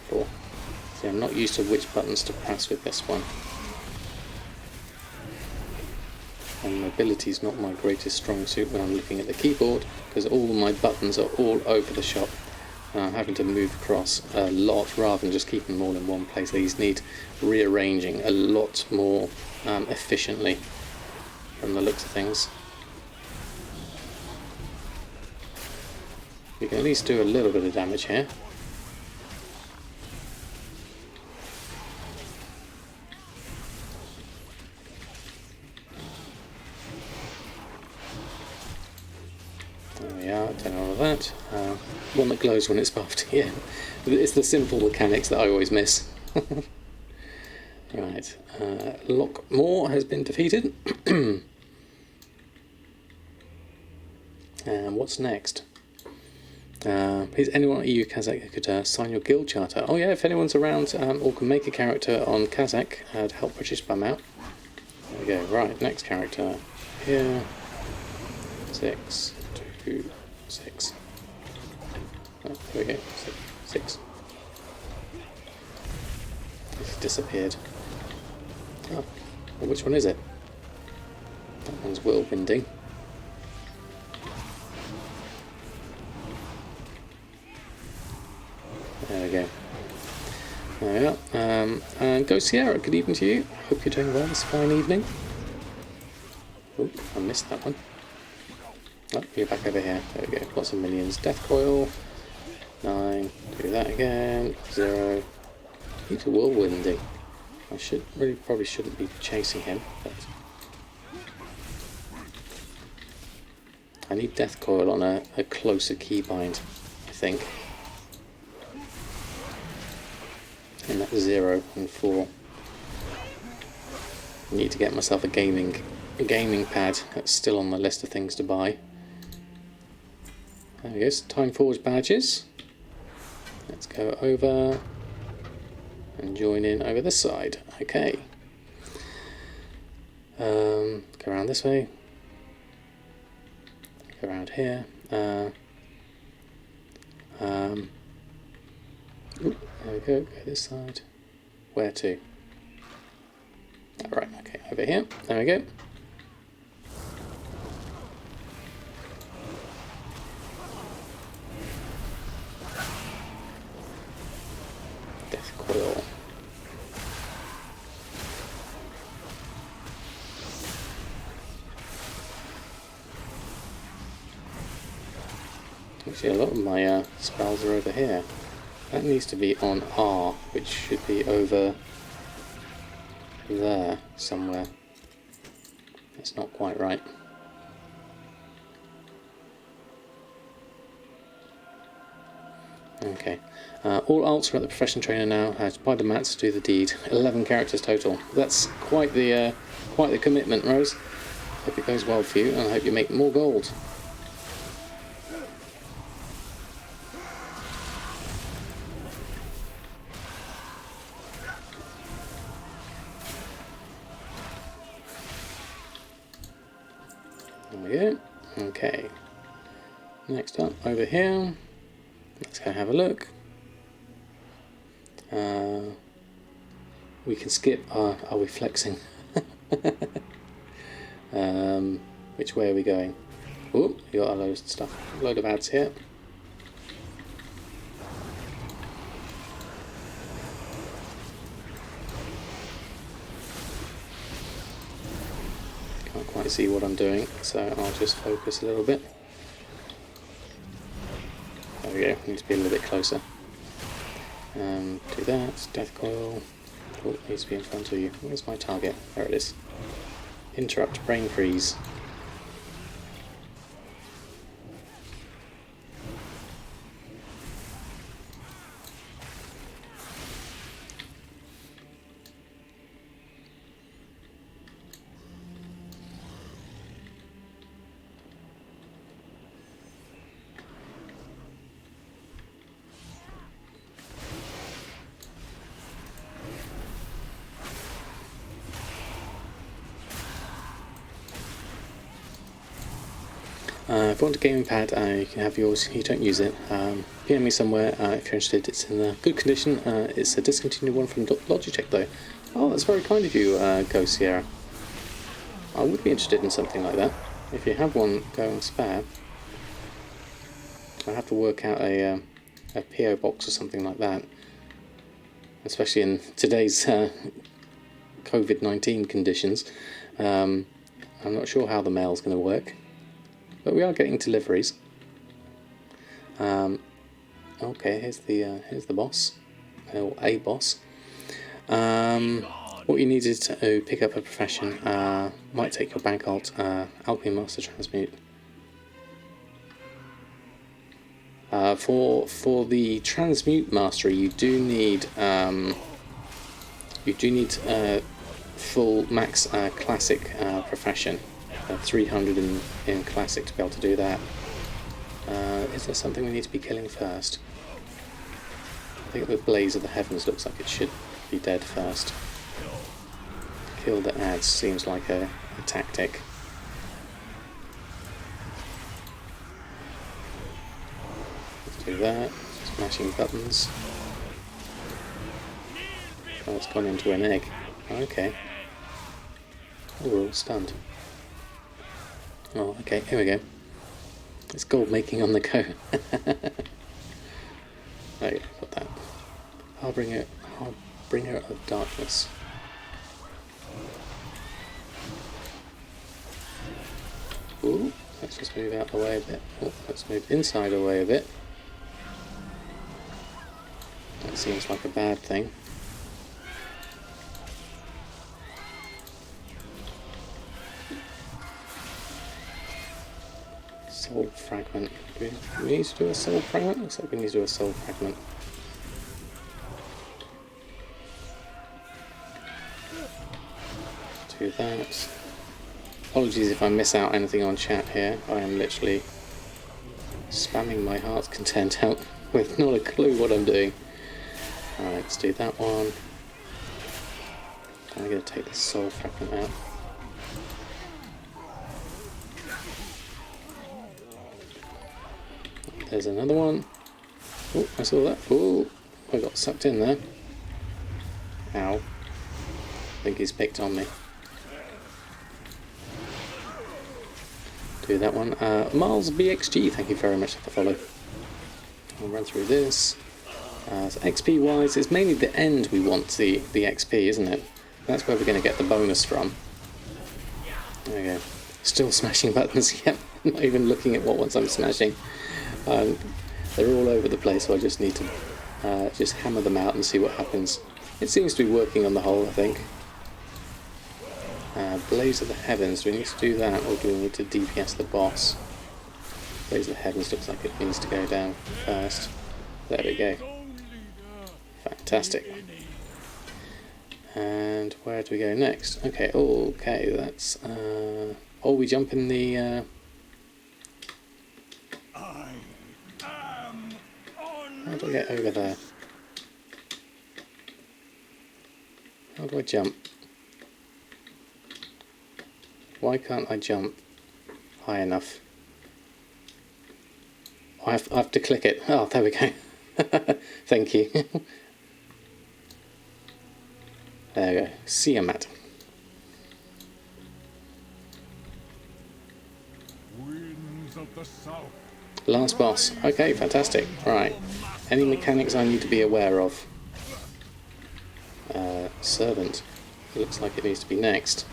4. See, I'm not used to which buttons to press with this one. And mobility is not my greatest strong suit when I'm looking at the keyboard, because all my buttons are all over the shop. I'm having to move across a lot rather than just keeping them all in one place. These need rearranging a lot more efficiently from the looks of things. We can at least do a little bit of damage here. There we are, done all of that. One that glows when it's buffed, yeah. It's the simple mechanics that I always miss. Right, Lockmore has been defeated. And what's next? Please, anyone at EU Kazakh could sign your guild charter. Oh yeah, if anyone's around or can make a character on Kazakh to help British bum out. There we go. Right, next character here. 6, 2, 6. Oh, there we go. 6. It's disappeared. Oh, well, which one is it? That one's whirlwinding. There we go. There we are. And Go Sierra, good evening to you. Hope you're doing well this fine evening. Oh, I missed that one. Oh, you're back over here. There we go. Lots of minions. Death Coil. 9. Do that again. 0. He's whirlwinding. I probably shouldn't be chasing him, but I need Death Coil on a closer keybind, I think. And that's 0 and 4. I need to get myself a gaming pad. That's still on my list of things to buy. There we go. Time Forge badges. Let's go over and join in over this side. Okay. Go around this way. Go around here. There we go. Go this side. Where to? Alright, okay, over here. There we go. Death Coil. Actually, a lot of my spells are over here. That needs to be on R, which should be over there somewhere. That's not quite right. Okay. All alts are at the profession trainer now. To buy the mats to do the deed. 11 characters total. That's quite the commitment, Rose. Hope it goes well for you, and I hope you make more gold. There we go. Okay. Next up, over here. Let's go have a look. We can skip. Are we flexing? Which way are we going? Oh, you got a load of stuff. A load of ads here. Can't quite see what I'm doing, so I'll just focus a little bit. There we go, need to be a little bit closer. Do that, death coil. Oh, needs to be in front of you. Where's my target? There it is. Interrupt brain freeze. If you want a gaming pad, you can have yours. You don't use it. PM me somewhere if you're interested. It's in good condition. It's a discontinued one from Logitech though. Oh, that's very kind of you, Go Sierra. I would be interested in something like that. If you have one going spare, I'll have to work out a PO box or something like that. Especially in today's COVID-19 conditions. I'm not sure how the mail's going to work. But we are getting deliveries. Okay, here's the boss, or a boss. What you need is to pick up a profession. Might take your bank alt. Alchemy Master Transmute. For the Transmute Mastery, you do need full max classic profession. 300 in classic to be able to do that. Is there something we need to be killing first? I think the Blaze of the Heavens looks like it should be dead first. Kill the ads seems like a tactic. Let's do that. Smashing buttons. Oh, it's gone into an egg. Okay. Oh, we're all stunned. Oh, okay, here we go. It's Goldmaking on the go. There you go, got that. Harbinger of Darkness. Ooh, let's just move out the way a bit. Oh, let's move inside away a bit. That seems like a bad thing. Soul fragment. Do we need to do a soul fragment? Looks like we need to do a soul fragment. Do that. Apologies if I miss out anything on chat here. I am literally spamming my heart's content out with not a clue what I'm doing. Alright, let's do that one. I'm going to take the soul fragment out. There's another one. Oh, I saw that. Oh, I got sucked in there. Ow. I think he's picked on me. Do that one. Miles BXG, thank you very much for the follow. I'll run through this. So XP wise, it's mainly the end we want the XP, isn't it? That's where we're going to get the bonus from. There we go. Still smashing buttons, yep. Not even looking at what ones I'm smashing. They're all over the place, so I just need to Just hammer them out and see what happens. It seems to be working on the whole, I think. Blaze of the Heavens, do we need to do that, or do we need to DPS the boss? Blaze of the Heavens looks like it needs to go down first. There we go. Fantastic. And where do we go next? Okay, okay, that's... oh, we jump in the... How do I get over there? How do I jump? Why can't I jump high enough? I have to click it. Oh, there we go. Thank you. There we go. Samadan. Winds of the south. Last boss. Okay, fantastic. Right. Any mechanics I need to be aware of? Servant. It looks like it needs to be next.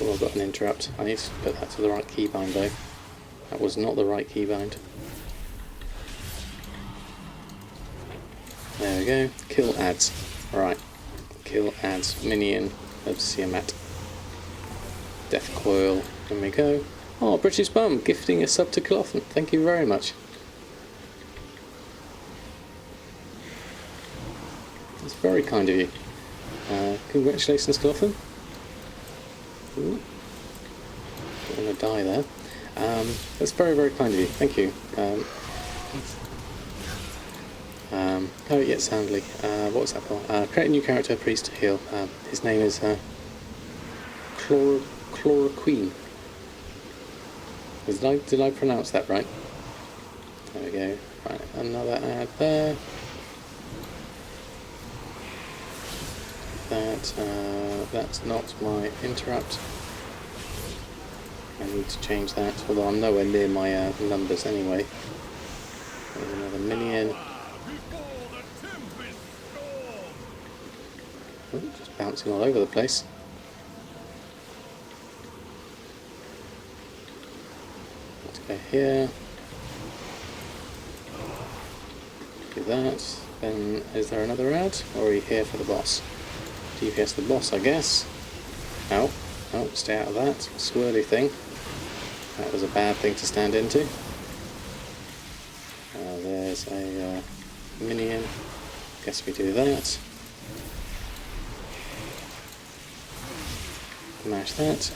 Oh, I've got an interrupt. I need to put that to the right keybind though. That was not the right keybind. There we go. Kill ads. Right. Kill ads. Minion of Samadan. Death coil. There we go. Oh, British Bum gifting a sub to Clotham. Thank you very much. That's very kind of you. Congratulations, Clotham. Ooh. Don't want to die there. That's very, very kind of you. Thank you. Oh, yeah, Soundly. What was that for? Create a new character, priest to heal. His name is Chloroquine. Did I pronounce that right? There we go. Right, another ad there. That's not my interrupt. I need to change that, although I'm nowhere near my numbers anyway. There's another minion. Oh, just bouncing all over the place. Let's go here. Do that. Then, is there another ad? Or are you here for the boss? DPS the boss, I guess. Oh, stay out of that swirly thing. That was a bad thing to stand into. There's a minion. Guess we do that. Mash that.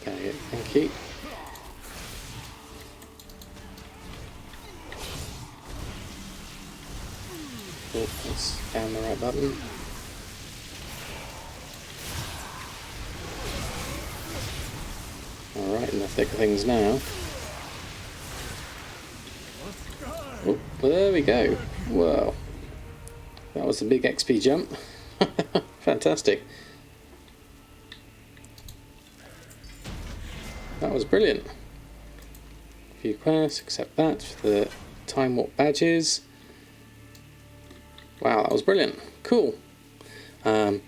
Okay, thank you. Oh, let's found the right button. Alright, in the thick of things now. Oh, there we go. Wow. That was a big XP jump. Fantastic. That was brilliant. Few quests, accept that for the time warp badges. Wow, that was brilliant. Cool. No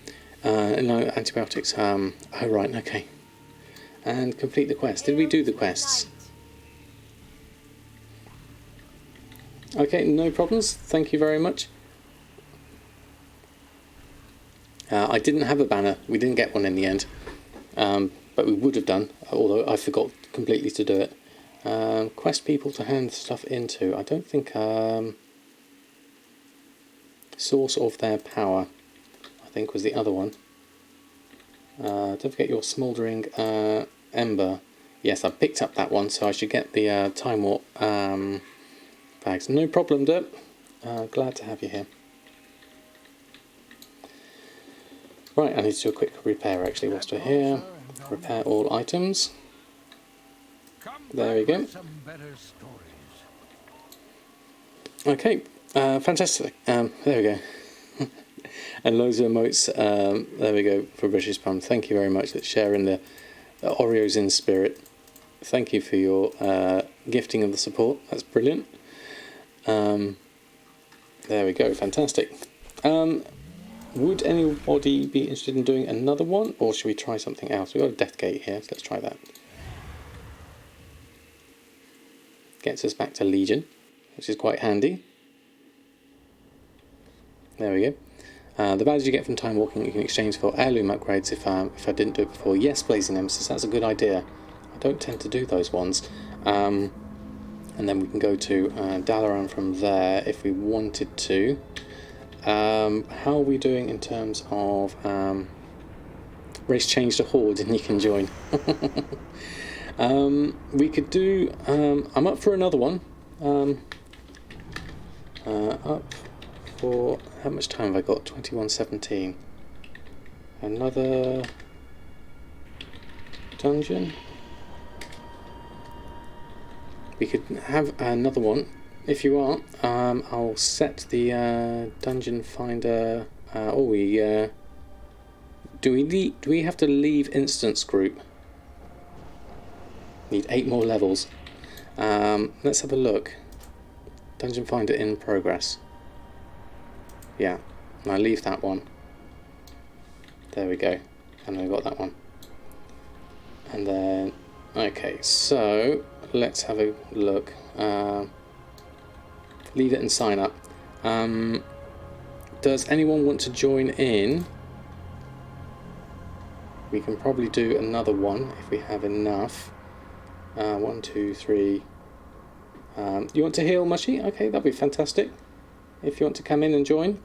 antibiotics. Oh right, okay. And complete the quest. Did we do the quests? Okay, no problems. Thank you very much. I didn't have a banner. We didn't get one in the end. But we would have done, although I forgot completely to do it. Quest people to hand stuff into. I don't think... source of their power, I think, was the other one. Don't forget your smouldering ember. Yes, I picked up that one, so I should get the time warp bags. No problem, Derp. Glad to have you here. Right, I need to do a quick repair actually whilst we're here. Repair all items. There we go. Okay, fantastic. There we go. And loads of emotes. There we go for British Pum. Thank you very much for sharing the Oreos in spirit. Thank you for your gifting of the support. That's brilliant. There we go. Fantastic. Would anybody be interested in doing another one, or should we try something else? We've got a death gate here, so let's try that. gets us back to Legion, which is quite handy. There we go. The badges you get from time walking you can exchange for heirloom upgrades if I didn't do it before. Yes, Blazing Nemesis, that's a good idea. I don't tend to do those ones. And then we can go to Dalaran from there if we wanted to. How are we doing in terms of race change to Horde and you can join? We could do... I'm up for another one. Up for... How much time have I got? 21:17. Another dungeon. We could have another one. If you are, I'll set the dungeon finder. Do we have to leave instance group? Need 8 more levels. Let's have a look. Dungeon finder in progress. Yeah, and I leave that one. There we go. And I got that one. And then, okay, so let's have a look. Leave it and sign up. Does anyone want to join in? We can probably do another one if we have enough. 1, 2, 3. You want to heal, Mushy? Okay, that'd be fantastic. If you want to come in and join.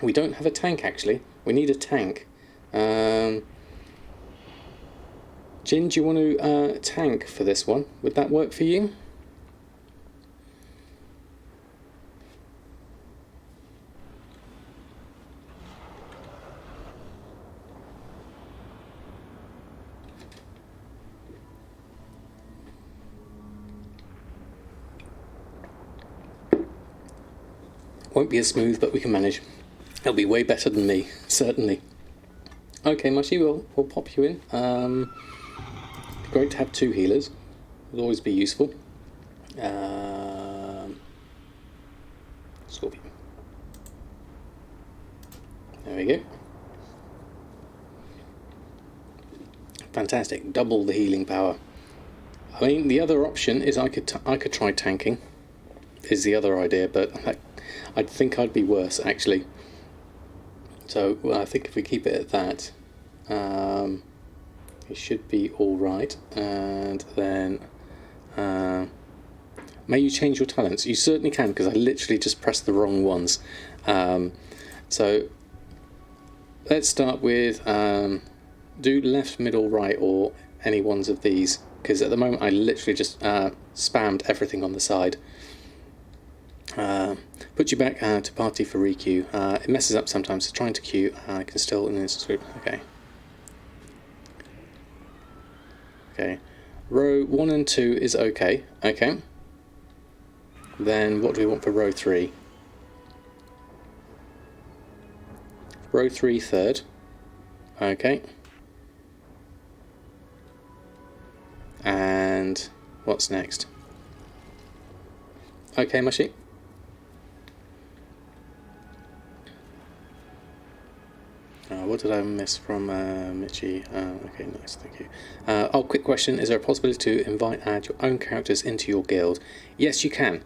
We don't have a tank actually. We need a tank. Jin, do you want to tank for this one? Would that work for you? Won't be as smooth, but we can manage. It'll be way better than me, certainly. Okay, Mushy, we'll pop you in. Be great to have 2 healers. Would always be useful. Scorpion. There we go. Fantastic. Double the healing power. I mean, the other option is I could try tanking. Is the other idea, but I think I'd be worse actually. So I think if we keep it at that, it should be all right. And then, may you change your talents? You certainly can, because I literally just pressed the wrong ones. So let's start with do left, middle, right, or any ones of these. Because at the moment I literally just spammed everything on the side. Put you back to party for requeue. It messes up sometimes, so trying to queue. I can still in this group. Okay. Okay. Row 1 and 2 is okay. Okay. Then what do we want for row 3? Row 3 third. Okay. And what's next? Okay, Mushy. What did I miss from Mitchie? Okay, nice, thank you. Quick question: is there a possibility to add your own characters into your guild? Yes, you can.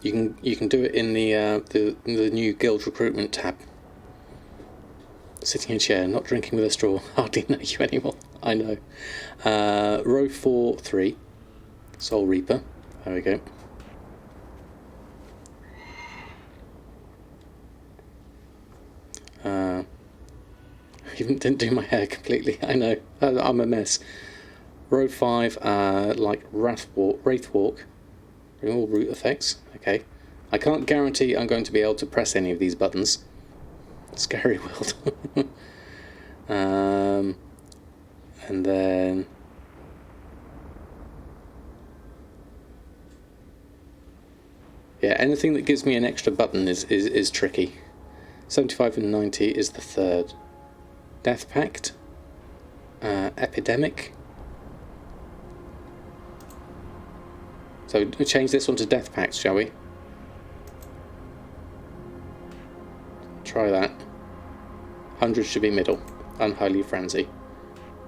You can do it in the new guild recruitment tab. Sitting in a chair, not drinking with a straw. Hardly know you anymore. I know. Row 4, 3. Soul Reaper. There we go. You didn't do my hair completely. I know. I'm a mess. Row 5, like Wraithwalk. Remove all root effects. Okay. I can't guarantee I'm going to be able to press any of these buttons. Scary world. And then yeah, anything that gives me an extra button is tricky. 75 and 90 is the third. Death Pact. Epidemic. So we change this one to Death Pact, shall we? Try that. 100 should be middle. Unholy Frenzy.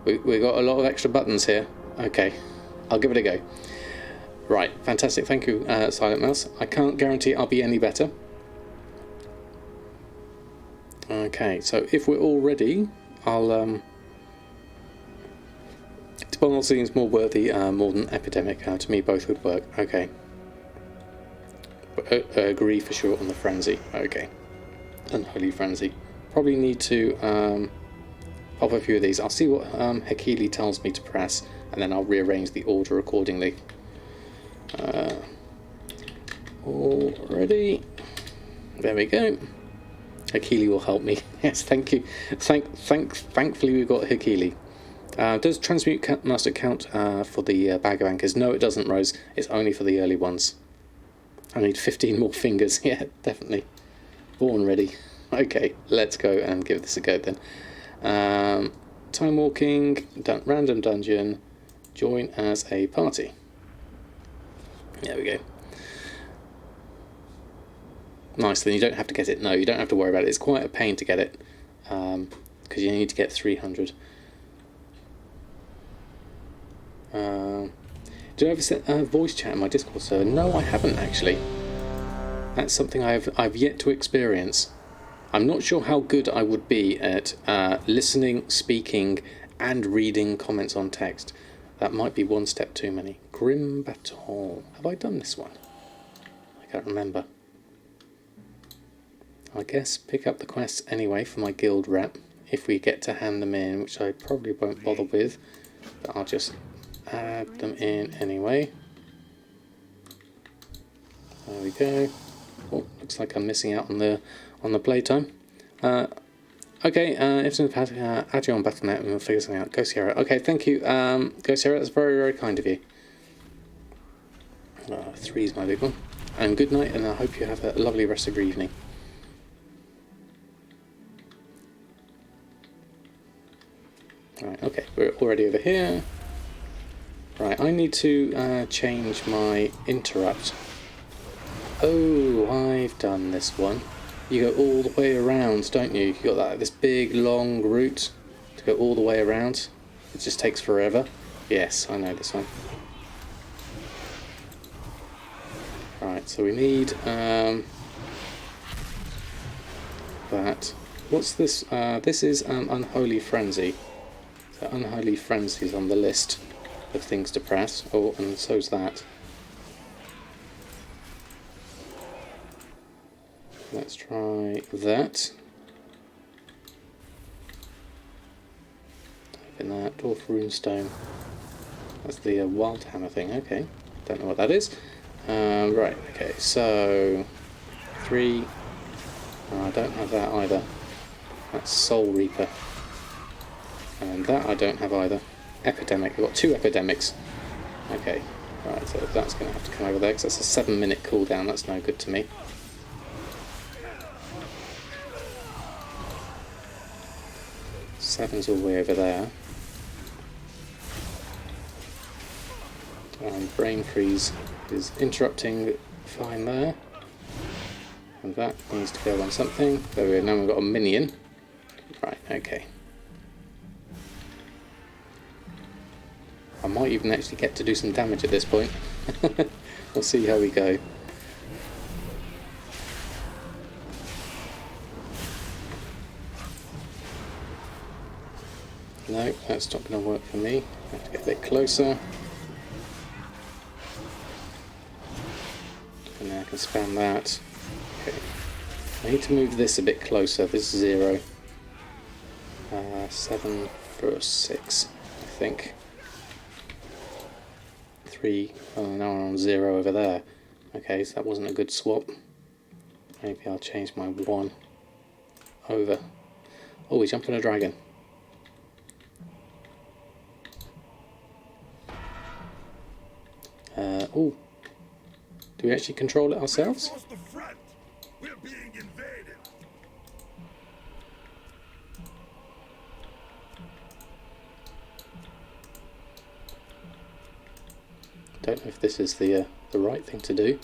We got a lot of extra buttons here. Okay, I'll give it a go. Right, fantastic. Thank you, Silent Mouse. I can't guarantee I'll be any better. Okay, so if we're all ready, I'll... Diplomacy seems more worthy, more than epidemic. To me, both would work. Okay. Agree for sure on the frenzy. Okay. Unholy frenzy. Probably need to pop a few of these. I'll see what Hekili tells me to press, and then I'll rearrange the order accordingly. All ready. There we go. Hekili will help me. Yes, thank you. Thankfully we've got Hekili. Does Transmute Master count for the bag of anchors? No, it doesn't, Rose. It's only for the early ones. I need 15 more fingers. Yeah, definitely. Born ready. Okay, let's go and give this a go then. Time walking, random dungeon, join as a party. There we go. Nice, then you don't have to get it. No, you don't have to worry about it. It's quite a pain to get it because you need to get 300. Do I ever set voice chat in my Discord server? No, I haven't actually. That's something I've yet to experience. I'm not sure how good I would be at listening, speaking, and reading comments on text. That might be one step too many. Grim Baton. Have I done this one? I can't remember. I guess pick up the quests anyway for my guild rep if we get to hand them in, which I probably won't bother with, but I'll just add them in anyway. There we go. Oh, looks like I'm missing out on the playtime. Okay, if it's add you on Battle.net and we'll figure something out. Go Sierra. Okay, thank you. Go Sierra, that's very, very kind of you. 3 is my big one. And good night, and I hope you have a lovely rest of your evening. Right, okay, we're already over here. Right, I need to change my interrupt. Oh, I've done this one. You go all the way around, don't you? You got this big long route to go all the way around. It just takes forever. Yes, I know this one. Right, so we need that. What's this? This is Unholy Frenzy. So Unholy Frenzy is on the list of things to press. Oh, and so's that. Let's try that. Open that. Dwarf Runestone. That's the Wild Hammer thing. Okay. Don't know what that is. Right. Okay. So 3. I don't have that either. That's Soul Reaper. And that I don't have either. Epidemic. I've got 2 epidemics. Okay. Right. So that's going to have to come over there because that's a 7-minute cooldown. That's no good to me. Seven's all the way over there. And Brain Freeze is interrupting fine there. And that needs to go on something. There we go, now we've got a minion. Right, okay. I might even actually get to do some damage at this point. We'll see how we go. No, that's not going to work for me. I have to get a bit closer. And then I can spam that. Okay. I need to move this a bit closer. This is 0. 7 for 6, I think. 3. Oh, now we're on 0 over there. Okay, so that wasn't a good swap. Maybe I'll change my 1 over. Oh, we jumped on a dragon. Oh, do we actually control it ourselves? We're being invaded. Don't know if this is the right thing to do.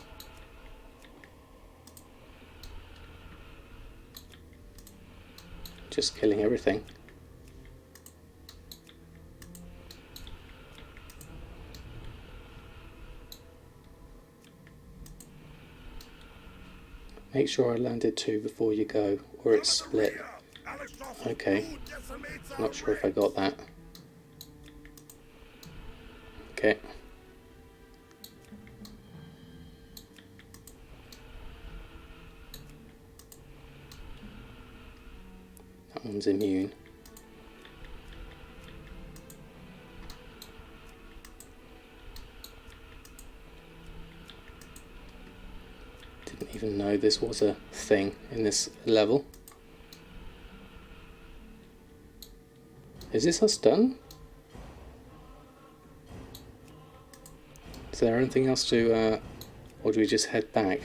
Just killing everything. Make sure I landed 2 before you go, or it's split. Okay. Not sure if I got that. Okay. That one's immune. Didn't even know this was a thing in this level. Is this us done? Is there anything else to, or do we just head back?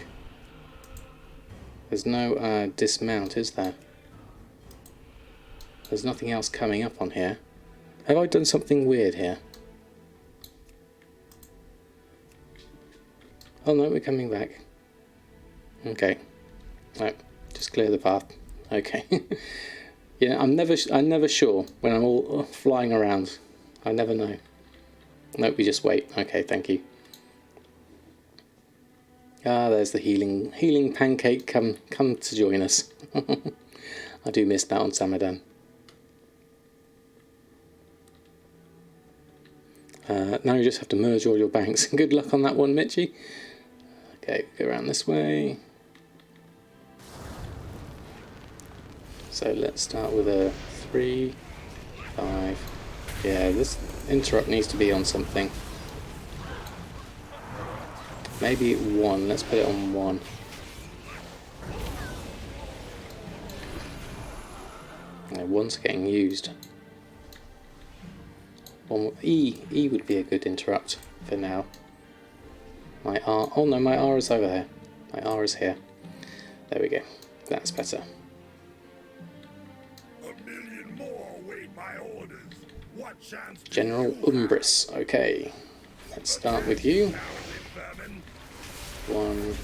There's no dismount, is there? There's nothing else coming up on here. Have I done something weird here? Oh no, we're coming back. Okay. Right, just clear the path. Okay. Yeah, I'm never sure when I'm all flying around. I never know. Nope, we just wait. Okay, thank you. Ah, there's the healing pancake. Come to join us. I do miss that on Samadan. Now you just have to merge all your banks. Good luck on that one, Mitchie. Okay, go around this way. So let's start with a 3, 5. Yeah, this interrupt needs to be on something. Maybe 1. Let's put it on 1. No, 1's getting used. E would be a good interrupt for now. My R. Oh no, my R is over there. My R is here. There we go. That's better. A million more await my orders. What chance? General Umbris. Okay. Let's start with you. 1.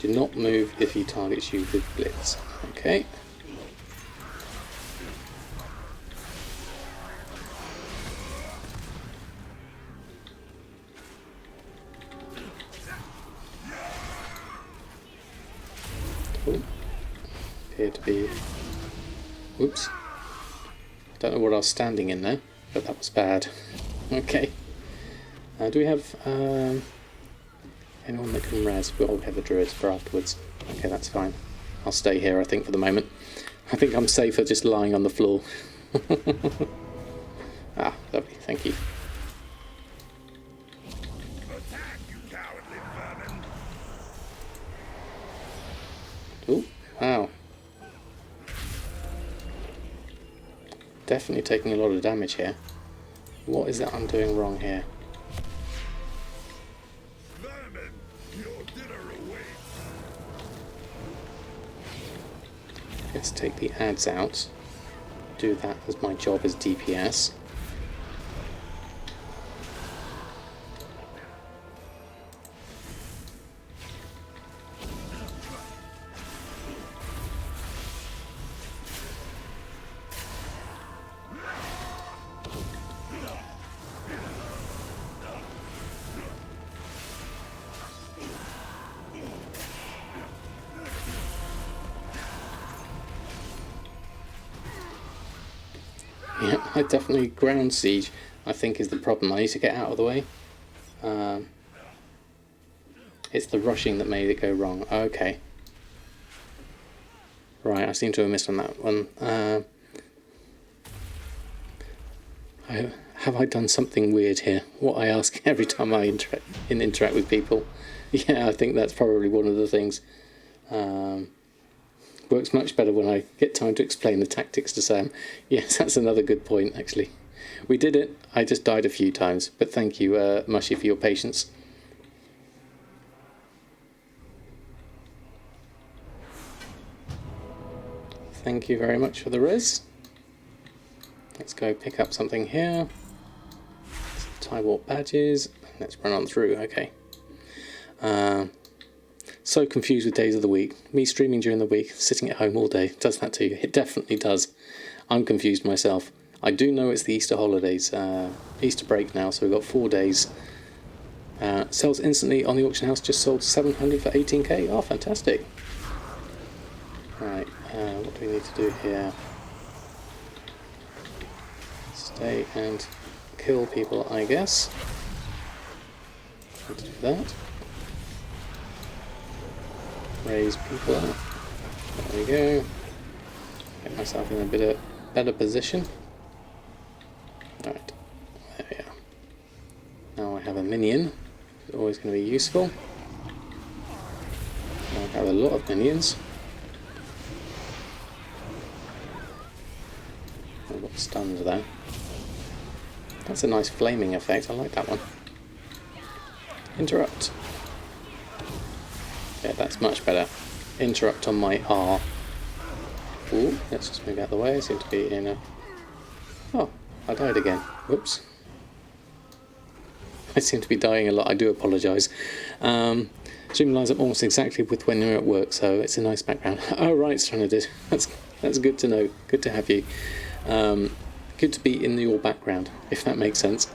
Do not move if he targets you with Blitz. Okay. Oh. Appear to be... Whoops. Don't know what I was standing in there, but that was bad. Okay. Do we have anyone that can res? Well, we have the druids for afterwards. Okay, that's fine. I'll stay here, I think, for the moment. I think I'm safer just lying on the floor. Ah, lovely, thank you. Attack, you cowardly vermin. Oh, wow. Definitely taking a lot of damage here. What is it I'm doing wrong here? Vermin, your dinner awaits. Let's take the ads out. Do that as my job as DPS. Yeah, I definitely ground siege, I think, is the problem. I need to get out of the way. It's the rushing that made it go wrong. Okay. Right, I seem to have missed on that one. Have I done something weird here? What I ask every time I interact with people. Yeah, I think that's probably one of the things. Works much better when I get time to explain the tactics to Sam. Yes, that's another good point, actually. We did it. I just died a few times, but thank you, Mushy, for your patience. Thank you very much for the res. Let's go pick up something here. Tie-warp badges. Let's run on through. Okay. So confused with days of the week. Me streaming during the week, sitting at home all day. Does that to you? It definitely does. I'm confused myself. I do know it's the Easter holidays, Easter break now, so we've got 4 days. Sells instantly on the auction house. Just sold 700 for 18k. Oh, fantastic. Right, what do we need to do here? Stay and kill people, I guess. Need to do that. Raise people up. There we go. Get myself in a bit better position. Alright, there we are. Now I have a minion. It's always going to be useful. Now I have a lot of minions. I've got stuns there. That's a nice flaming effect, I like that one. Interrupt. Yeah, that's much better. Interrupt on my R. Ooh, let's just move out of the way. I seem to be in a... Oh, I died again. Whoops. I seem to be dying a lot, I do apologise. Stream lines up almost exactly with when you're at work, so it's a nice background. Oh right, Stranadid. That's good to know. Good to have you. Good to be in your background, if that makes sense.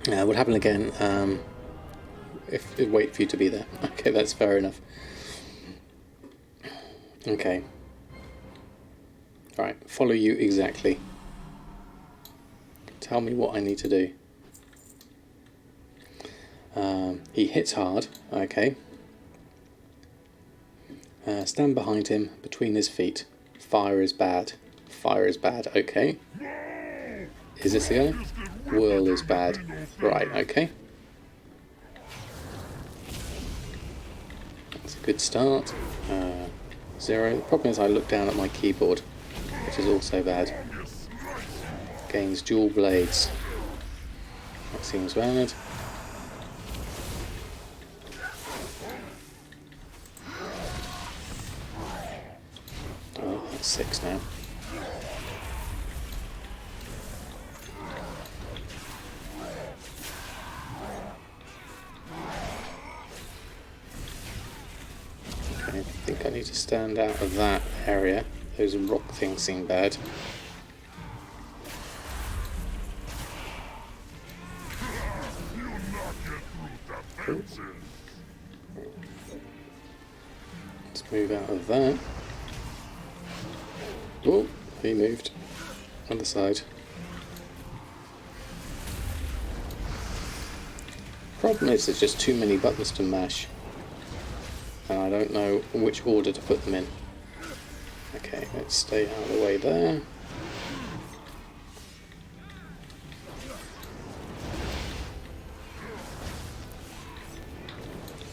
What happened again? If wait for you to be there. Okay, that's fair enough. Okay. Alright, follow you exactly. Tell me what I need to do. He hits hard, okay. Stand behind him, between his feet. Fire is bad. Fire is bad, okay. Is this the guy? Whirl is bad. Right, okay. That's a good start. 0. The problem is I look down at my keyboard, which is also bad. Gains dual blades. That seems bad. Oh, that's 6 now. Okay, I think I need to stand out of that area. Those rock things seem bad. Cool. Let's move out of that. Oh, he moved. Other side. Problem is, there's just too many buttons to mash. And I don't know which order to put them in. Okay, let's stay out of the way there.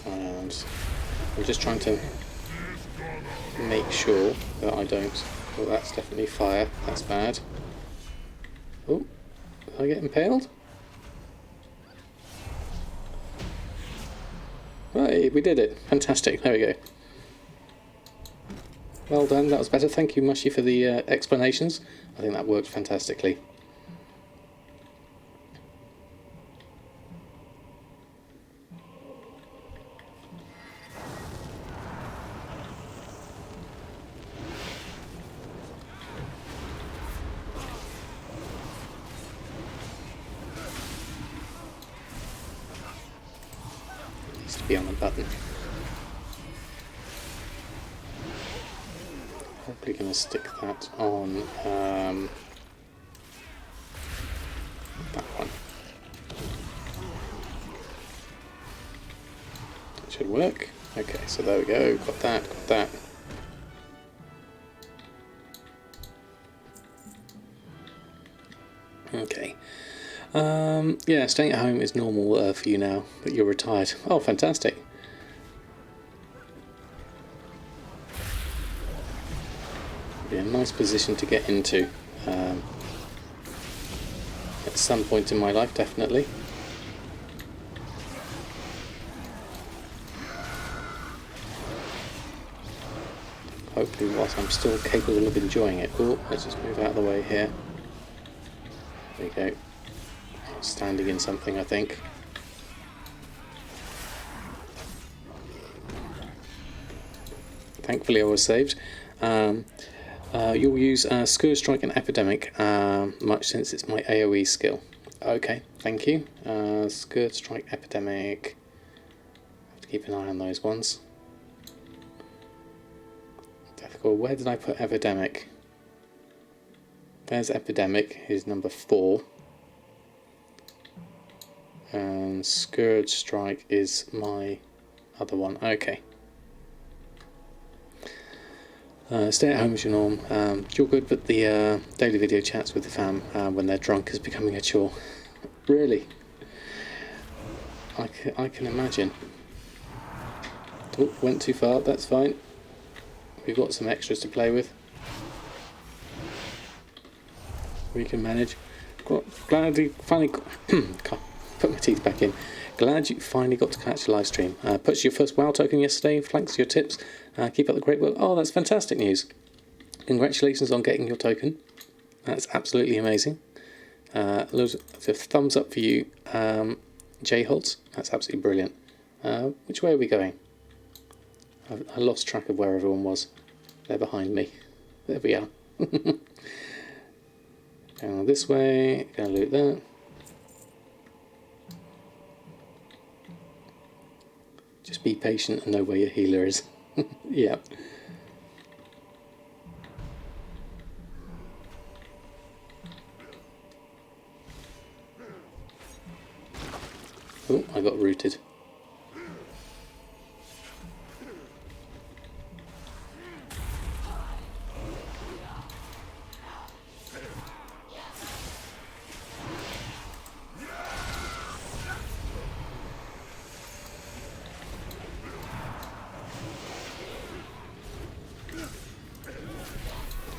And I'm just trying to make sure that I don't... Oh, that's definitely fire. That's bad. Oh, did I get impaled? Hey, we did it. Fantastic. There we go. Well done. That was better. Thank you, Mushy, for the explanations. I think that worked fantastically. Be on the button. Probably going to stick that on that one. That should work. Okay, so there we go. Got that. Got that. Okay. Yeah, staying at home is normal for you now, but you're retired. Oh, fantastic. Be a nice position to get into at some point in my life, definitely. Hopefully whilst I'm still capable of enjoying it. Oh, let's just move out of the way here. There we go. Standing in something, I think. Thankfully I was saved. You'll use Scourge Strike and Epidemic, much since it's my AoE skill. Okay, thank you. Scourge Strike, Epidemic. Have to keep an eye on those ones. Where did I put Epidemic? There's Epidemic, who's number 4. And Scourge Strike is my other one. Okay. Stay at home as your norm. You're good, but the daily video chats with the fam when they're drunk is becoming a chore. Really? I can imagine. Oh, went too far, that's fine. We've got some extras to play with. We can manage. Glad you finally got put my teeth back in. Glad you finally got to catch a live stream. Purchased your first WoW token yesterday. Thanks for your tips. Keep up the great work. Oh, that's fantastic news. Congratulations on getting your token. That's absolutely amazing. Loads of thumbs up for you, J-Holtz. That's absolutely brilliant. Which way are we going? I lost track of where everyone was. They're behind me. There we are. Going this way. Going to loot that. Just be patient and know where your healer is. Yeah. Oh, I got rooted.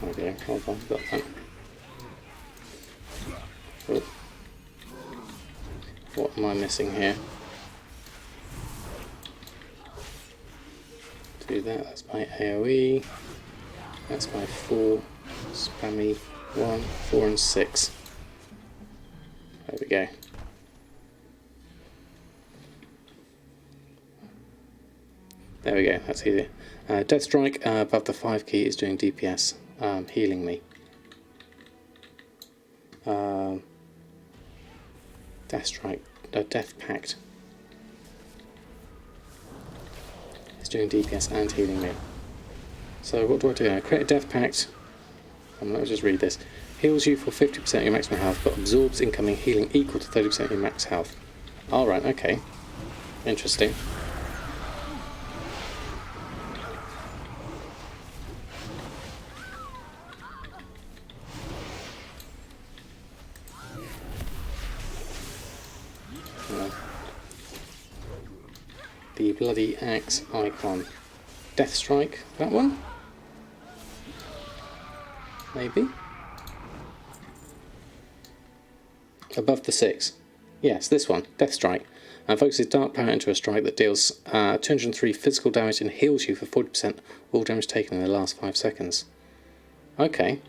Okay, hold on, got that. Oh. What am I missing here? Do that, that's my AoE. That's my 4 spammy 1, 4 and 6. There we go. There we go, that's easy. Death Strike above the 5 key is doing DPS, healing me. Death Strike, Death Pact is doing DPS and healing me. So what do I do? I create a Death Pact. Let me just read this. Heals you for 50% of your maximum health, but absorbs incoming healing equal to 30% of your max health. Alright, okay. Interesting. The bloody axe icon. Death Strike, that one? Maybe? Above the 6. Yes, this one, Death Strike. Focuses dark power into a strike that deals 203 physical damage and heals you for 40% of all damage taken in the last 5 seconds. Okay.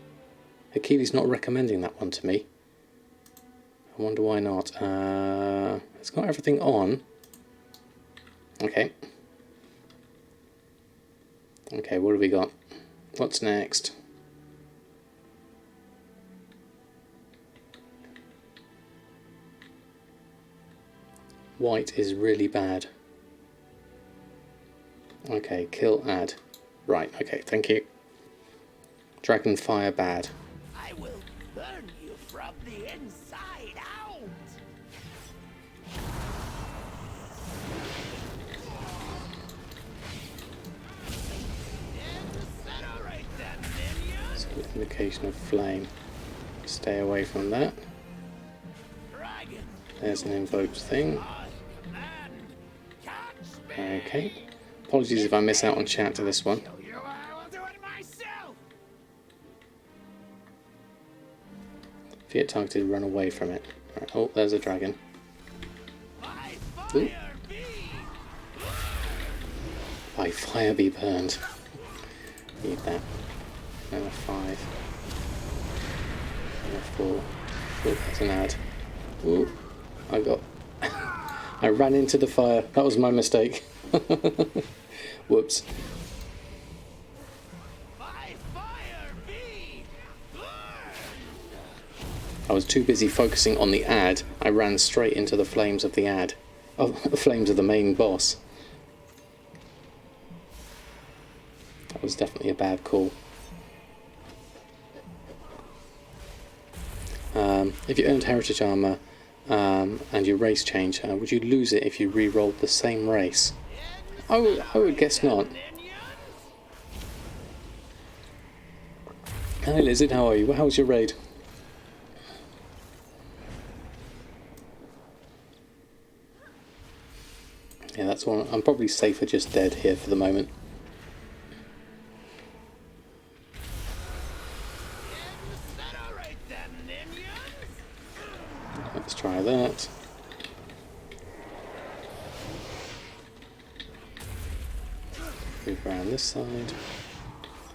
Achilles not recommending that one to me. I wonder why not. It's got everything on. Okay. Okay, what have we got? What's next? White is really bad. Okay, kill, add. Right, okay, thank you. Dragon fire bad. I will burn you from the inside out. Incinerate them, minions. So invocation of flame. Stay away from that. Dragon. There's an invoked thing. Okay. Apologies if I miss out on chat to this one. I will do it myself. If you get targeted, run away from it. Right. Oh, there's a dragon. Ooh. By fire be burned. Need that. Another 5. Another 4. Oh, that's an ad. Ooh. I got... I ran into the fire. That was my mistake. Whoops. I was too busy focusing on the ad. I ran straight into the flames of the ad. Oh, the flames of the main boss. That was definitely a bad call. If you earned heritage armor and your race changed, would you lose it if you re-rolled the same race? I would guess not. Hi Lizard, how are you? How was your raid? Yeah, that's one. I'm probably safer just dead here for the moment. Let's try that. Move around this side.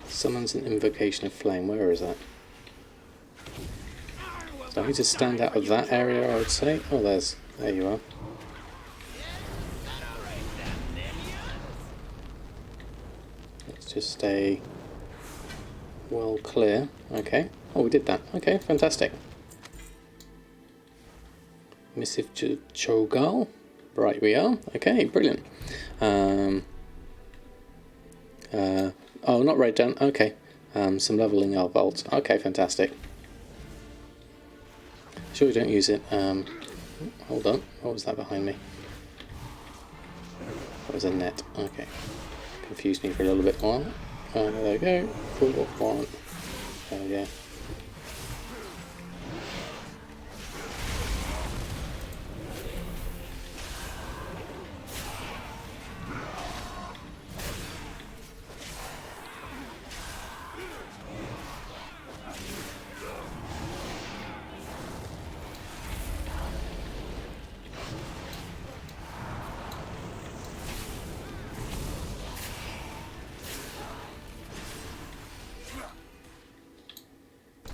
Summons an invocation of flame. Where is that? So I need to stand out of that area, I would say. Oh, there you are. Let's just stay well clear. Okay. Oh, we did that. Okay, fantastic. Missive Chogal. Right, we are. Okay, brilliant. Oh, not raid done. Okay. Some leveling our vaults. Okay, fantastic. Sure we don't use it. Hold on. What was that behind me? That was a net. Okay. Confused me for a little bit while. There we go. Full of one. There we go.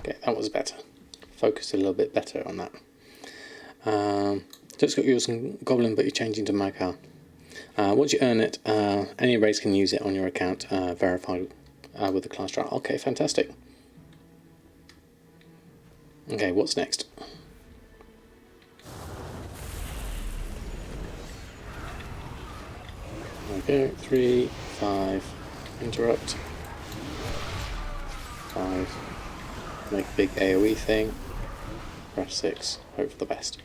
Okay, that was better. Focused a little bit better on that. Just got yours in Goblin, but you're changing to Magar. Once you earn it, any race can use it on your account, verified with the class trial. Okay, fantastic. Okay, what's next? Okay, 3, 5, interrupt. 5. Make a big AoE thing. Press 6. Hope for the best.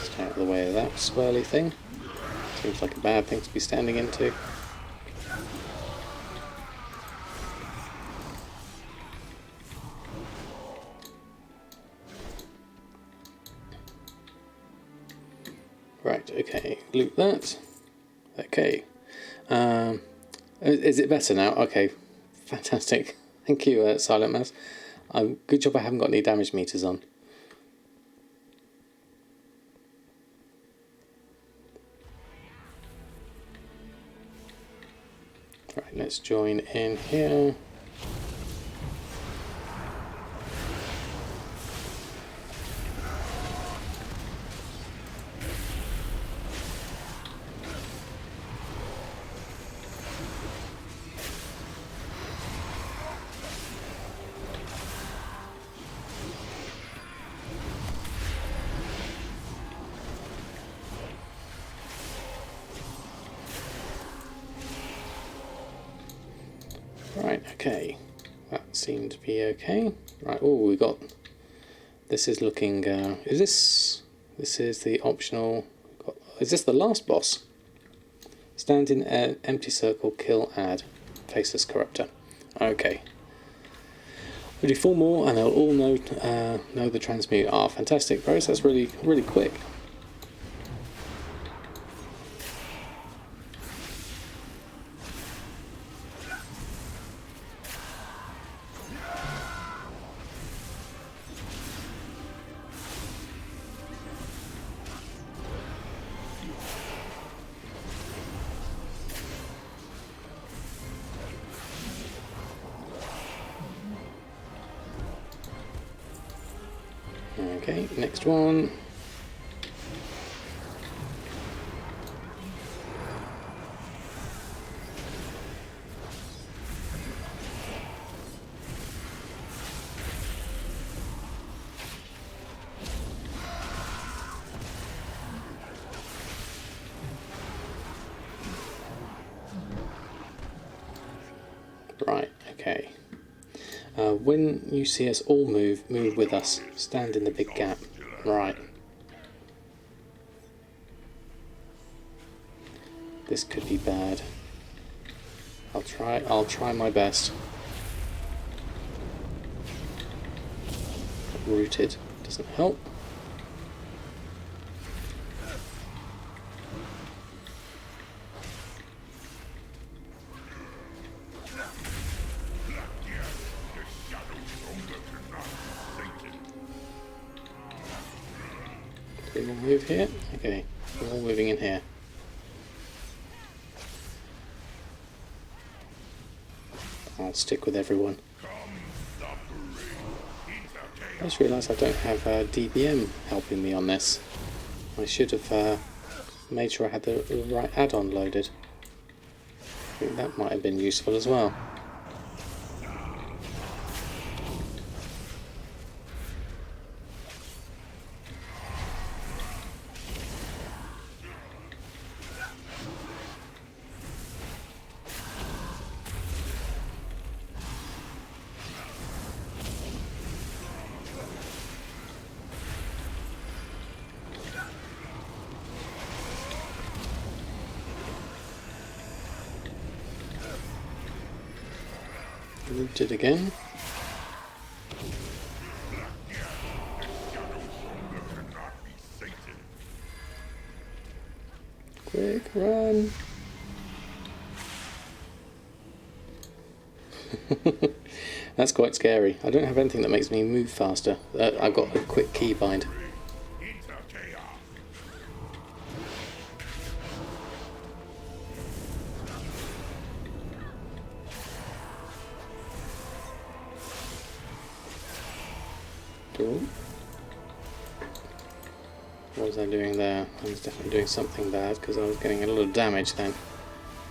Stay out of the way of that swirly thing. Seems like a bad thing to be standing into. Right, okay, loot that. Okay. Is it better now? Okay, fantastic. Thank you, Silent Mouse. Good job I haven't got any damage meters on. Right, let's join in here. Right, okay, that seemed to be okay. Right, oh, we got, this is looking, this is the optional, is this the last boss? Stand in an empty circle, kill, add, Faceless Corruptor. Okay. We'll do 4 more and they'll all know the transmute. Ah, fantastic, bros, that's really quick. Okay, next one. When you see us all move with us. Stand in the big gap. Right. This could be bad. I'll try my best. Rooted doesn't help. Do we all move here? Okay, we're all moving in here. I'll stick with everyone. I just realised I don't have DBM helping me on this. I should have made sure I had the right add-on loaded. I think that might have been useful as well. Rooted again. Quick run. That's quite scary. I don't have anything that makes me move faster. I've got a quick keybind. What was I doing there? I was definitely doing something bad because I was getting a lot of damage then.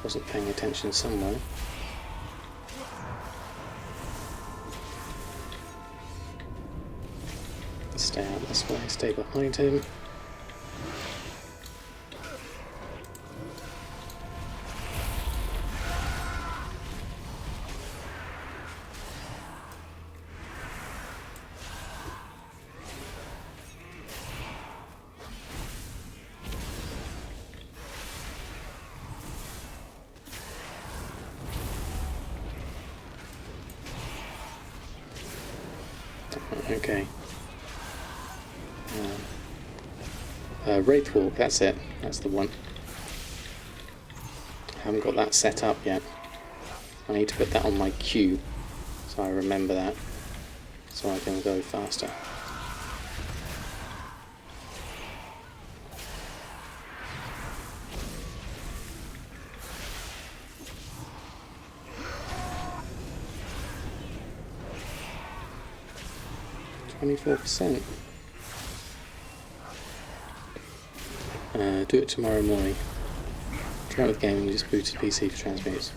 Wasn't paying attention somewhere. Stay out this way, stay behind him. Okay. Wraithwalk, that's it. That's the one. I haven't got that set up yet. I need to put that on my queue so I remember that, so I can go faster. %. Do it tomorrow morning. Try it with gaming, just booted PC for transmutes.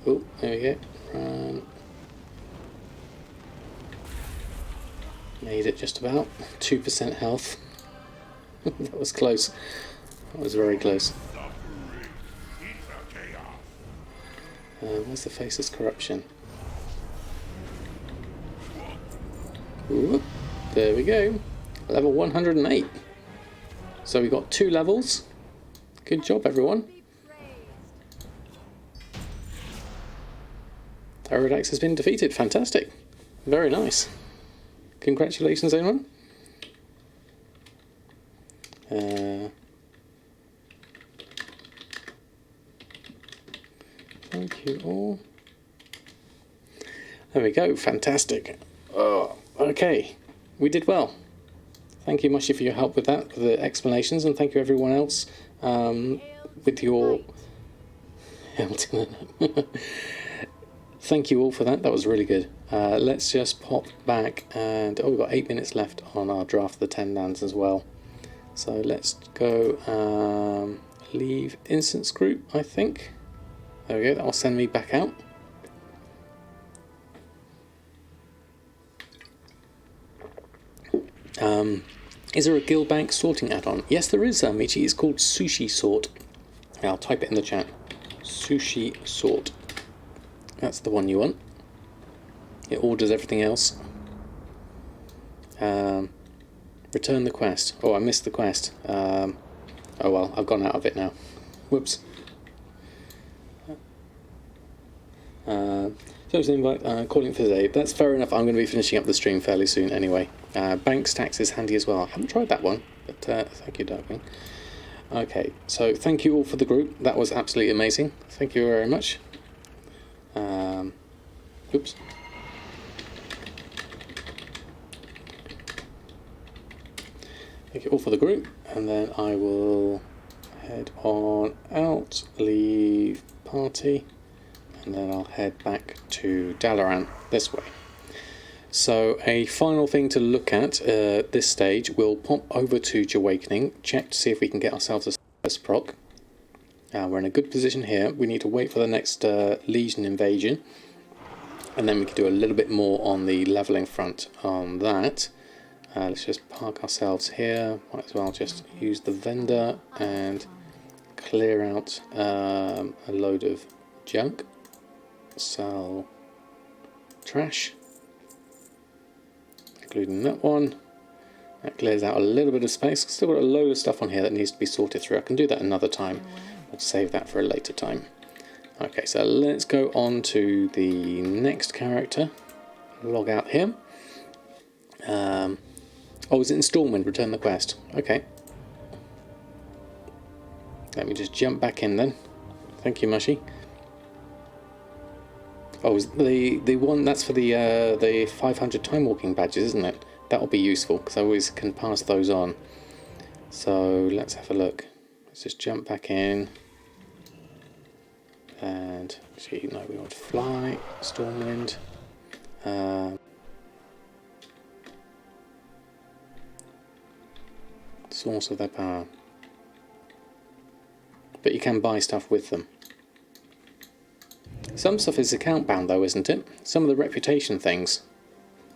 Oh, there we go. Made it just about. 2% health. That was close. That was very close. Where's the Faceless Corruption? Ooh, there we go. Level 108. So we got 2 levels. Good job, everyone. Aerodax has been defeated. Fantastic. Very nice. Congratulations, everyone. Thank you all. There we go. Fantastic. Oh, okay. We did well. Thank you, Mushy, for your help with that, with the explanations, and thank you everyone else with your... Thank you all for that. That was really good. Let's just pop back and... Oh, we've got 8 minutes left on our draft of the 10 lands as well. So let's go leave instance group, I think. There we go. That will send me back out. Is there a guild bank sorting add-on? Yes, there is, Michi. It's called Sushi Sort. I'll type it in the chat. Sushi Sort. That's the one you want. It orders everything else. Return the quest. Oh, I missed the quest. Oh well, I've gone out of it now. Whoops. So it's invite calling for today. That's fair enough. I'm going to be finishing up the stream fairly soon anyway. Bank stacks is handy as well. I haven't tried that one, but thank you, Darkwing. Okay, so thank you all for the group. That was absolutely amazing. Thank you very much. Oops. Thank you all for the group, and then I will head on out, leave party, and then I'll head back to Dalaran this way. So a final thing to look at this stage, we'll pop over to Awakening, check to see if we can get ourselves a first proc. We're in a good position here. We need to wait for the next Legion invasion, and then we can do a little bit more on the levelling front on that. Let's just park ourselves here. Might as well just use the vendor and clear out a load of junk. Sell trash, including that one. That clears out a little bit of space. Still got a load of stuff on here that needs to be sorted through. I can do that another time. I'll save that for a later time. Okay, so let's go on to the next character. Log out here. Oh, is it in Stormwind? Return the quest. Okay. Let me just jump back in then. Thank you, Mushy. Oh, is the one that's for the 500 time walking badges, isn't it? That will be useful because I always can pass those on. So let's have a look. Let's just jump back in. And actually, no, we want to fly. Stormwind. Source of their power. But you can buy stuff with them. Some stuff is account bound though, isn't it? Some of the reputation things.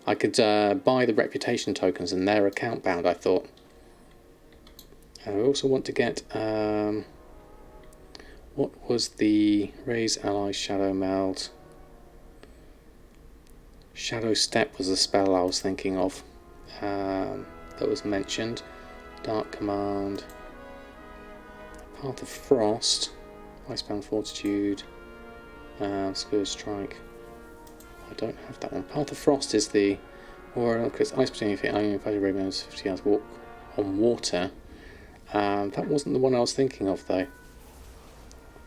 I could buy the reputation tokens and they're account bound, I thought. And I also want to get... what was the Raise Ally Shadow Meld? Shadow Step was the spell I was thinking of. That was mentioned. Dark Command. Path of Frost. Icebound Fortitude. Scourge Strike. I don't have that one. Path of Frost is the... Or because ice between your feet, I only 50 hours walk on water. That wasn't the one I was thinking of though.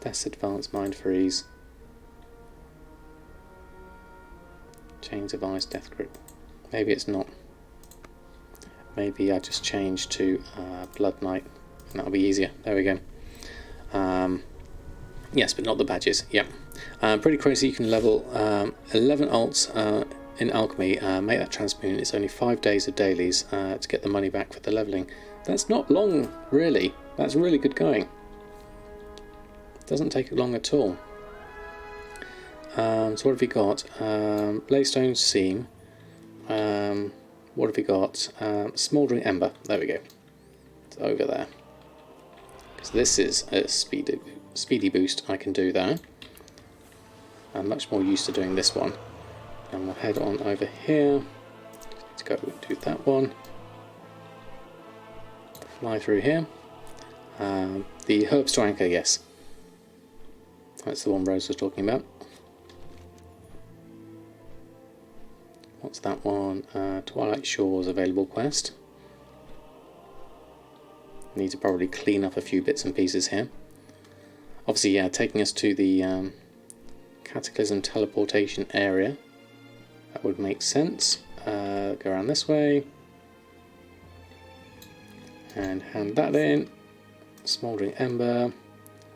Death's Advanced Mind Freeze. Chains of Ice Death Grip. Maybe it's not. Maybe I just change to Blood Knight and that'll be easier. There we go. Yes, but not the badges. Yep. Pretty crazy. You can level 11 alts in Alchemy. Make that transmute. It's only 5 days of dailies to get the money back for the leveling. That's not long, really. That's really good going. Doesn't take long at all. So what have we got? Blaystone Seam. What have we got? Smouldering Ember. There we go. It's over there. So this is a speedy boost I can do there. I'm much more used to doing this one. And we'll head on over here. Let's go and do that one. Fly through here. The Herbs to Anchor, yes. That's the one Rose was talking about. What's that one? Twilight Shores available quest. Need to probably clean up a few bits and pieces here. Obviously, yeah, taking us to the Cataclysm teleportation area. That would make sense. Go around this way. And hand that in. Smouldering Ember.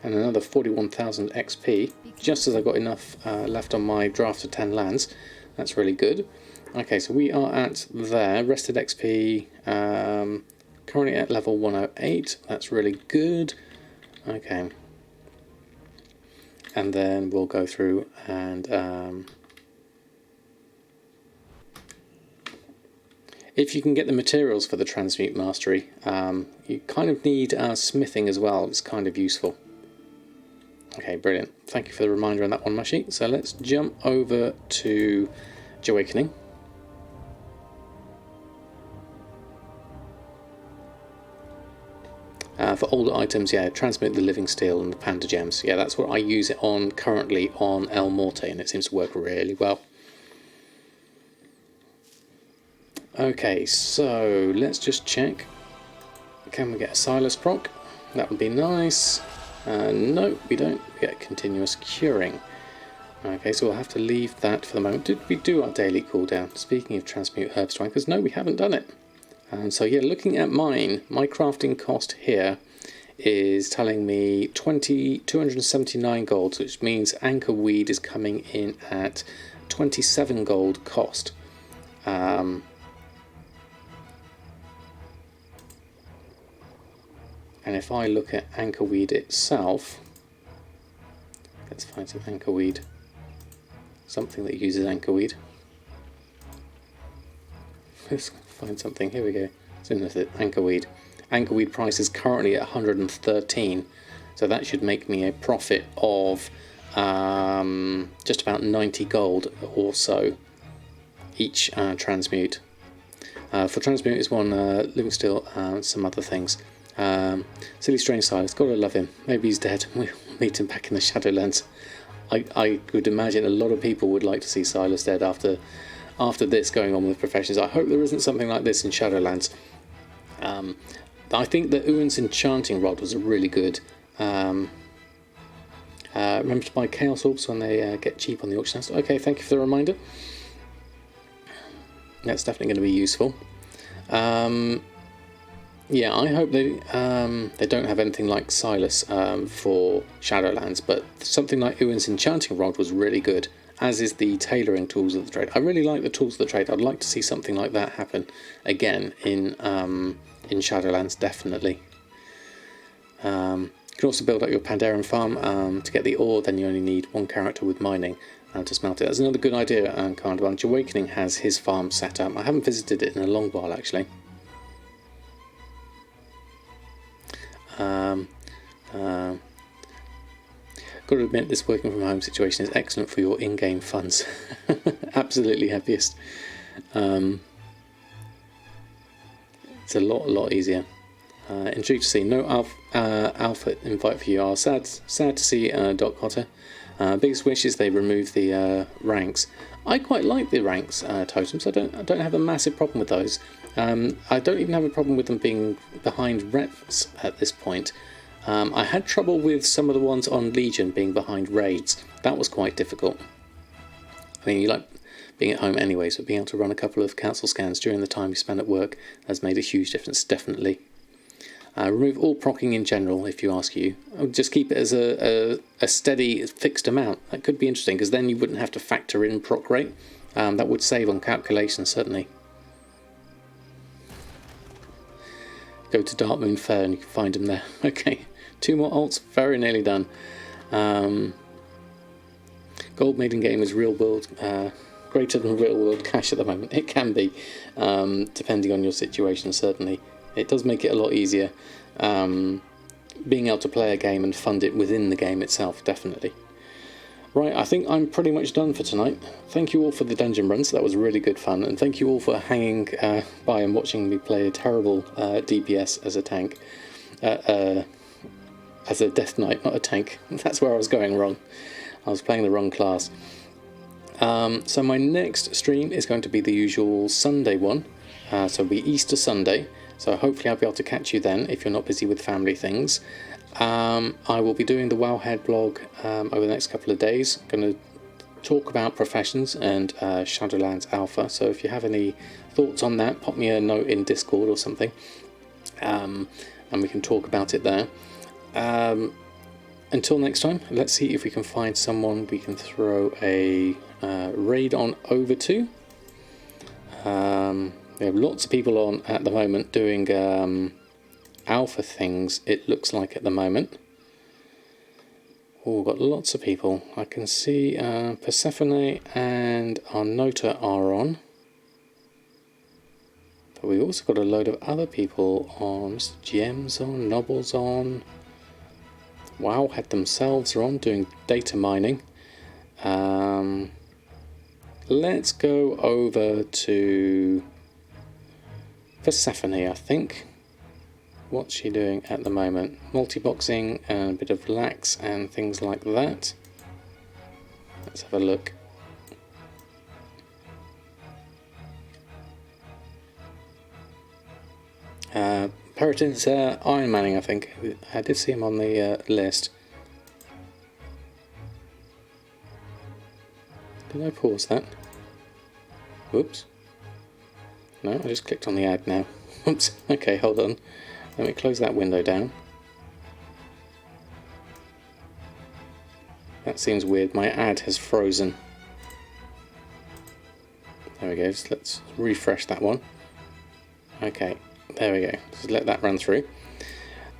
And another 41,000 XP. Just as I got enough left on my draft of 10 lands. That's really good. Okay, so we are at there. Rested XP. Currently at level 108. That's really good. Okay. And then we'll go through and if you can get the materials for the Transmute Mastery, you kind of need smithing as well. It's kind of useful. Okay, brilliant. Thank you for the reminder on that one, Mushy. So let's jump over to Awakening. For older items, yeah, transmute the living steel and the panda gems. Yeah, that's what I use it on currently on El Morte, and it seems to work really well. Okay, so let's just check. Can we get a Silas proc? That would be nice. No, we don't get continuous curing. Okay, so we'll have to leave that for the moment. Did we do our daily cooldown? Speaking of transmute herb strikers, no, we haven't done it. So yeah, looking at mine, my crafting cost here is telling me 279 gold, which means anchor weed is coming in at 27 gold cost. And if I look at anchor weed itself, let's find some anchor weed, something that uses anchor weed. Let's find something, here we go. It's in with it, anchor weed. Anchor weed price is currently at 113, so that should make me a profit of just about 90 gold or so each transmute. For transmute is one living steel and some other things. Silly Strange Silas, gotta love him. Maybe he's dead. We'll meet him back in the Shadowlands. I would imagine a lot of people would like to see Silas dead after this going on with professions. I hope there isn't something like this in Shadowlands. I think that Uin's enchanting rod was a really good. Remember to buy Chaos Orbs when they get cheap on the auction house. Okay, thank you for the reminder. That's definitely going to be useful. Yeah, I hope they don't have anything like Silas for Shadowlands, but something like Uin's enchanting rod was really good, as is the tailoring tools of the trade. I really like the tools of the trade. I'd like to see something like that happen again in Shadowlands, definitely. You can also build up your Pandaren farm to get the ore, then you only need one character with mining to smelt it. That's another good idea, Commander Bunch. Awakening has his farm set up. I haven't visited it in a long while, actually. Got to admit, this working from home situation is excellent for your in-game funds. Absolutely happiest. It's a lot easier. Intrigued to see no alpha invite for you. Are sad to see Doc Cotter. Biggest wish is they remove the ranks. I quite like the ranks totems. I don't have a massive problem with those. I don't even have a problem with them being behind reps at this point. I had trouble with some of the ones on Legion being behind raids. That was quite difficult. I mean, you like being at home anyway, so being able to run a couple of council scans during the time you spend at work has made a huge difference, definitely. Remove all procking in general, if you ask you. Just keep it as a steady, fixed amount. That could be interesting, because then you wouldn't have to factor in proc rate. That would save on calculations, certainly. Go to Darkmoon Fair and you can find them there. Okay, 2 more alts, very nearly done. Goldmaking game is real world, greater than real world cash at the moment. It can be, depending on your situation, certainly. It does make it a lot easier, being able to play a game and fund it within the game itself, definitely. Right, I think I'm pretty much done for tonight. Thank you all for the dungeon runs, that was really good fun, and thank you all for hanging by and watching me play a terrible DPS as a tank. As a Death Knight, not a tank. That's where I was going wrong. I was playing the wrong class. So my next stream is going to be the usual Sunday one, so it'll be Easter Sunday, so hopefully I'll be able to catch you then if you're not busy with family things. I will be doing the Wowhead blog over the next couple of days. I'm going to talk about professions and Shadowlands Alpha, so if you have any thoughts on that, pop me a note in Discord or something, and we can talk about it there. Until next time, let's see if we can find someone we can throw a raid on over to. We have lots of people on at the moment doing alpha things, it looks like at the moment. Oh, we've got lots of people. I can see Persephone and Arnota are on. But we've also got a load of other people on. Mr. GM's on, Noble's on. Wowhead themselves are on doing data mining. Let's go over to Persephone, I think. What's she doing at the moment? Multi-boxing and a bit of lax and things like that. Let's have a look. Periton's Iron Manning, I think. I did see him on the list. Did I pause that? Whoops. No, I just clicked on the ad now. Oops. Okay, hold on. Let me close that window down. That seems weird. My ad has frozen. There we go. Just let's refresh that one. Okay, there we go. Just let that run through.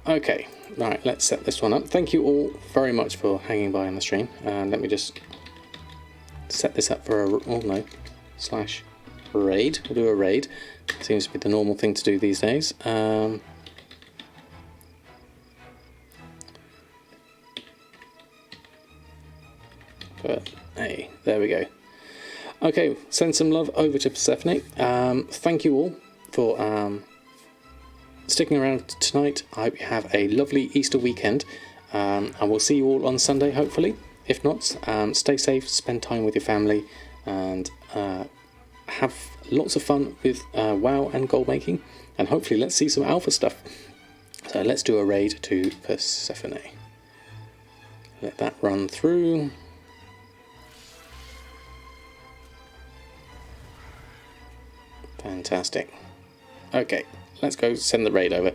Okay, right, let's set this one up. Thank you all very much for hanging by on the stream. Let me just set this up for a... oh no, slash raid. We'll do a raid. Seems to be the normal thing to do these days. But hey, there we go. Okay, send some love over to Persephone. Thank you all for sticking around tonight. I hope you have a lovely Easter weekend. And we'll see you all on Sunday, hopefully. If not, stay safe, spend time with your family, and have lots of fun with WoW and Goldmaking. And hopefully let's see some alpha stuff. So let's do a raid to Persephone. Let that run through. Fantastic. Okay, let's go send the raid over.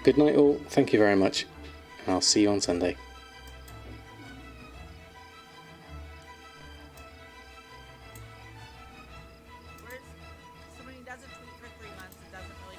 Good night all, thank you very much, and I'll see you on Sunday. Somebody doesn't tweet for 3 months, it doesn't really